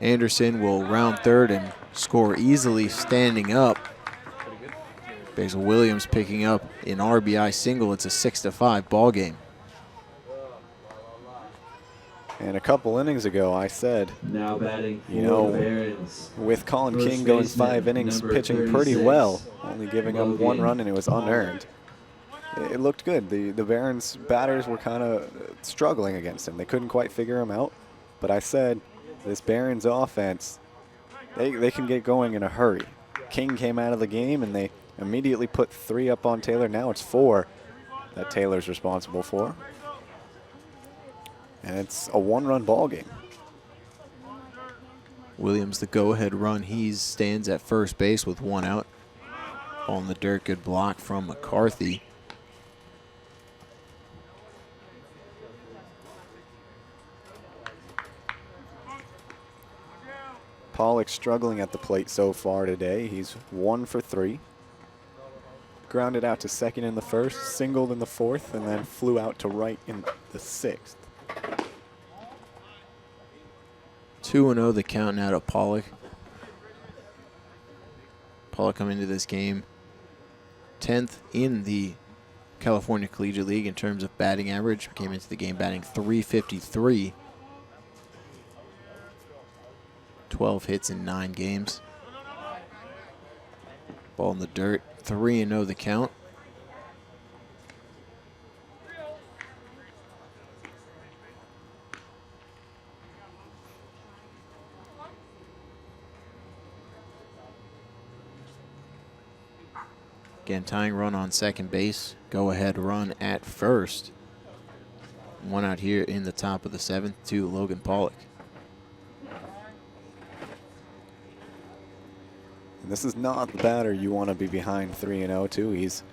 Anderson will round third and score easily standing up. Basil Williams picking up an RBI single. It's a 6-5 ball game. And a couple innings ago, I said, Now batting for you know, the Barons. with Colin First King going baseman, 5 innings, number pitching pretty 36, well, only giving up 1 Logan run, and it was unearned. It looked good. The Barons batters were kind of struggling against him. They couldn't quite figure him out. But I said, this Barons offense, they can get going in a hurry. King came out of the game, and they immediately put 3 up on Taylor. Now it's 4 that Taylor's responsible for. And it's a 1-run ball game. Williams, the go-ahead run. He stands at first base with 1 out. Ball in the dirt, good block from McCarthy. Pollock struggling at the plate so far today. He's 1 for 3. Grounded out to second in the first, singled in the 4th, and then flew out to right in the 6th. 2-0 the count now to Pollock. Pollock coming into this game 10th in the California Collegiate League in terms of batting average. Came into the game batting .353. 12 hits in 9 games. Ball in the dirt. 3-0 the count. Again, tying run on second base. Go ahead run at first. 1 out here in the top of the 7th to Logan Pollock. And this is not the batter you want to be behind 3-0 to. He's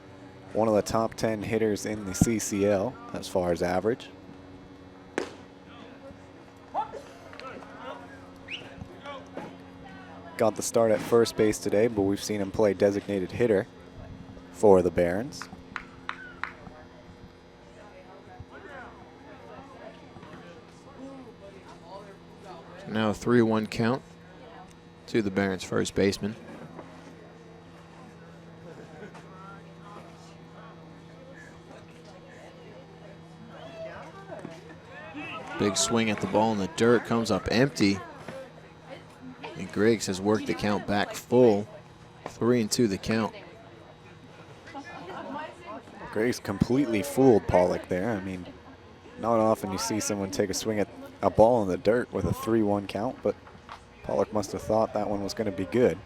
one of the top 10 hitters in the CCL as far as average. Got the start at first base today, but we've seen him play designated hitter for the Barons. Now a 3-1 count to the Barons first baseman. Big swing at the ball in the dirt, comes up empty. And Griggs has worked the count back full. 3-2 the count. Griggs completely fooled Pollock there. I mean, not often you see someone take a swing at a ball in the dirt with a 3-1 count, but Pollock must have thought that one was going to be good.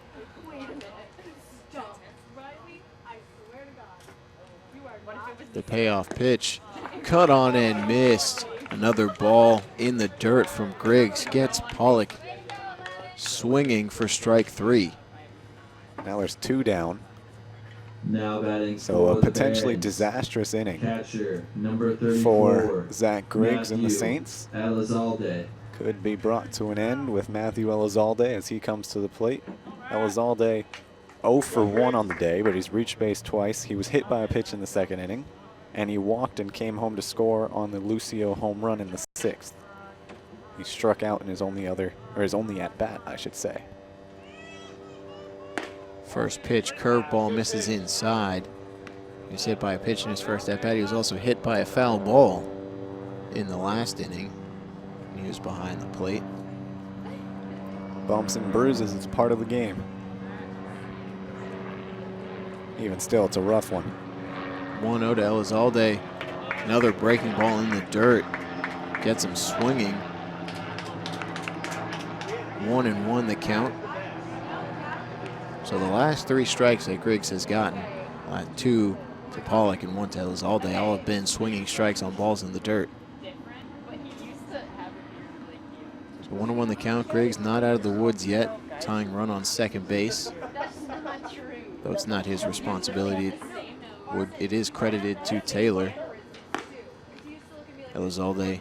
The payoff pitch, cut on and missed. Another ball in the dirt from Griggs gets Pollock swinging for strike 3. Now there's 2 down. Now batting So for a the potentially Barons. disastrous inning Catcher, number 34, for Zach Griggs and the Matthew Saints. Elizalde. Could be brought to an end with Matthew Elizalde as he comes to the plate. Elizalde 0 for 1 on the day, but he's reached base twice. He was hit by a pitch in the 2nd inning, and he walked and came home to score on the Lucio home run in the 6th. He struck out in his only at bat, I should say. First pitch, curveball misses inside. He was hit by a pitch in his first at bat. He was also hit by a foul ball in the last inning. He was behind the plate. Bumps and bruises, it's part of the game. Even still, it's a rough one. 1-0 to Elizalde. Another breaking ball in the dirt. Gets him swinging. 1-1 the count. So the last 3 strikes that Griggs has gotten, 2 to Pollock and 1 to Elizalde, all have been swinging strikes on balls in the dirt. So 1-1 the count. Griggs not out of the woods yet. Tying run on second base. Though it's not his responsibility, it is credited to Taylor. Elizalde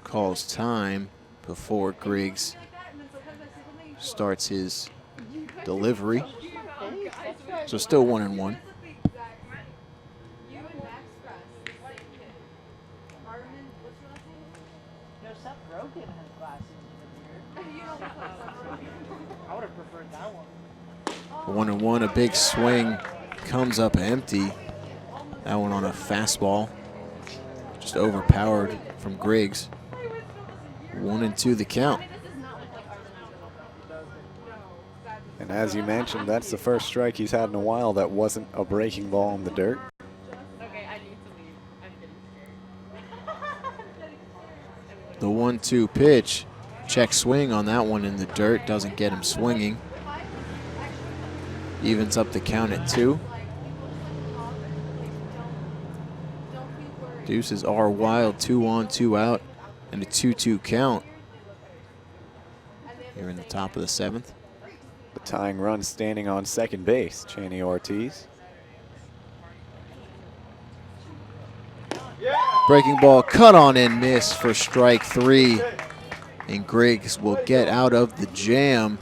calls time before Griggs starts his delivery. So still 1-1. A 1-1, a big swing comes up empty. That one on a fastball, just overpowered from Griggs. 1-2 the count. And as you mentioned, that's the first strike he's had in a while that wasn't a breaking ball in the dirt. The 1-2 pitch, check swing on that one in the dirt, doesn't get him swinging. Evens up the count at 2. Deuces are wild, 2 on, 2 out, and a 2-2 count here in the top of the 7th. The tying run standing on second base, Channy Ortiz. Breaking ball cut on and miss for strike 3. And Griggs will get out of the jam.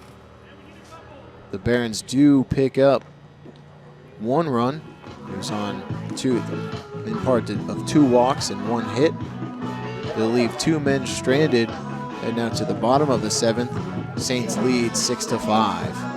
The Barons do pick up 1 run. It was on 2, in part of 2 walks and 1 hit. They'll leave 2 men stranded. And now to the bottom of the 7th. Saints lead 6-5.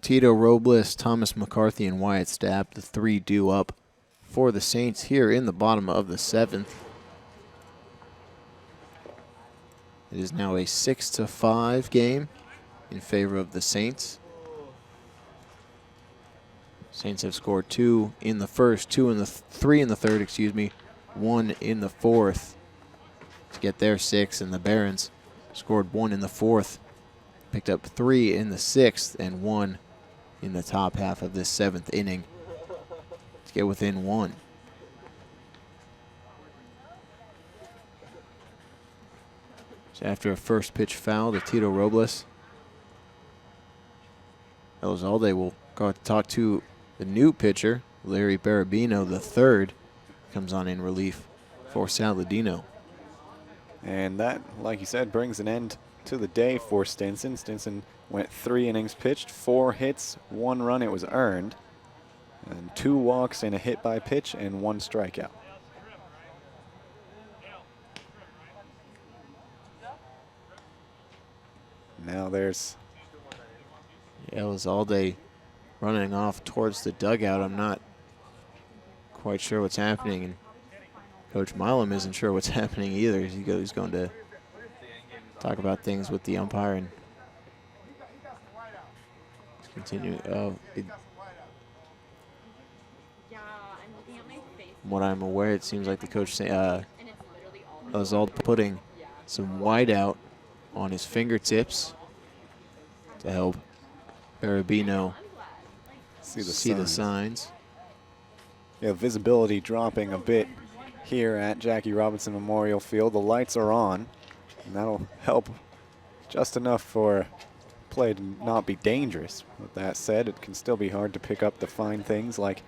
Tito Robles, Thomas McCarthy, and Wyatt Stapp, the 3 due up for the Saints here in the bottom of the 7th. It is now a 6-5 game in favor of the Saints. Saints have scored 2 in the first, 3 in the third, excuse me, 1 in the fourth to get their 6, and the Barons scored 1 in the fourth, picked up 3 in the sixth, and 1 in the top half of this 7th inning to get within 1. So after a first pitch foul to Tito Robles, Elizalde will go out to talk to the new pitcher, Larry Barabino III, comes on in relief for Saladino. And that, like you said, brings an end to the day for Stinson. Stinson went 3 innings pitched, 4 hits, 1 run it was earned, and 2 walks and a hit by pitch and 1 strikeout. Now there's Elizalde running off towards the dugout. I'm not quite sure what's happening, and Coach Milam isn't sure what's happening either. He's going to talk about things with the umpire and continue. From what I'm aware, it seems like the coach Elizalde putting some white out on his fingertips to help Barabino see the signs. Yeah, visibility dropping a bit here at Jackie Robinson Memorial Field. The lights are on, and that'll help just enough for play to not be dangerous. With that said, it can still be hard to pick up the fine things like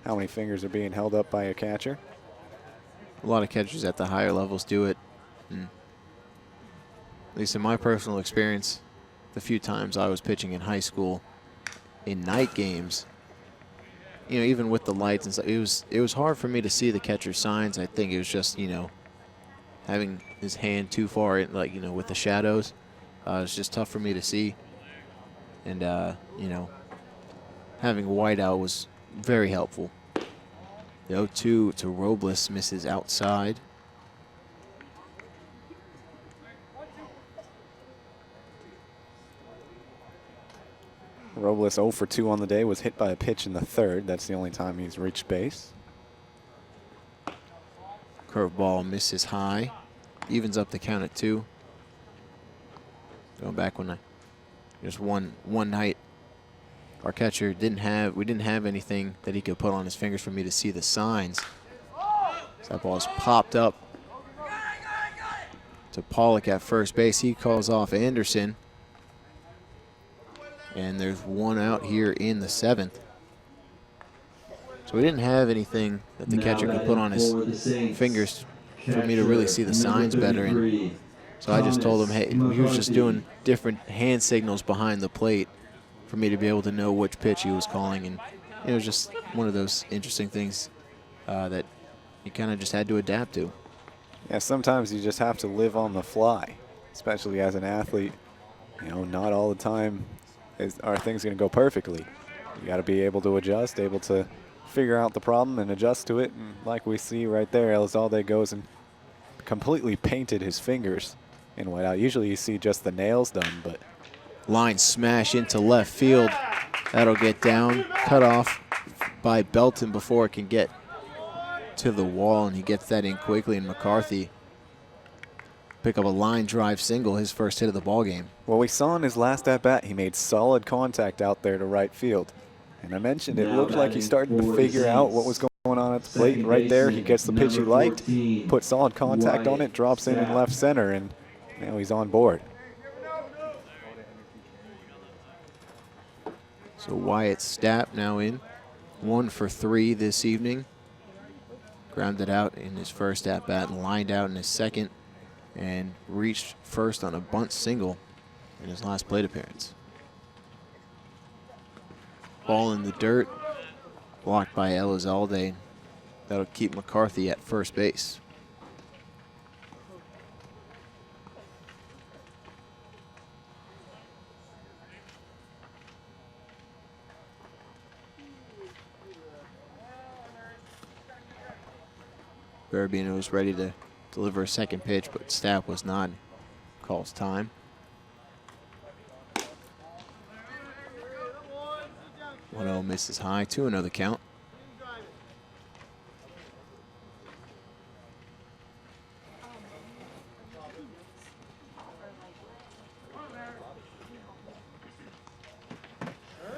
how many fingers are being held up by a catcher. A lot of catchers at the higher levels do it. And at least in my personal experience, the few times I was pitching in high school in night games, you know, even with the lights and stuff, it was hard for me to see the catcher's signs. I think it was just, you know, having his hand too far in, like, you know, with the shadows. It's just tough for me to see. And, you know, having whiteout was very helpful. The 0-2 to Robles misses outside. Robles 0 for 2 on the day, was hit by a pitch in the third. That's the only time he's reached base. Curveball misses high. Evens up the count at 2. Going back when just one night, our catcher we didn't have anything that he could put on his fingers for me to see the signs. So that ball is popped up to Pollock at first base. He calls off Anderson. And there's 1 out here in the 7th. So we didn't have anything that the catcher could put on his fingers for me to really see the signs better. And so I just told him, hey, he was just doing different hand signals behind the plate for me to be able to know which pitch he was calling. And it was just one of those interesting things that you kind of just had to adapt to. Yeah, sometimes you just have to live on the fly, especially as an athlete. You know, not all the time are things going to go perfectly. You got to be able to adjust, able to figure out the problem and adjust to it. And like we see right there, Elizalde goes and completely painted his fingers in whiteout. Usually you see just the nails done, but line smash into left field. That'll get down, cut off by Belton before it can get to the wall, and he gets that in quickly, and McCarthy pick up a line drive single, his first hit of the ball game. Well, we saw in his last at-bat, he made solid contact out there to right field. And I mentioned it looked like he started to figure out what was going on at the plate. Right there, he gets the pitch he liked, put solid contact on it, drops in left center, and now he's on board. So Wyatt Stapp now in, 1 for 3 this evening. Grounded out in his first at-bat and lined out in his second, and reached first on a bunt single in his last plate appearance. Ball in the dirt, blocked by Elizalde. That'll keep McCarthy at first base. Barabino was ready to deliver a second pitch, but Stapp was not. Calls time. 1-0 misses high, 2-0 the count.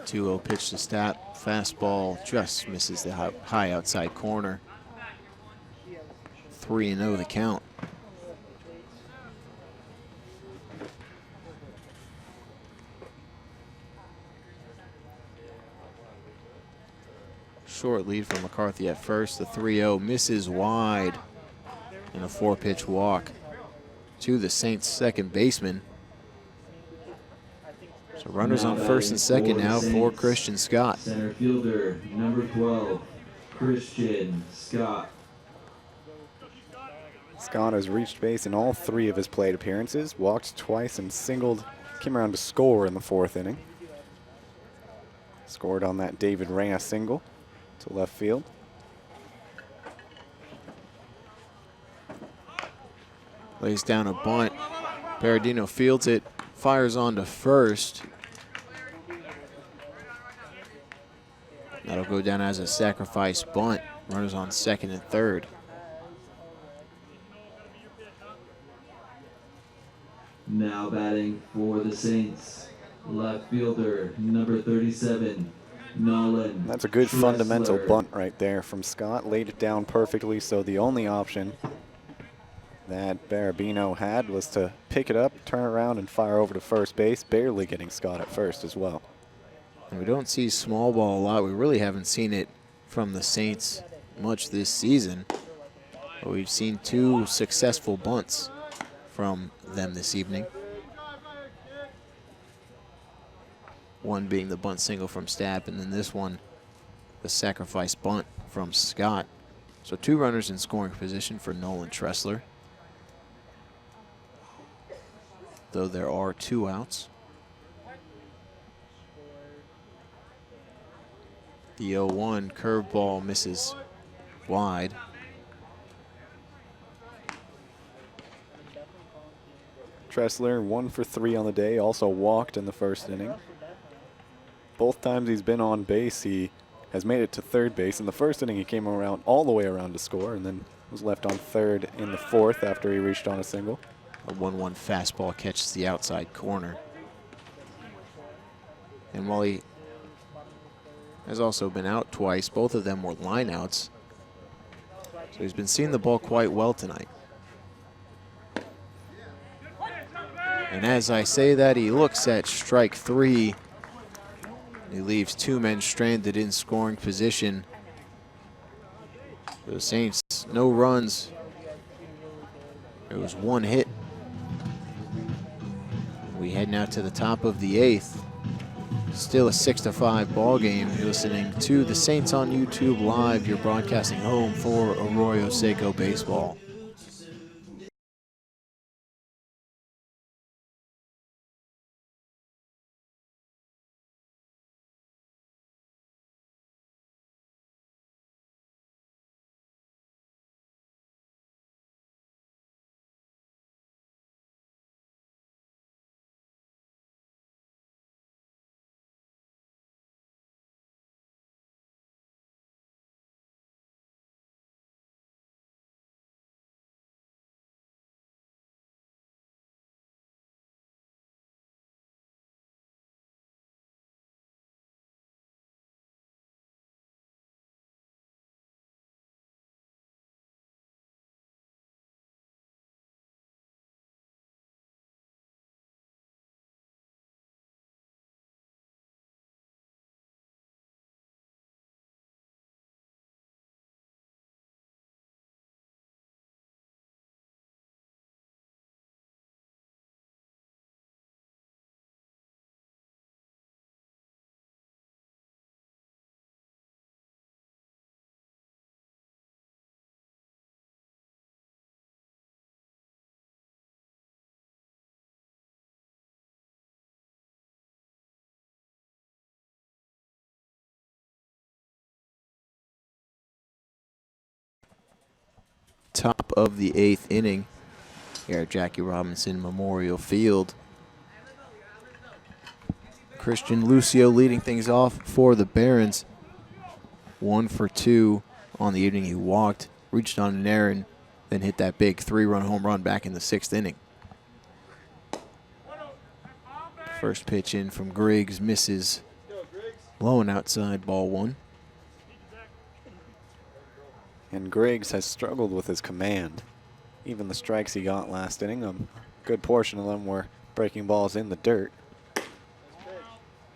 Two-0 pitch to Stat. Fastball just misses the high outside corner. 3-0 the count. Short lead from McCarthy at first. The 3-0 misses wide and a 4-pitch walk to the Saints second baseman. So runners on first and second now for Christian Scott. Center fielder, number 12, Christian Scott. Scott has reached base in all 3 of his plate appearances, walked twice and singled, came around to score in the 4th inning. Scored on that David Reyna single to left field. Lays down a bunt. Berardino fields it, fires on to first. That'll go down as a sacrifice bunt. Runners on second and third. Now batting for the Saints, left fielder, number 37, Nolan. That's a good fundamental Tressler. bunt right there from Scott. Laid it down perfectly, so the only option that Berardino had was to pick it up, turn around, and fire over to first base, barely getting Scott at first as well. And we don't see small ball a lot. We really haven't seen it from the Saints much this season. But we've seen 2 successful bunts from them this evening. One being the bunt single from Stapp, and then this one, the sacrifice bunt from Scott. So 2 runners in scoring position for Nolan Tressler, though there are 2 outs. The 0-1 curveball misses wide. Tressler 1 for 3 on the day, also walked in the 1st inning. Both times he's been on base, he has made it to third base. In the 1st inning, he came around all the way around to score, and then was left on third in the 4th after he reached on a single. A 1-1 fastball catches the outside corner. And while he has also been out twice, both of them were line outs. So he's been seeing the ball quite well tonight. And as I say that, he looks at strike 3. He leaves 2 men stranded in scoring position. The Saints, no runs. There was 1 hit. We head now to the top of the 8th. Still a 6-5 ball game. You're listening to the Saints on YouTube Live, your broadcasting home for Arroyo Seco baseball. Top of the 8th inning here at Jackie Robinson Memorial Field. Christian Lucio leading things off for the Barons. 1 for 2 on the evening. He walked, reached on an errand, then hit that big 3-run home run back in the 6th inning. First pitch in from Griggs, misses low and outside, ball 1. And Griggs has struggled with his command. Even the strikes he got last inning, a good portion of them were breaking balls in the dirt.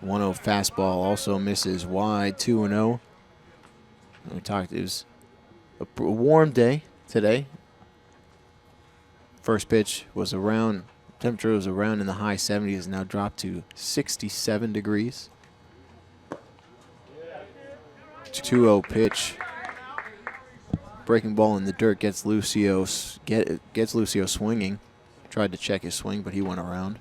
1-0 fastball also misses wide, 2-0. We talked, it was a warm day today. First pitch was around, temperature was around in the high 70s, now dropped to 67 degrees. 2-0 pitch. Breaking ball in the dirt gets Lucio swinging. Tried to check his swing, but he went around.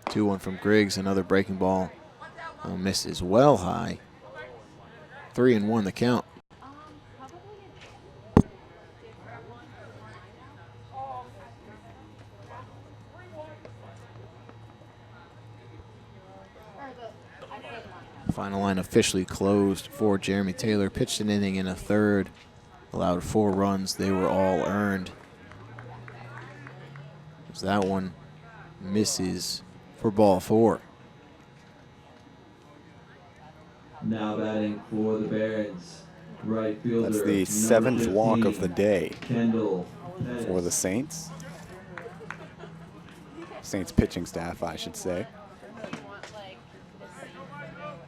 Two one from Griggs, another breaking ball. Misses well high. 3-1 the count. Final line officially closed for Jeremy Taylor. Pitched an inning and a third. Allowed 4 runs. They were all earned. As that one misses for ball 4. Now batting for the Barons, right fielder. That's the number 7th walk 15, of the day Kendall for the Saints. Saints pitching staff, I should say.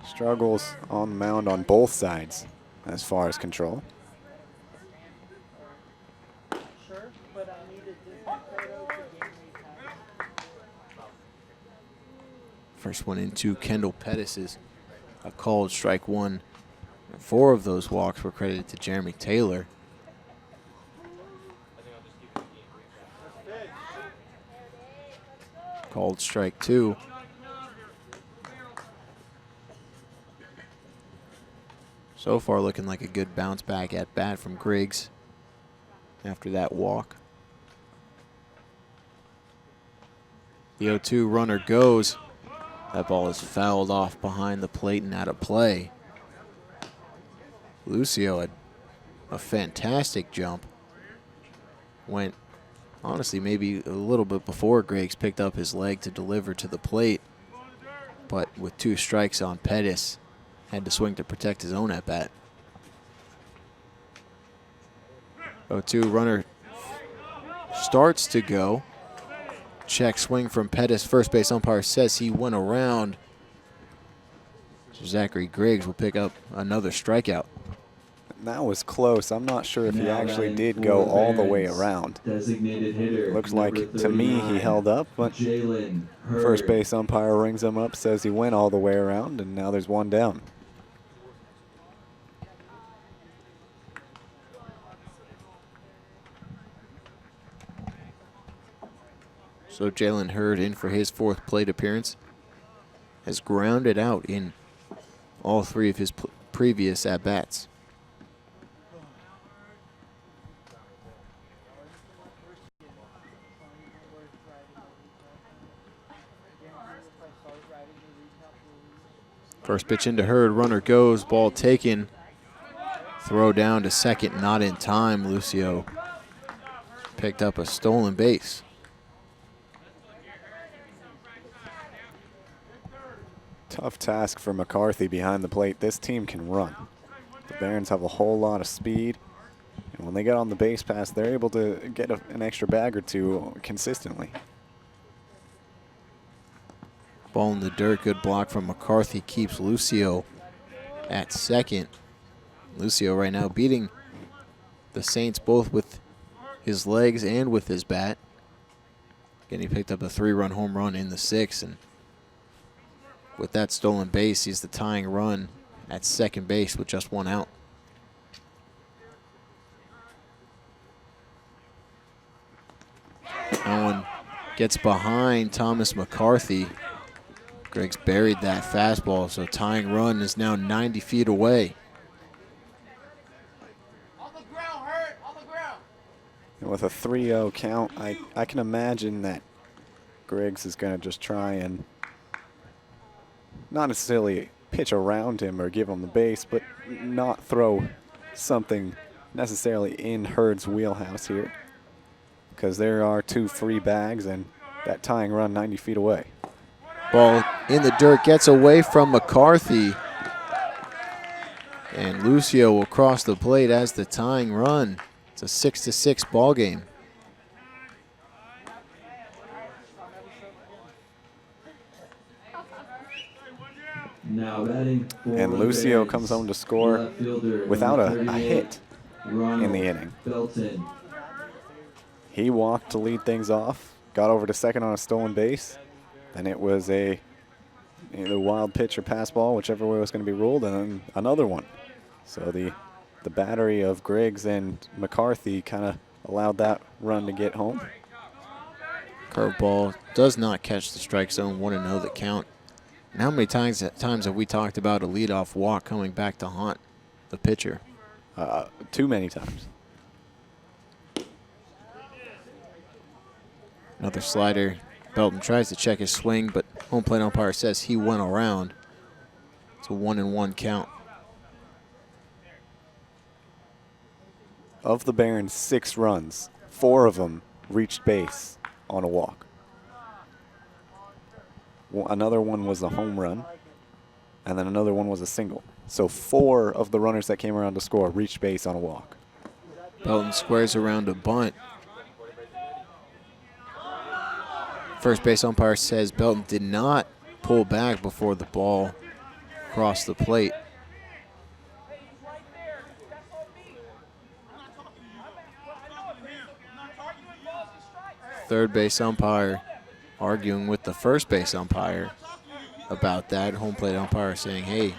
Struggles on the mound on both sides as far as control. First one into Kendall Pettis is a called strike 1. 4 of those walks were credited to Jeremy Taylor. Called strike 2. So far looking like a good bounce back at bat from Griggs after that walk. The 0-2 runner goes. That ball is fouled off behind the plate and out of play. Lucio had a fantastic jump. Went, honestly, maybe a little bit before Griggs picked up his leg to deliver to the plate. But with 2 strikes on Pettis, had to swing to protect his own at-bat. 0-2 runner starts to go. Check swing from Pettis. First base umpire says he went around. So Zachary Griggs will pick up another strikeout. That was close. I'm not sure if he Now actually batting did for go the all the way Barons, around. Designated hitter. Looks number like, to me, he 39, held up, but Jalen Hurd. first base umpire rings him up, says he went all the way around, and now there's 1 down. So Jalen Hurd in for his 4th plate appearance. Has grounded out in all 3 of his previous at-bats. First pitch into Hurd, runner goes, ball taken. Throw down to second, not in time. Lucio picked up a stolen base. Tough task for McCarthy behind the plate. This team can run. The Barons have a whole lot of speed, and when they get on the base pass, they're able to get an extra bag or 2 consistently. Ball in the dirt, good block from McCarthy, keeps Lucio at second. Lucio right now beating the Saints both with his legs and with his bat. Again, he picked up a 3-run home run in the 6th, and with that stolen base, he's the tying run at second base with just 1 out. That one gets behind Thomas McCarthy. Griggs buried that fastball, so tying run is now 90 feet away. And with a 3-0 count, I can imagine that Griggs is going to just try and not necessarily pitch around him or give him the base, but not throw something necessarily in Hurd's wheelhouse here, because there are 2 free bags and that tying run 90 feet away. Ball in the dirt, gets away from McCarthy. And Lucio will cross the plate as the tying run. It's a 6-6 ball game. Now batting for And the Lucio Barons, comes home to score left fielder, without number a 38, hit in Ronald the inning. Belton. He walked to lead things off, got over to second on a stolen base. Then it was a either wild pitch or pass ball, whichever way was going to be ruled, and then another one. So the battery of Griggs and McCarthy kind of allowed that run to get home. Curveball does not catch the strike zone, 1-0 the count. And how many times have we talked about a leadoff walk coming back to haunt the pitcher? Too many times. Another slider. Belton tries to check his swing, but home plate umpire says he went around. It's a 1-1 count. Of the Barons' 6 runs, 4 of them reached base on a walk. Another one was a home run, and then another one was a single. So 4 of the runners that came around to score reached base on a walk. Belton squares around a bunt. First base umpire says Belton did not pull back before the ball crossed the plate. Third base umpire arguing with the first base umpire about that. Home plate umpire saying, hey,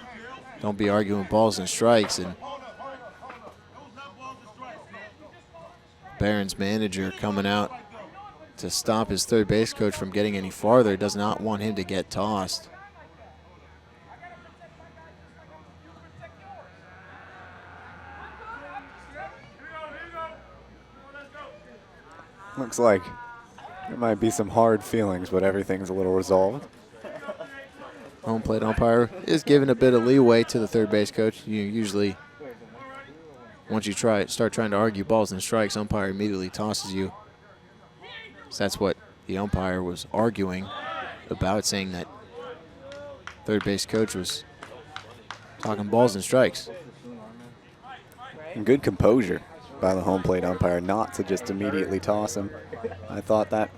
don't be arguing balls and strikes. And Barron's manager coming out to stop his third base coach from getting any farther, does not want him to get tossed. Looks like there might be some hard feelings, but everything's a little resolved. Home plate umpire is giving a bit of leeway to the third base coach. You usually, once you start trying to argue balls and strikes, umpire immediately tosses you. So that's what the umpire was arguing about, saying that third base coach was talking balls and strikes. And good composure by the home plate umpire not to just immediately toss him. I thought that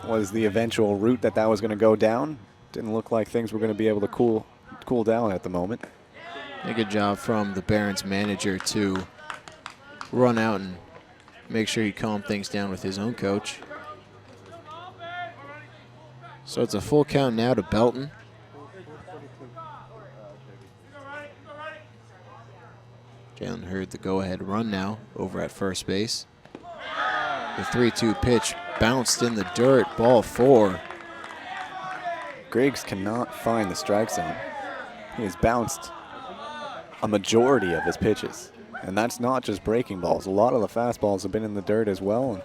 was the eventual route that was going to go down. Didn't look like things were going to be able to cool down at the moment. A good job from the Barons manager to run out and make sure he calmed things down with his own coach. So it's a full count now to Belton. Jalen Hurd the go-ahead run now over at first base. The 3-2 pitch bounced in the dirt, ball 4. Griggs cannot find the strike zone. He has bounced a majority of his pitches, and that's not just breaking balls. A lot of the fastballs have been in the dirt as well. And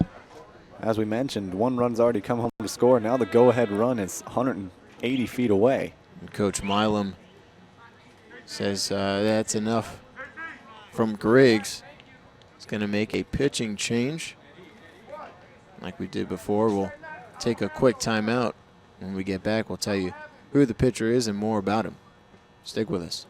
as we mentioned, 1 run's already come home to score. Now the go-ahead run is 180 feet away. And Coach Milam says that's enough from Griggs. He's going to make a pitching change. Like we did before, we'll take a quick timeout. When we get back, we'll tell you who the pitcher is and more about him. Stick with us.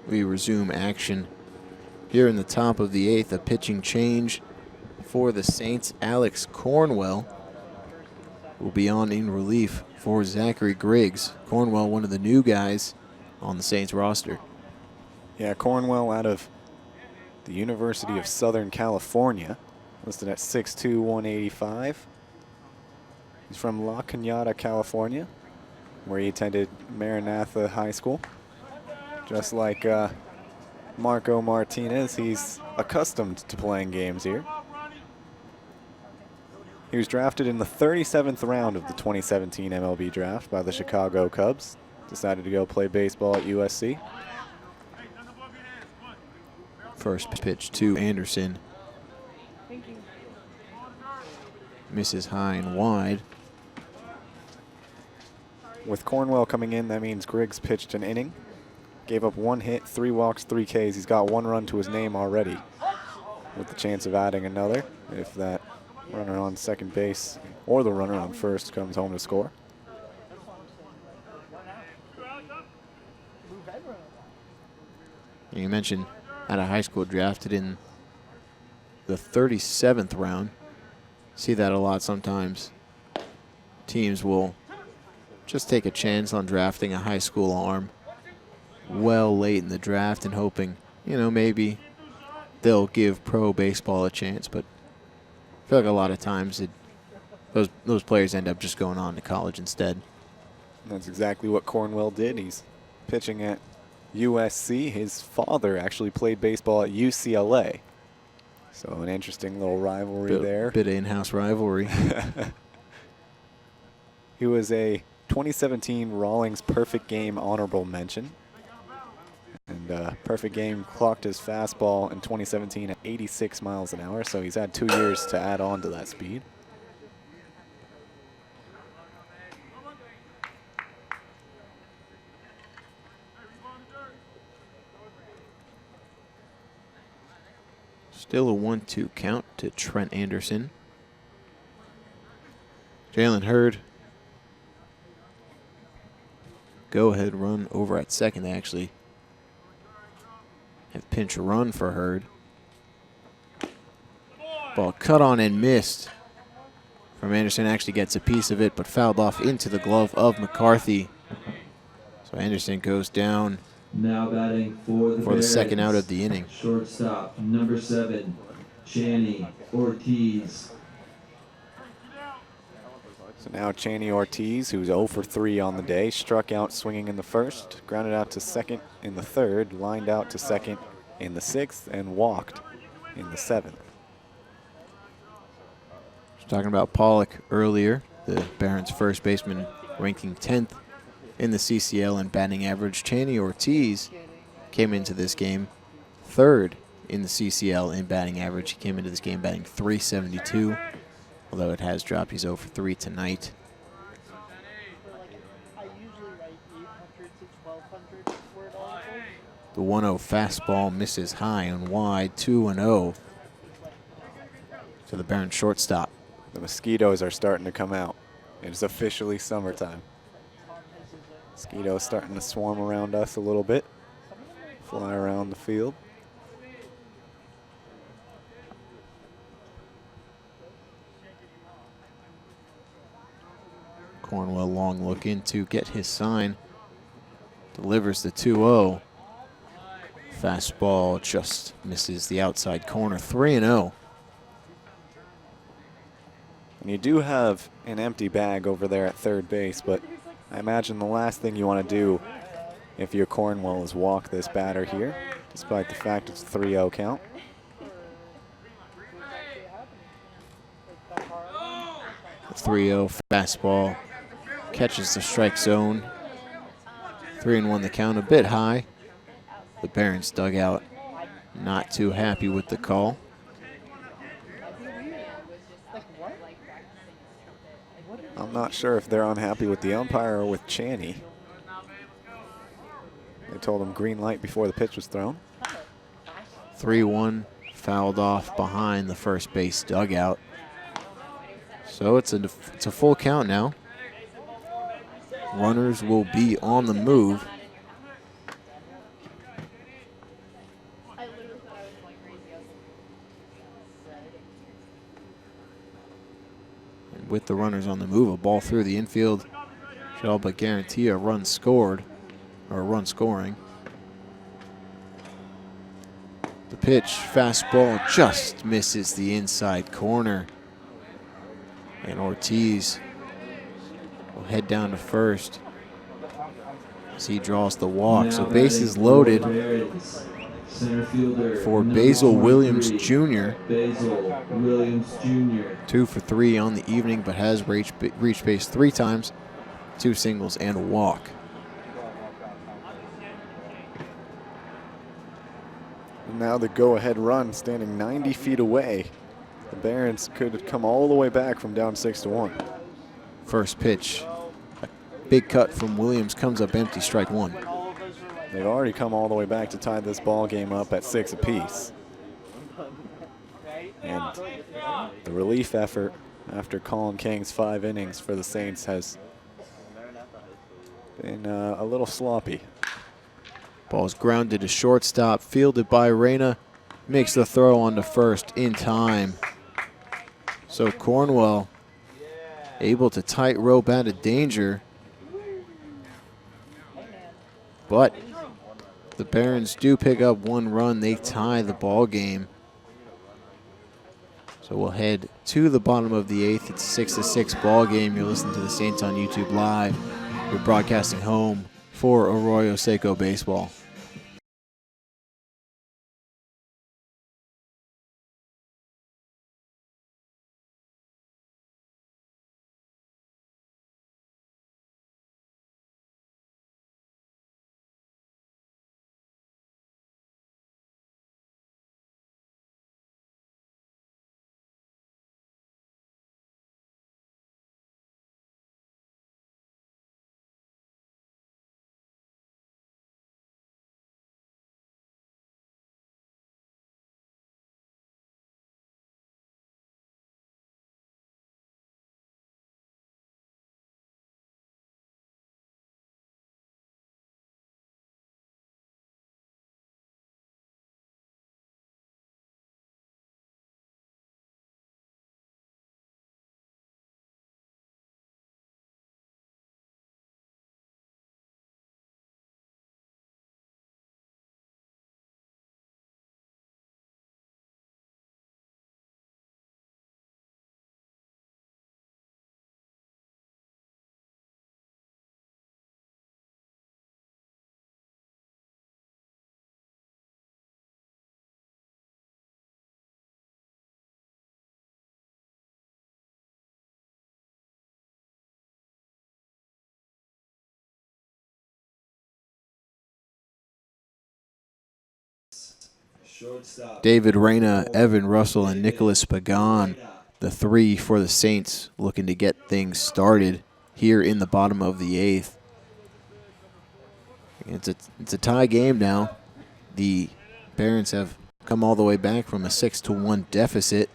we resume action here in the top of the 8th. A pitching change for the Saints. Alex Cornwell will be on in relief for Zachary Griggs. Cornwell, one of the new guys on the Saints roster. Yeah, Cornwell out of the University of Southern California, listed at 6'2", 185. He's from La Cañada, California, where he attended Maranatha High School. Just like Marco Martinez, he's accustomed to playing games here. He was drafted in the 37th round of the 2017 MLB draft by the Chicago Cubs. Decided to go play baseball at USC. First pitch to Anderson. Misses high and wide. With Cornwell coming in, that means Griggs pitched an inning. Gave up 1 hit, 3 walks, 3 Ks. He's got 1 run to his name already, with the chance of adding another if that runner on second base or the runner on first comes home to score. You mentioned out of high school, drafted in the 37th round. See that a lot sometimes. Teams will just take a chance on drafting a high school arm well late in the draft and hoping, you know, maybe they'll give pro baseball a chance. But I feel like a lot of times those players end up just going on to college instead. That's exactly what Cornwell did. He's pitching at USC. His father actually played baseball at UCLA. So an interesting little rivalry there. Bit of in-house rivalry. He was a 2017 Rawlings Perfect Game honorable mention. And Perfect Game clocked his fastball in 2017 at 86 miles an hour, so he's had 2 years to add on to that speed. Still a 1-2 count to Trent Anderson. Jalen Hurd. Go-ahead run over at second. They actually have pinch run for Hurd. Ball cut on and missed from Anderson. Actually gets a piece of it, but fouled off into the glove of McCarthy. So Anderson goes down Now batting for the the second out Barons. of the inning. Shortstop, number 7, Channy Ortiz. So now Channy Ortiz, who's 0 for 3 on the day, struck out swinging in the first, grounded out to second in the third, lined out to second in the 6th, and walked in the 7th. Talking about Pollock earlier, the Barons first baseman ranking 10th in the CCL in batting average. Channy Ortiz came into this game 3rd in the CCL in batting average. He came into this game batting .372, although it has dropped. He's 0 for 3 tonight. The 1-0 fastball misses high and wide, 2-0 to the Barons shortstop. The mosquitoes are starting to come out. It's officially summertime. Mosquitoes starting to swarm around us a little bit, fly around the field. Cornwell long look in to get his sign. Delivers the 2-0. Fastball just misses the outside corner. 3-0. And you do have an empty bag over there at third base, but I imagine the last thing you want to do if you're Cornwell is walk this batter here, despite the fact it's a 3-0 count. The 3-0 fastball catches the strike zone. 3-1 the count, a bit high. The Barons dugout not too happy with the call. I'm not sure if they're unhappy with the umpire or with Channy. They told him green light before the pitch was thrown. 3-1 fouled off behind the first base dugout. So it's a full count now. Runners will be on the move. with the runners on the move. A ball through the infield should all but guarantee a run scored, or a run scoring. The pitch, fastball, just misses the inside corner. And Ortiz will head down to first as he draws the walk. So bases loaded for Basil Williams Jr. Basil Williams Jr. 2 for 3 on the evening, but has reached base 3 times, 2 singles and a walk. Now the go-ahead run standing 90 feet away. The Barons could come all the way back from down 6-1. First pitch, a big cut from Williams, comes up empty, strike 1. They've already come all the way back to tie this ball game up at 6 apiece. And the relief effort after Colin King's 5 innings for the Saints has been a little sloppy. Ball's grounded to shortstop, fielded by Reyna, makes the throw on to first in time. So Cornwell able to tightrope out of danger. But the Barons do pick up 1 run. They tie the ball game. So we'll head to the bottom of the 8th. It's a 6-6 ball game. You're listening to the Saints on YouTube Live. We're broadcasting home for Arroyo Seco baseball. David Reyna, Evan Russell, and Nicholas Pagan, the 3 for the Saints, looking to get things started here in the bottom of the 8th. It's a tie game now. The Barons have come all the way back from a 6-1 deficit.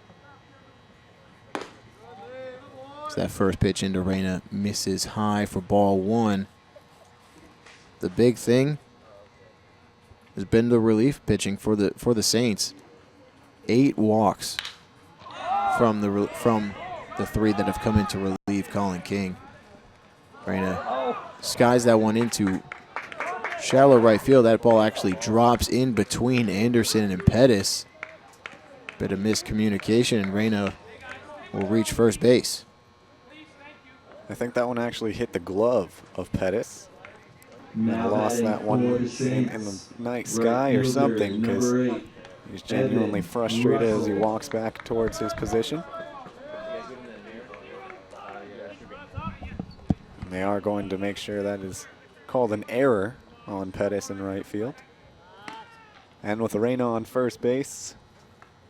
So that first pitch into Reyna misses high for ball 1. The big thing has been the relief pitching for the Saints. 8 walks from the 3 that have come in to relieve Colin King. Reyna skies that one into shallow right field. That ball actually drops in between Anderson and Pettis. Bit of miscommunication, and Reyna will reach first base. I think that one actually hit the glove of Pettis. Now And lost that one in the night sky or something, because he's genuinely frustrated as he walks back towards his position. And they are going to make sure that is called an error on Pettis in right field. And with Reyna on first base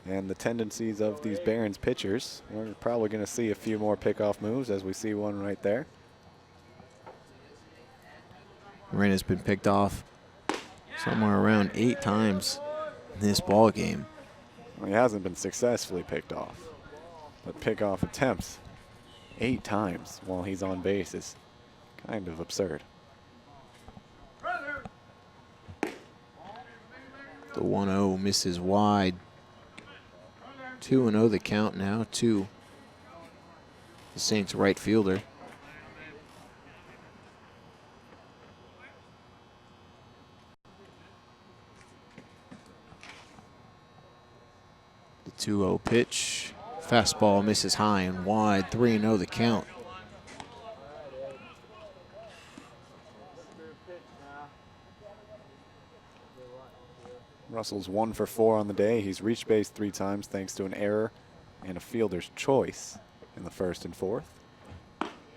and the tendencies of these Barons pitchers, we're probably going to see a few more pickoff moves, as we see one right there. Reyna's been picked off somewhere around 8 times in this ball game. Well, he hasn't been successfully picked off, but pickoff attempts 8 times while he's on base is kind of absurd. The 1-0 misses wide. 2-0 the count now to the Saints right fielder. The 2-0 pitch. Fastball misses high and wide. 3-0 the count. Russell's 1 for 4 on the day. He's reached base 3 times thanks to an error and a fielder's choice in the first and fourth.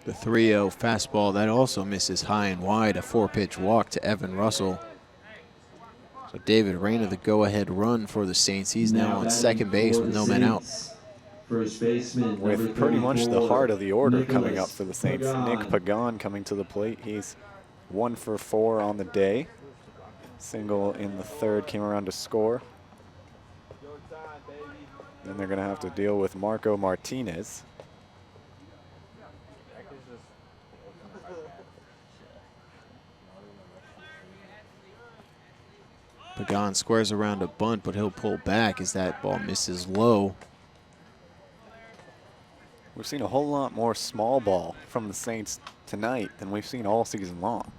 The 3-0 fastball, that also misses high and wide. A 4-pitch walk to Evan Russell. So David Reyna, the go-ahead run for the Saints. He's now on second base with no men out. First baseman, With pretty much the heart of the order Nicholas coming up for the Saints. Pagan. Nick Pagan coming to the plate. He's 1 for 4 on the day. Single in the third, came around to score. Then they're going to have to deal with Marco Martinez. Pagan squares around a bunt, but he'll pull back as that ball misses low. We've seen a whole lot more small ball from the Saints tonight than we've seen all season long.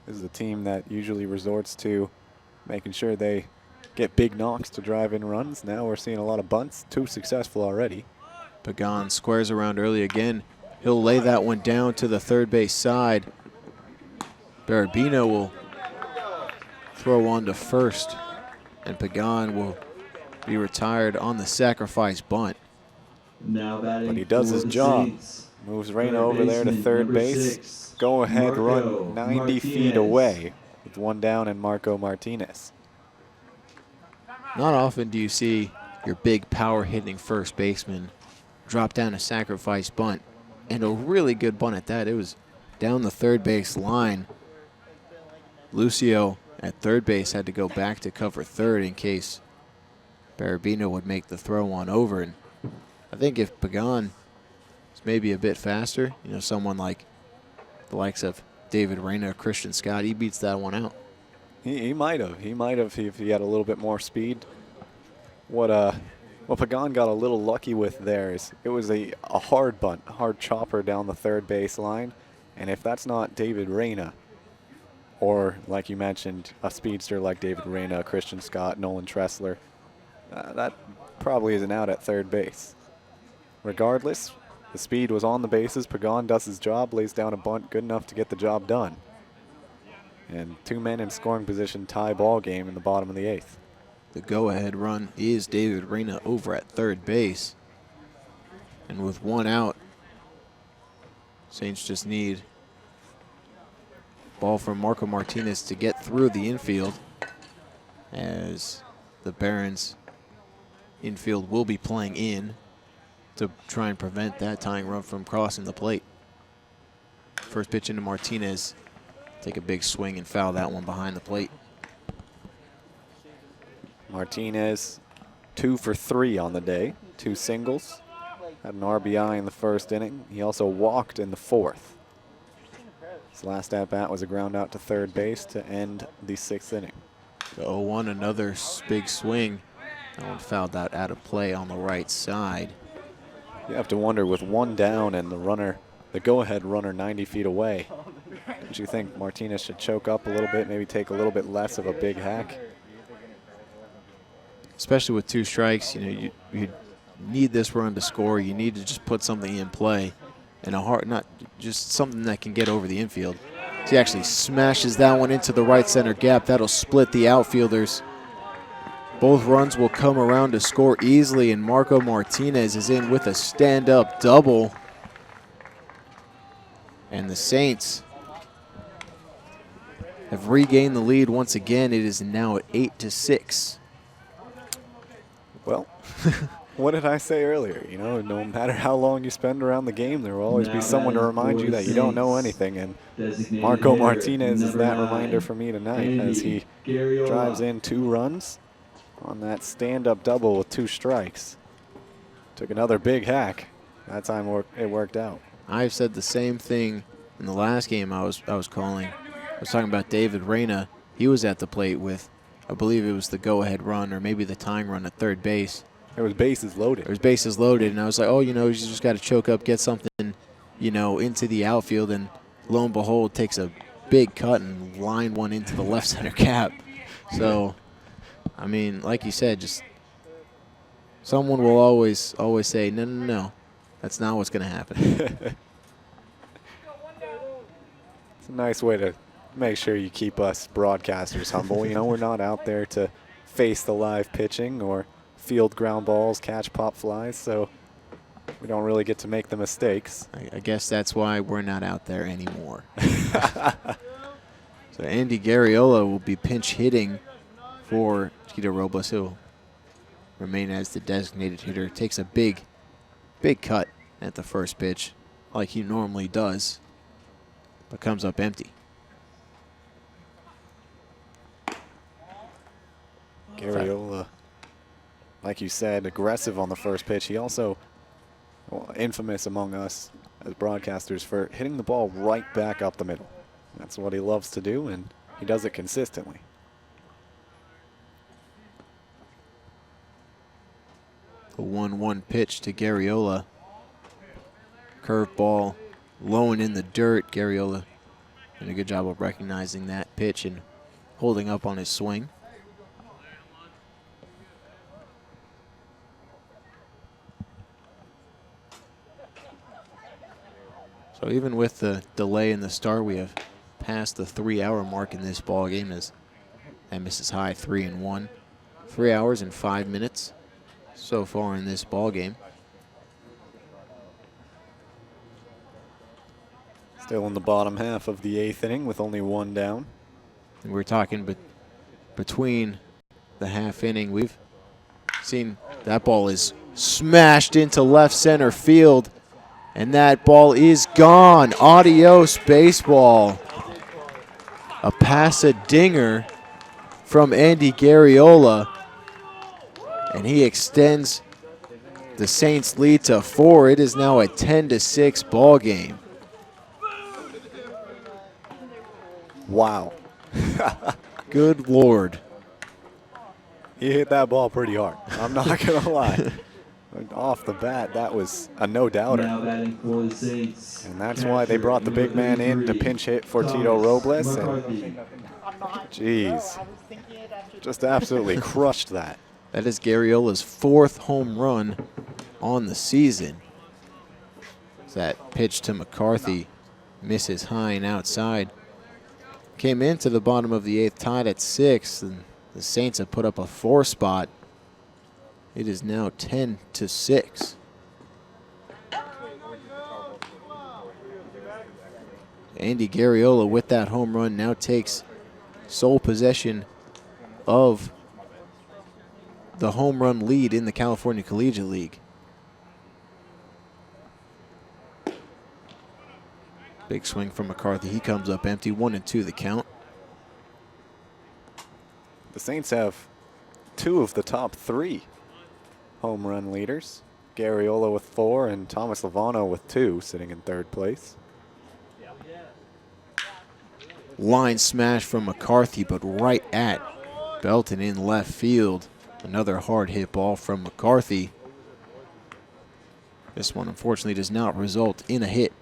This is a team that usually resorts to making sure they get big knocks to drive in runs. Now we're seeing a lot of bunts, 2 successful already. Pagan squares around early again. He'll lay that one down to the third base side. Barabino will throw on to first, and Pagan will be retired on the sacrifice bunt. Now batting But he does for his the job. Saints. Moves Reyna Third over there to baseman, third number base. 6, Go ahead Marco run 90 feet Martinez. away with 1 down and Marco Martinez. Not often do you see your big power hitting first baseman drop down a sacrifice bunt, and a really good bunt at that. It was down the third base line. Lucio at third base had to go back to cover third in case Barabino would make the throw on over. And I think if Pagan is maybe a bit faster, you know, someone like the likes of David Reyna or Christian Scott, he beats that one out. He might have. He might have if he had a little bit more speed. What Pagan got a little lucky with there is it was a hard bunt, a hard chopper down the third base line. And if that's not David Reyna, or like you mentioned, a speedster like David Reyna, Christian Scott, Nolan Tressler, that probably isn't out at third base. Regardless, the speed was on the bases. Pagan does his job, lays down a bunt good enough to get the job done. And 2 men in scoring position, tie ball game in the bottom of the 8th. The go-ahead run is David Reyna over at third base. And with 1 out, Saints just need ball from Marco Martinez to get through the infield, as the Barons infield will be playing in to try and prevent that tying run from crossing the plate. First pitch into Martinez. Take a big swing and foul that one behind the plate. Martinez 2 for 3 on the day, 2 singles. Had an RBI in the first inning. He also walked in the 4th. His last at-bat was a ground out to third base to end the 6th inning. The 0-1, another big swing. That one fouled out of play on the right side. You have to wonder, with 1 down and the go-ahead runner 90 feet away, don't you think Martinez should choke up a little bit, maybe take a little bit less of a big hack? Especially with 2 strikes, you know, you need this run to score. You need to just put something in play, and not just something that can get over the infield. So he actually smashes that one into the right center gap. That'll split the outfielders. Both runs will come around to score easily, and Marco Martinez is in with a stand-up double. And the Saints have regained the lead once again. It is now at 8-6. Well, what did I say earlier? You know, no matter how long you spend around the game, there will always be someone to remind you that you don't know anything. And Marco Martinez is that reminder for me tonight as he drives in 2 runs on that stand-up double with 2 strikes. Took another big hack. That time it worked out. I've said the same thing in the last game I was calling. I was talking about David Reyna. He was at the plate with, I believe it was the go-ahead run or maybe the tying run at third base. There was bases loaded. There was bases loaded, and I was like, oh, you know, you just got to choke up, get something, you know, into the outfield, and lo and behold, takes a big cut and line one into the left center cap. So, I mean, like you said, just someone will always say, no, that's not what's going to happen. It's a nice way to make sure you keep us broadcasters humble. You know, we're not out there to face the live pitching or field ground balls, catch pop flies, so we don't really get to make the mistakes. I guess that's why we're not out there anymore. So Andy Garriola will be pinch hitting for Tito Robles. He'll remain as the designated hitter. Takes a big cut at the first pitch, like he normally does, but comes up empty. Garriola, like you said, aggressive on the first pitch. He also, well, infamous among us as broadcasters for hitting the ball right back up the middle. That's what he loves to do, and he does it consistently. The 1-1 pitch to Garriola. Curveball low and in the dirt. Garriola did a good job of recognizing that pitch and holding up on his swing. So even with the delay in the start, we have passed the 3-hour mark in this ball game as that misses high 3-1. 3 hours and 5 minutes so far in this ball game. Still in the bottom half of the 8th inning with only 1 down. And we're talking between the half inning, we've seen that ball is smashed into left center field, and that ball is gone. Adios, baseball. A pass-a-dinger from Andy Garriola, and he extends the Saints' lead to 4. It is now a 10-6 ball game. Wow. Good Lord. He hit that ball pretty hard. I'm not going to lie. Off the bat, that was a no-doubter. Now batting for the Saints. And that's why they brought the big man in to pinch hit for Tito Robles. And jeez, just absolutely crushed that. That is Garriola's 4th home run on the season. That pitch to McCarthy misses high and outside. Came into the bottom of the 8th, tied at 6, and the Saints have put up a 4 spot. It is now 10-6. Andy Garriola with that home run now takes sole possession of the home run lead in the California Collegiate League. Big swing from McCarthy. He comes up empty. 1-2 the count. The Saints have 2 of the top 3 home run leaders. Garriola with 4 and Thomas Lovano with 2, sitting in 3rd place. Line smash from McCarthy, but right at Belton in left field. Another hard hit ball from McCarthy. This one unfortunately does not result in a hit.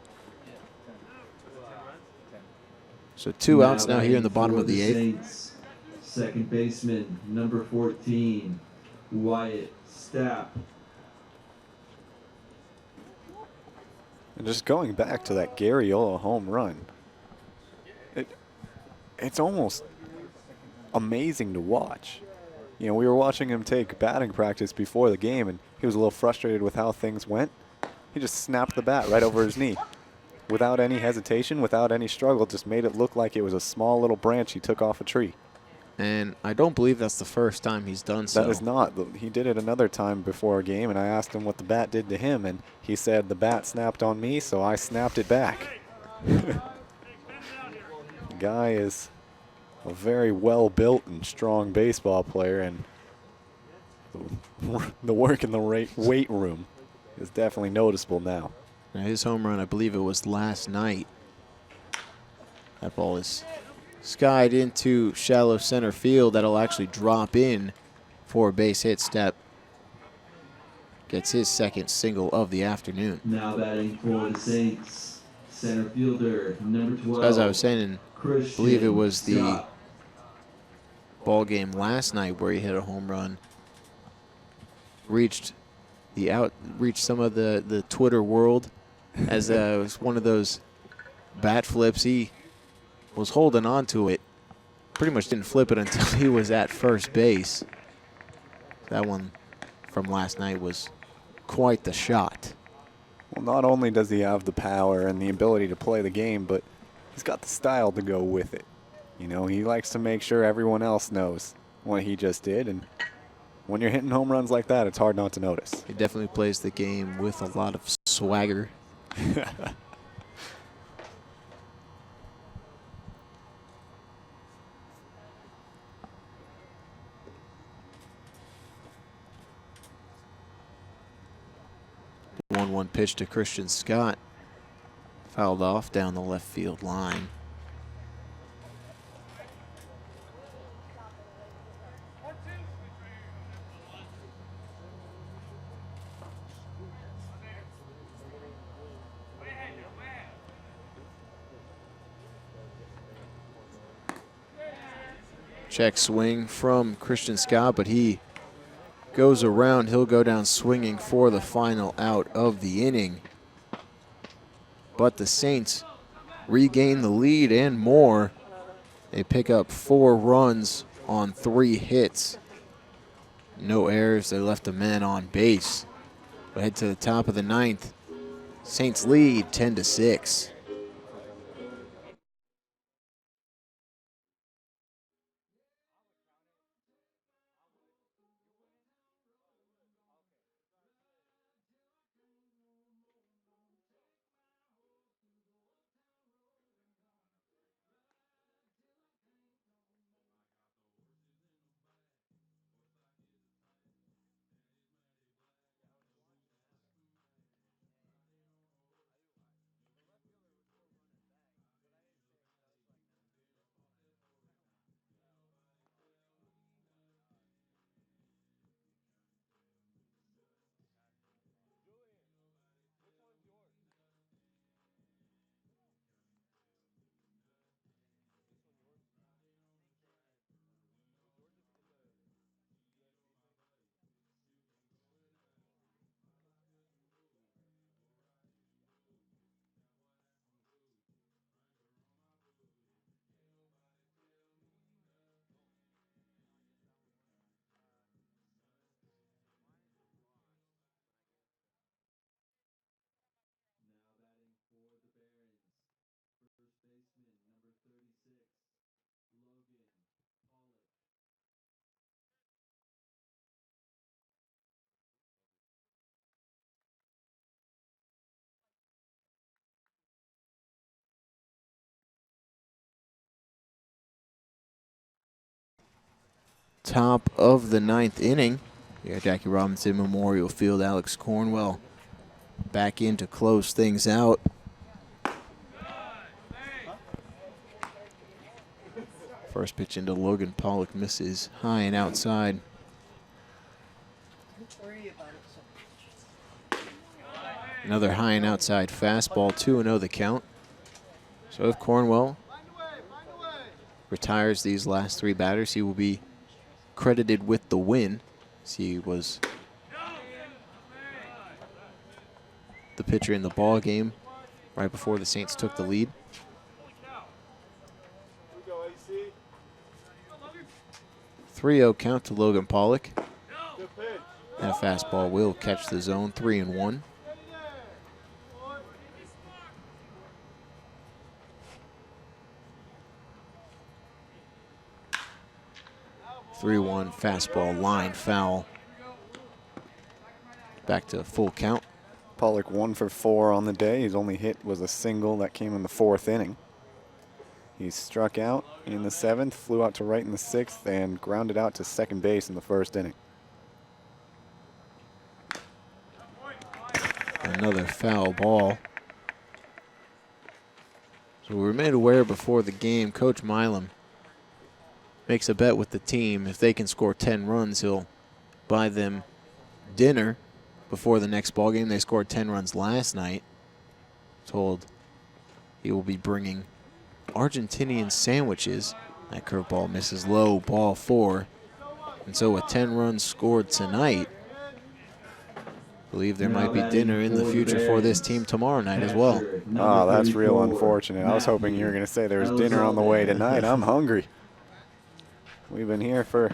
So 2 outs now here in the bottom of the 8th. Saints, second baseman, number 14, Wyatt Stapp. And just going back to that Garriola home run, it's almost amazing to watch. You know, we were watching him take batting practice before the game, and he was a little frustrated with how things went. He just snapped the bat right over his knee. Without any hesitation, without any struggle, just made it look like it was a small little branch he took off a tree. And I don't believe that's the first time he's done so. That is not. He did it another time before a game, and I asked him what the bat did to him, and he said the bat snapped on me, so I snapped it back. The guy is a very well-built and strong baseball player, and the work in the weight room is definitely noticeable now. Now his home run, I believe it was last night. That ball is skied into shallow center field. That'll actually drop in for a base hit step. gets his second single of the afternoon. Now batting for the Saints, center fielder, number 12. So as I was saying, I believe it was the Scott. ball game last night where he hit a home run. Reached some of the Twitter world as it was one of those bat flips. He was holding on to it. Pretty much didn't flip it until he was at first base. That one from last night was quite the shot. Well, not only does he have the power and the ability to play the game, but he's got the style to go with it. You know, he likes to make sure everyone else knows what he just did, and when you're hitting home runs like that, it's hard not to notice. He definitely plays the game with a lot of swagger. 1-1 pitch to Christian Scott. Fouled off down the left field line. Check swing from Christian Scott, but he goes around. He'll go down swinging for the final out of the inning. But the Saints regain the lead and more. They pick up 4 runs on 3 hits. No errors. They left a man on base. We'll head to the top of the 9th. Saints lead 10-6. Top of the 9th inning. We got Jackie Robinson Memorial Field. Alex Cornwell back in to close things out. First pitch into Logan Pollock misses high and outside. Another high and outside fastball, 2-0 the count. So if Cornwell retires these last 3 batters, he will be credited with the win. He was the pitcher in the ball game right before the Saints took the lead. 3-0 count to Logan Pollock. That fastball will catch the zone, 3-1. (3-1) fastball line foul. Back to full count. Pollock 1 for 4 on the day. His only hit was a single that came in the 4th inning. He struck out in the 7th, flew out to right in the 6th, and grounded out to second base in the 1st inning. Another foul ball. So we were made aware before the game, Coach Milam makes a bet with the team. If they can score 10 runs, he'll buy them dinner before the next ball game. They scored 10 runs last night. Told he will be bringing Argentinian sandwiches. That curveball misses low, ball 4. And so with 10 runs scored tonight, I believe there might be dinner in the future for this team tomorrow night as well. Oh, that's real unfortunate. I was hoping you were going to say there was dinner on the way tonight. I'm hungry. We've been here for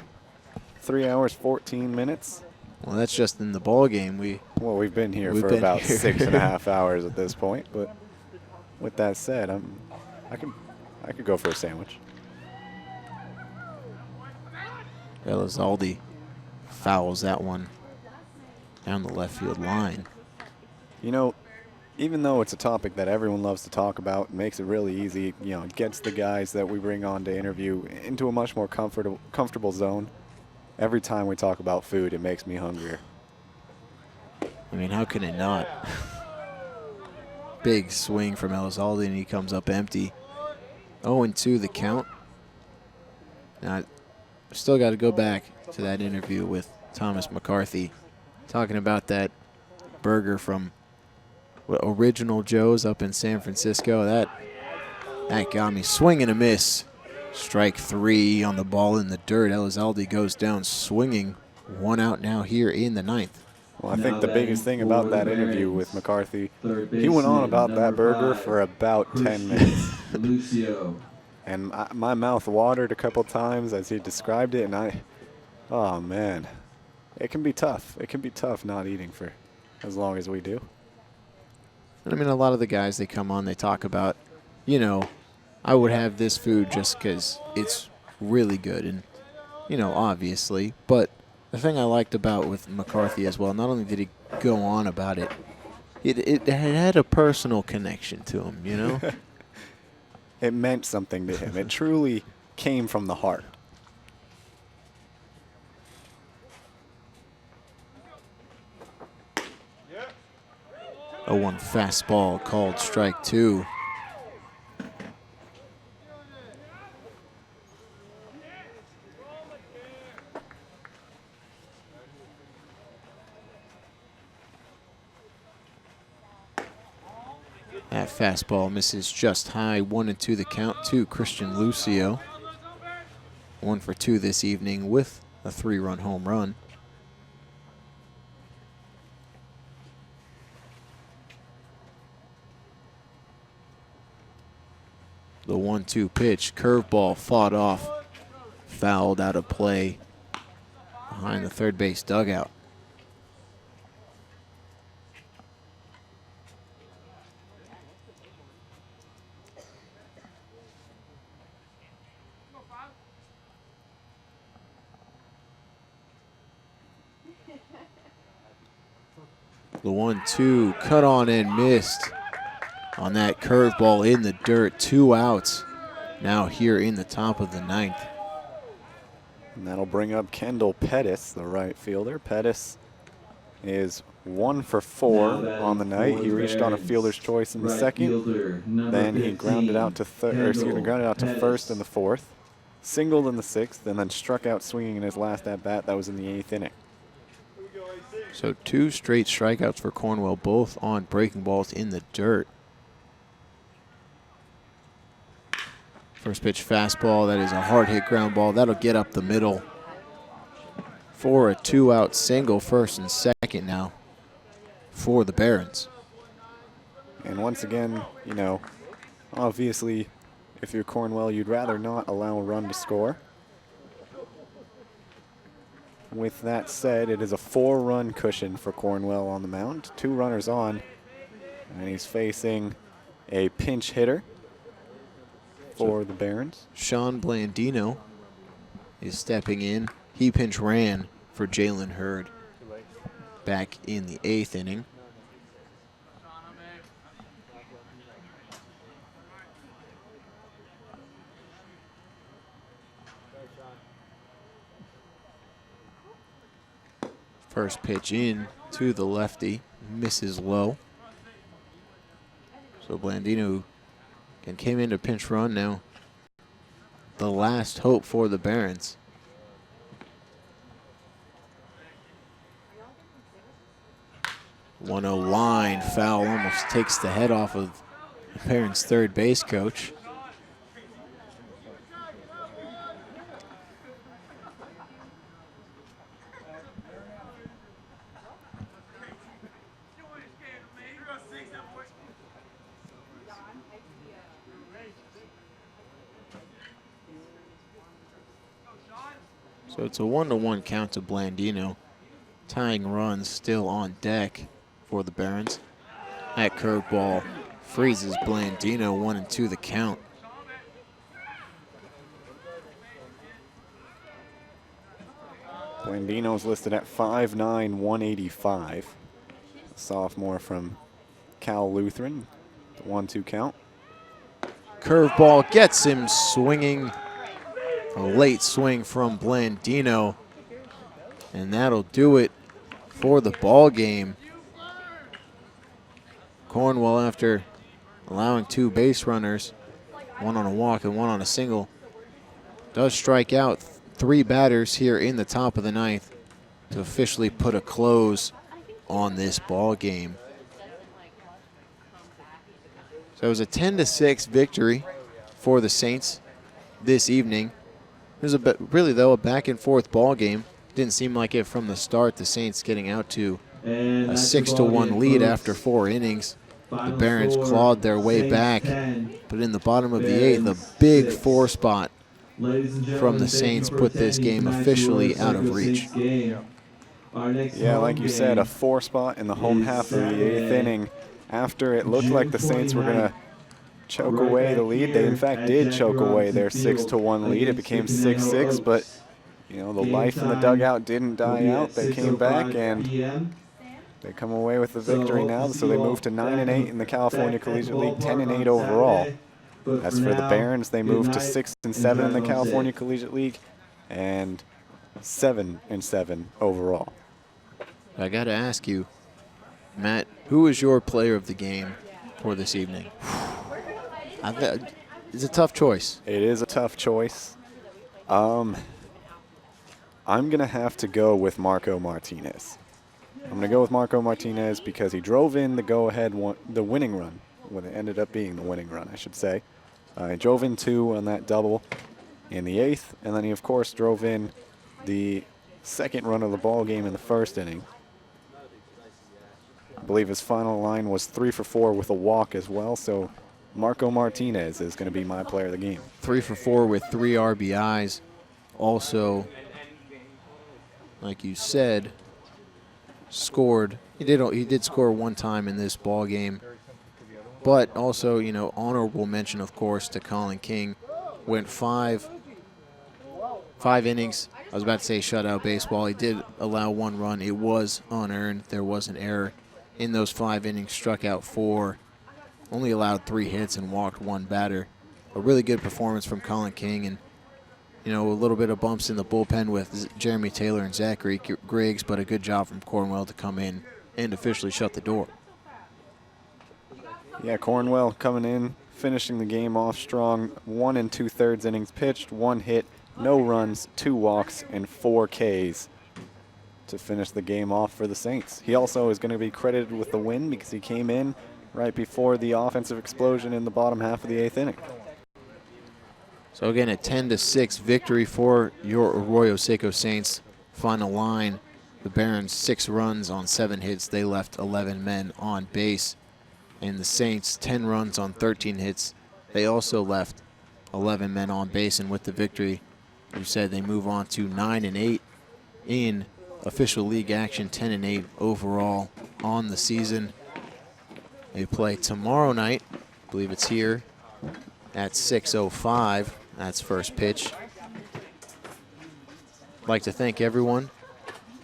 3 hours, 14 minutes. Well, that's just in the ball game. Well, we've been here for about 6.5 hours at this point. But with that said, I could go for a sandwich. Elizalde fouls that one down the left field line. You know, even though it's a topic that everyone loves to talk about, it makes it really easy. You know, it gets the guys that we bring on to interview into a much more comfortable zone. Every time we talk about food, it makes me hungrier. I mean, how can it not? Big swing from Elizalde, and he comes up empty. 0-2 the count. Now, still got to go back to that interview with Thomas McCarthy, talking about that burger from Original Joe's up in San Francisco. That got me. Swing and a miss. Strike 3 on the ball in the dirt. Elizalde goes down swinging. 1 out now here in the 9th. Well, I think the biggest thing about that interview with McCarthy, he went on about that burger for about 10 minutes. Lucio. And my mouth watered a couple times as he described it, and oh man, it can be tough. It can be tough not eating for as long as we do. I mean, a lot of the guys, they come on, they talk about, you know, I would have this food just because it's really good, and, you know, obviously. But the thing I liked about with McCarthy as well, not only did he go on about it, it had a personal connection to him, you know? It meant something to him. It truly came from the heart. A 1 fastball called strike 2. That fastball misses just high. 1-2 the count to Christian Lucio. 1 for 2 this evening with a 3-run home run. The 1-2 pitch, curveball fought off, fouled out of play behind the third base dugout. The 1-2 cut on and missed on that curveball in the dirt. 2 outs now here in the top of the 9th. And that'll bring up Kendall Pettis, the right fielder. Pettis is 1 for 4 on the night. He reached on a fielder's choice in the second. Then he grounded out to first in the 4th, singled in the 6th, and then struck out swinging in his last at bat. That was in the 8th inning. So 2 straight strikeouts for Cornwell, both on breaking balls in the dirt. First pitch fastball, that is a hard hit ground ball. That'll get up the middle for a 2-out single, first and second now for the Barons. And once again, you know, obviously, if you're Cornwell, you'd rather not allow a run to score. With that said, it is a 4-run cushion for Cornwell on the mound. 2 runners on, and he's facing a pinch hitter for the Barons. Sean Blandino is stepping in. He pinch ran for Jalen Hurd back in the 8th inning. First pitch in to the lefty, misses low. So Blandino came into pinch run now. The last hope for the Barons. 1-0 line foul almost takes the head off of the Barons' third base coach. So it's a 1-1 count to Blandino. Tying runs still on deck for the Barons. That curveball freezes Blandino, 1-2 the count. Blandino's listed at 5'9", 185. Sophomore from Cal Lutheran. The 1-2 count. Curveball gets him swinging. A late swing from Blandino. And that'll do it for the ball game. Cornwell, after allowing 2 base runners, 1 on a walk and 1 on a single, does strike out 3 batters here in the top of the 9th to officially put a close on this ball game. So it was a 10-6 victory for the Saints this evening. It was really, though, a back-and-forth ball game. Didn't seem like it from the start. The Saints getting out to a 6-1 lead after 4 innings. The Barons clawed their way back, but in the bottom of the 8th, a big 4 spot from the Saints put this game officially out of reach. Yeah, like you said, a 4 spot in the home half of the 8th inning. After it looked like the Saints were going to choke away the lead, they in fact did choke away their 6-1 lead. It became 6-6, but you know, the life in the dugout didn't die out. They came back and they come away with the victory now. So they moved to 9-8 in the California Collegiate League, 10-8 overall. As for the Barons, they moved to 6-7 in the California Collegiate League and 7-7 overall. I got to ask you, Matt, who is your player of the game for this evening? It's a tough choice. It is a tough choice. I'm going to have to go with Marco Martinez. I'm going to go with Marco Martinez because he drove in the go-ahead, the winning run, when it ended up being the winning run, I should say. He drove in 2 on that double in the 8th, and then he, of course, drove in the second run of the ball game in the 1st inning. I believe his final line was 3 for 4 with a walk as well, so Marco Martinez is going to be my player of the game. 3 for 4 with 3 RBIs. Also, like you said, scored. He did score 1 time in this ball game. But also, you know, honorable mention, of course, to Colin King. Went 5 innings. I was about to say shutout baseball. He did allow 1 run. It was unearned. There was an error in those 5 innings. Struck out 4. Only allowed 3 hits and walked 1 batter. A really good performance from Colin King, and you know, a little bit of bumps in the bullpen with Jeremy Taylor and Zachary Griggs, but a good job from Cornwell to come in and officially shut the door. Yeah, Cornwell coming in, finishing the game off strong. 1 2/3 innings pitched, 1 hit, no runs, 2 walks, and 4 Ks to finish the game off for the Saints. He also is going to be credited with the win because he came in right before the offensive explosion in the bottom half of the 8th inning. So again, a 10-6 victory for your Arroyo Seco Saints. Final line, the Barons 6 runs on 7 hits. They left 11 men on base. And the Saints 10 runs on 13 hits. They also left 11 men on base. And with the victory, you said they move on to 9-8 in official league action, 10-8 overall on the season. They play tomorrow night. I believe it's here at 6:05. That's first pitch. I'd like to thank everyone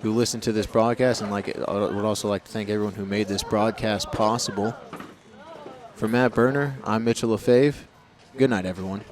who listened to this broadcast, and I would also like to thank everyone who made this broadcast possible. For Matt Berner, I'm Mitchell Lefebvre. Good night, everyone.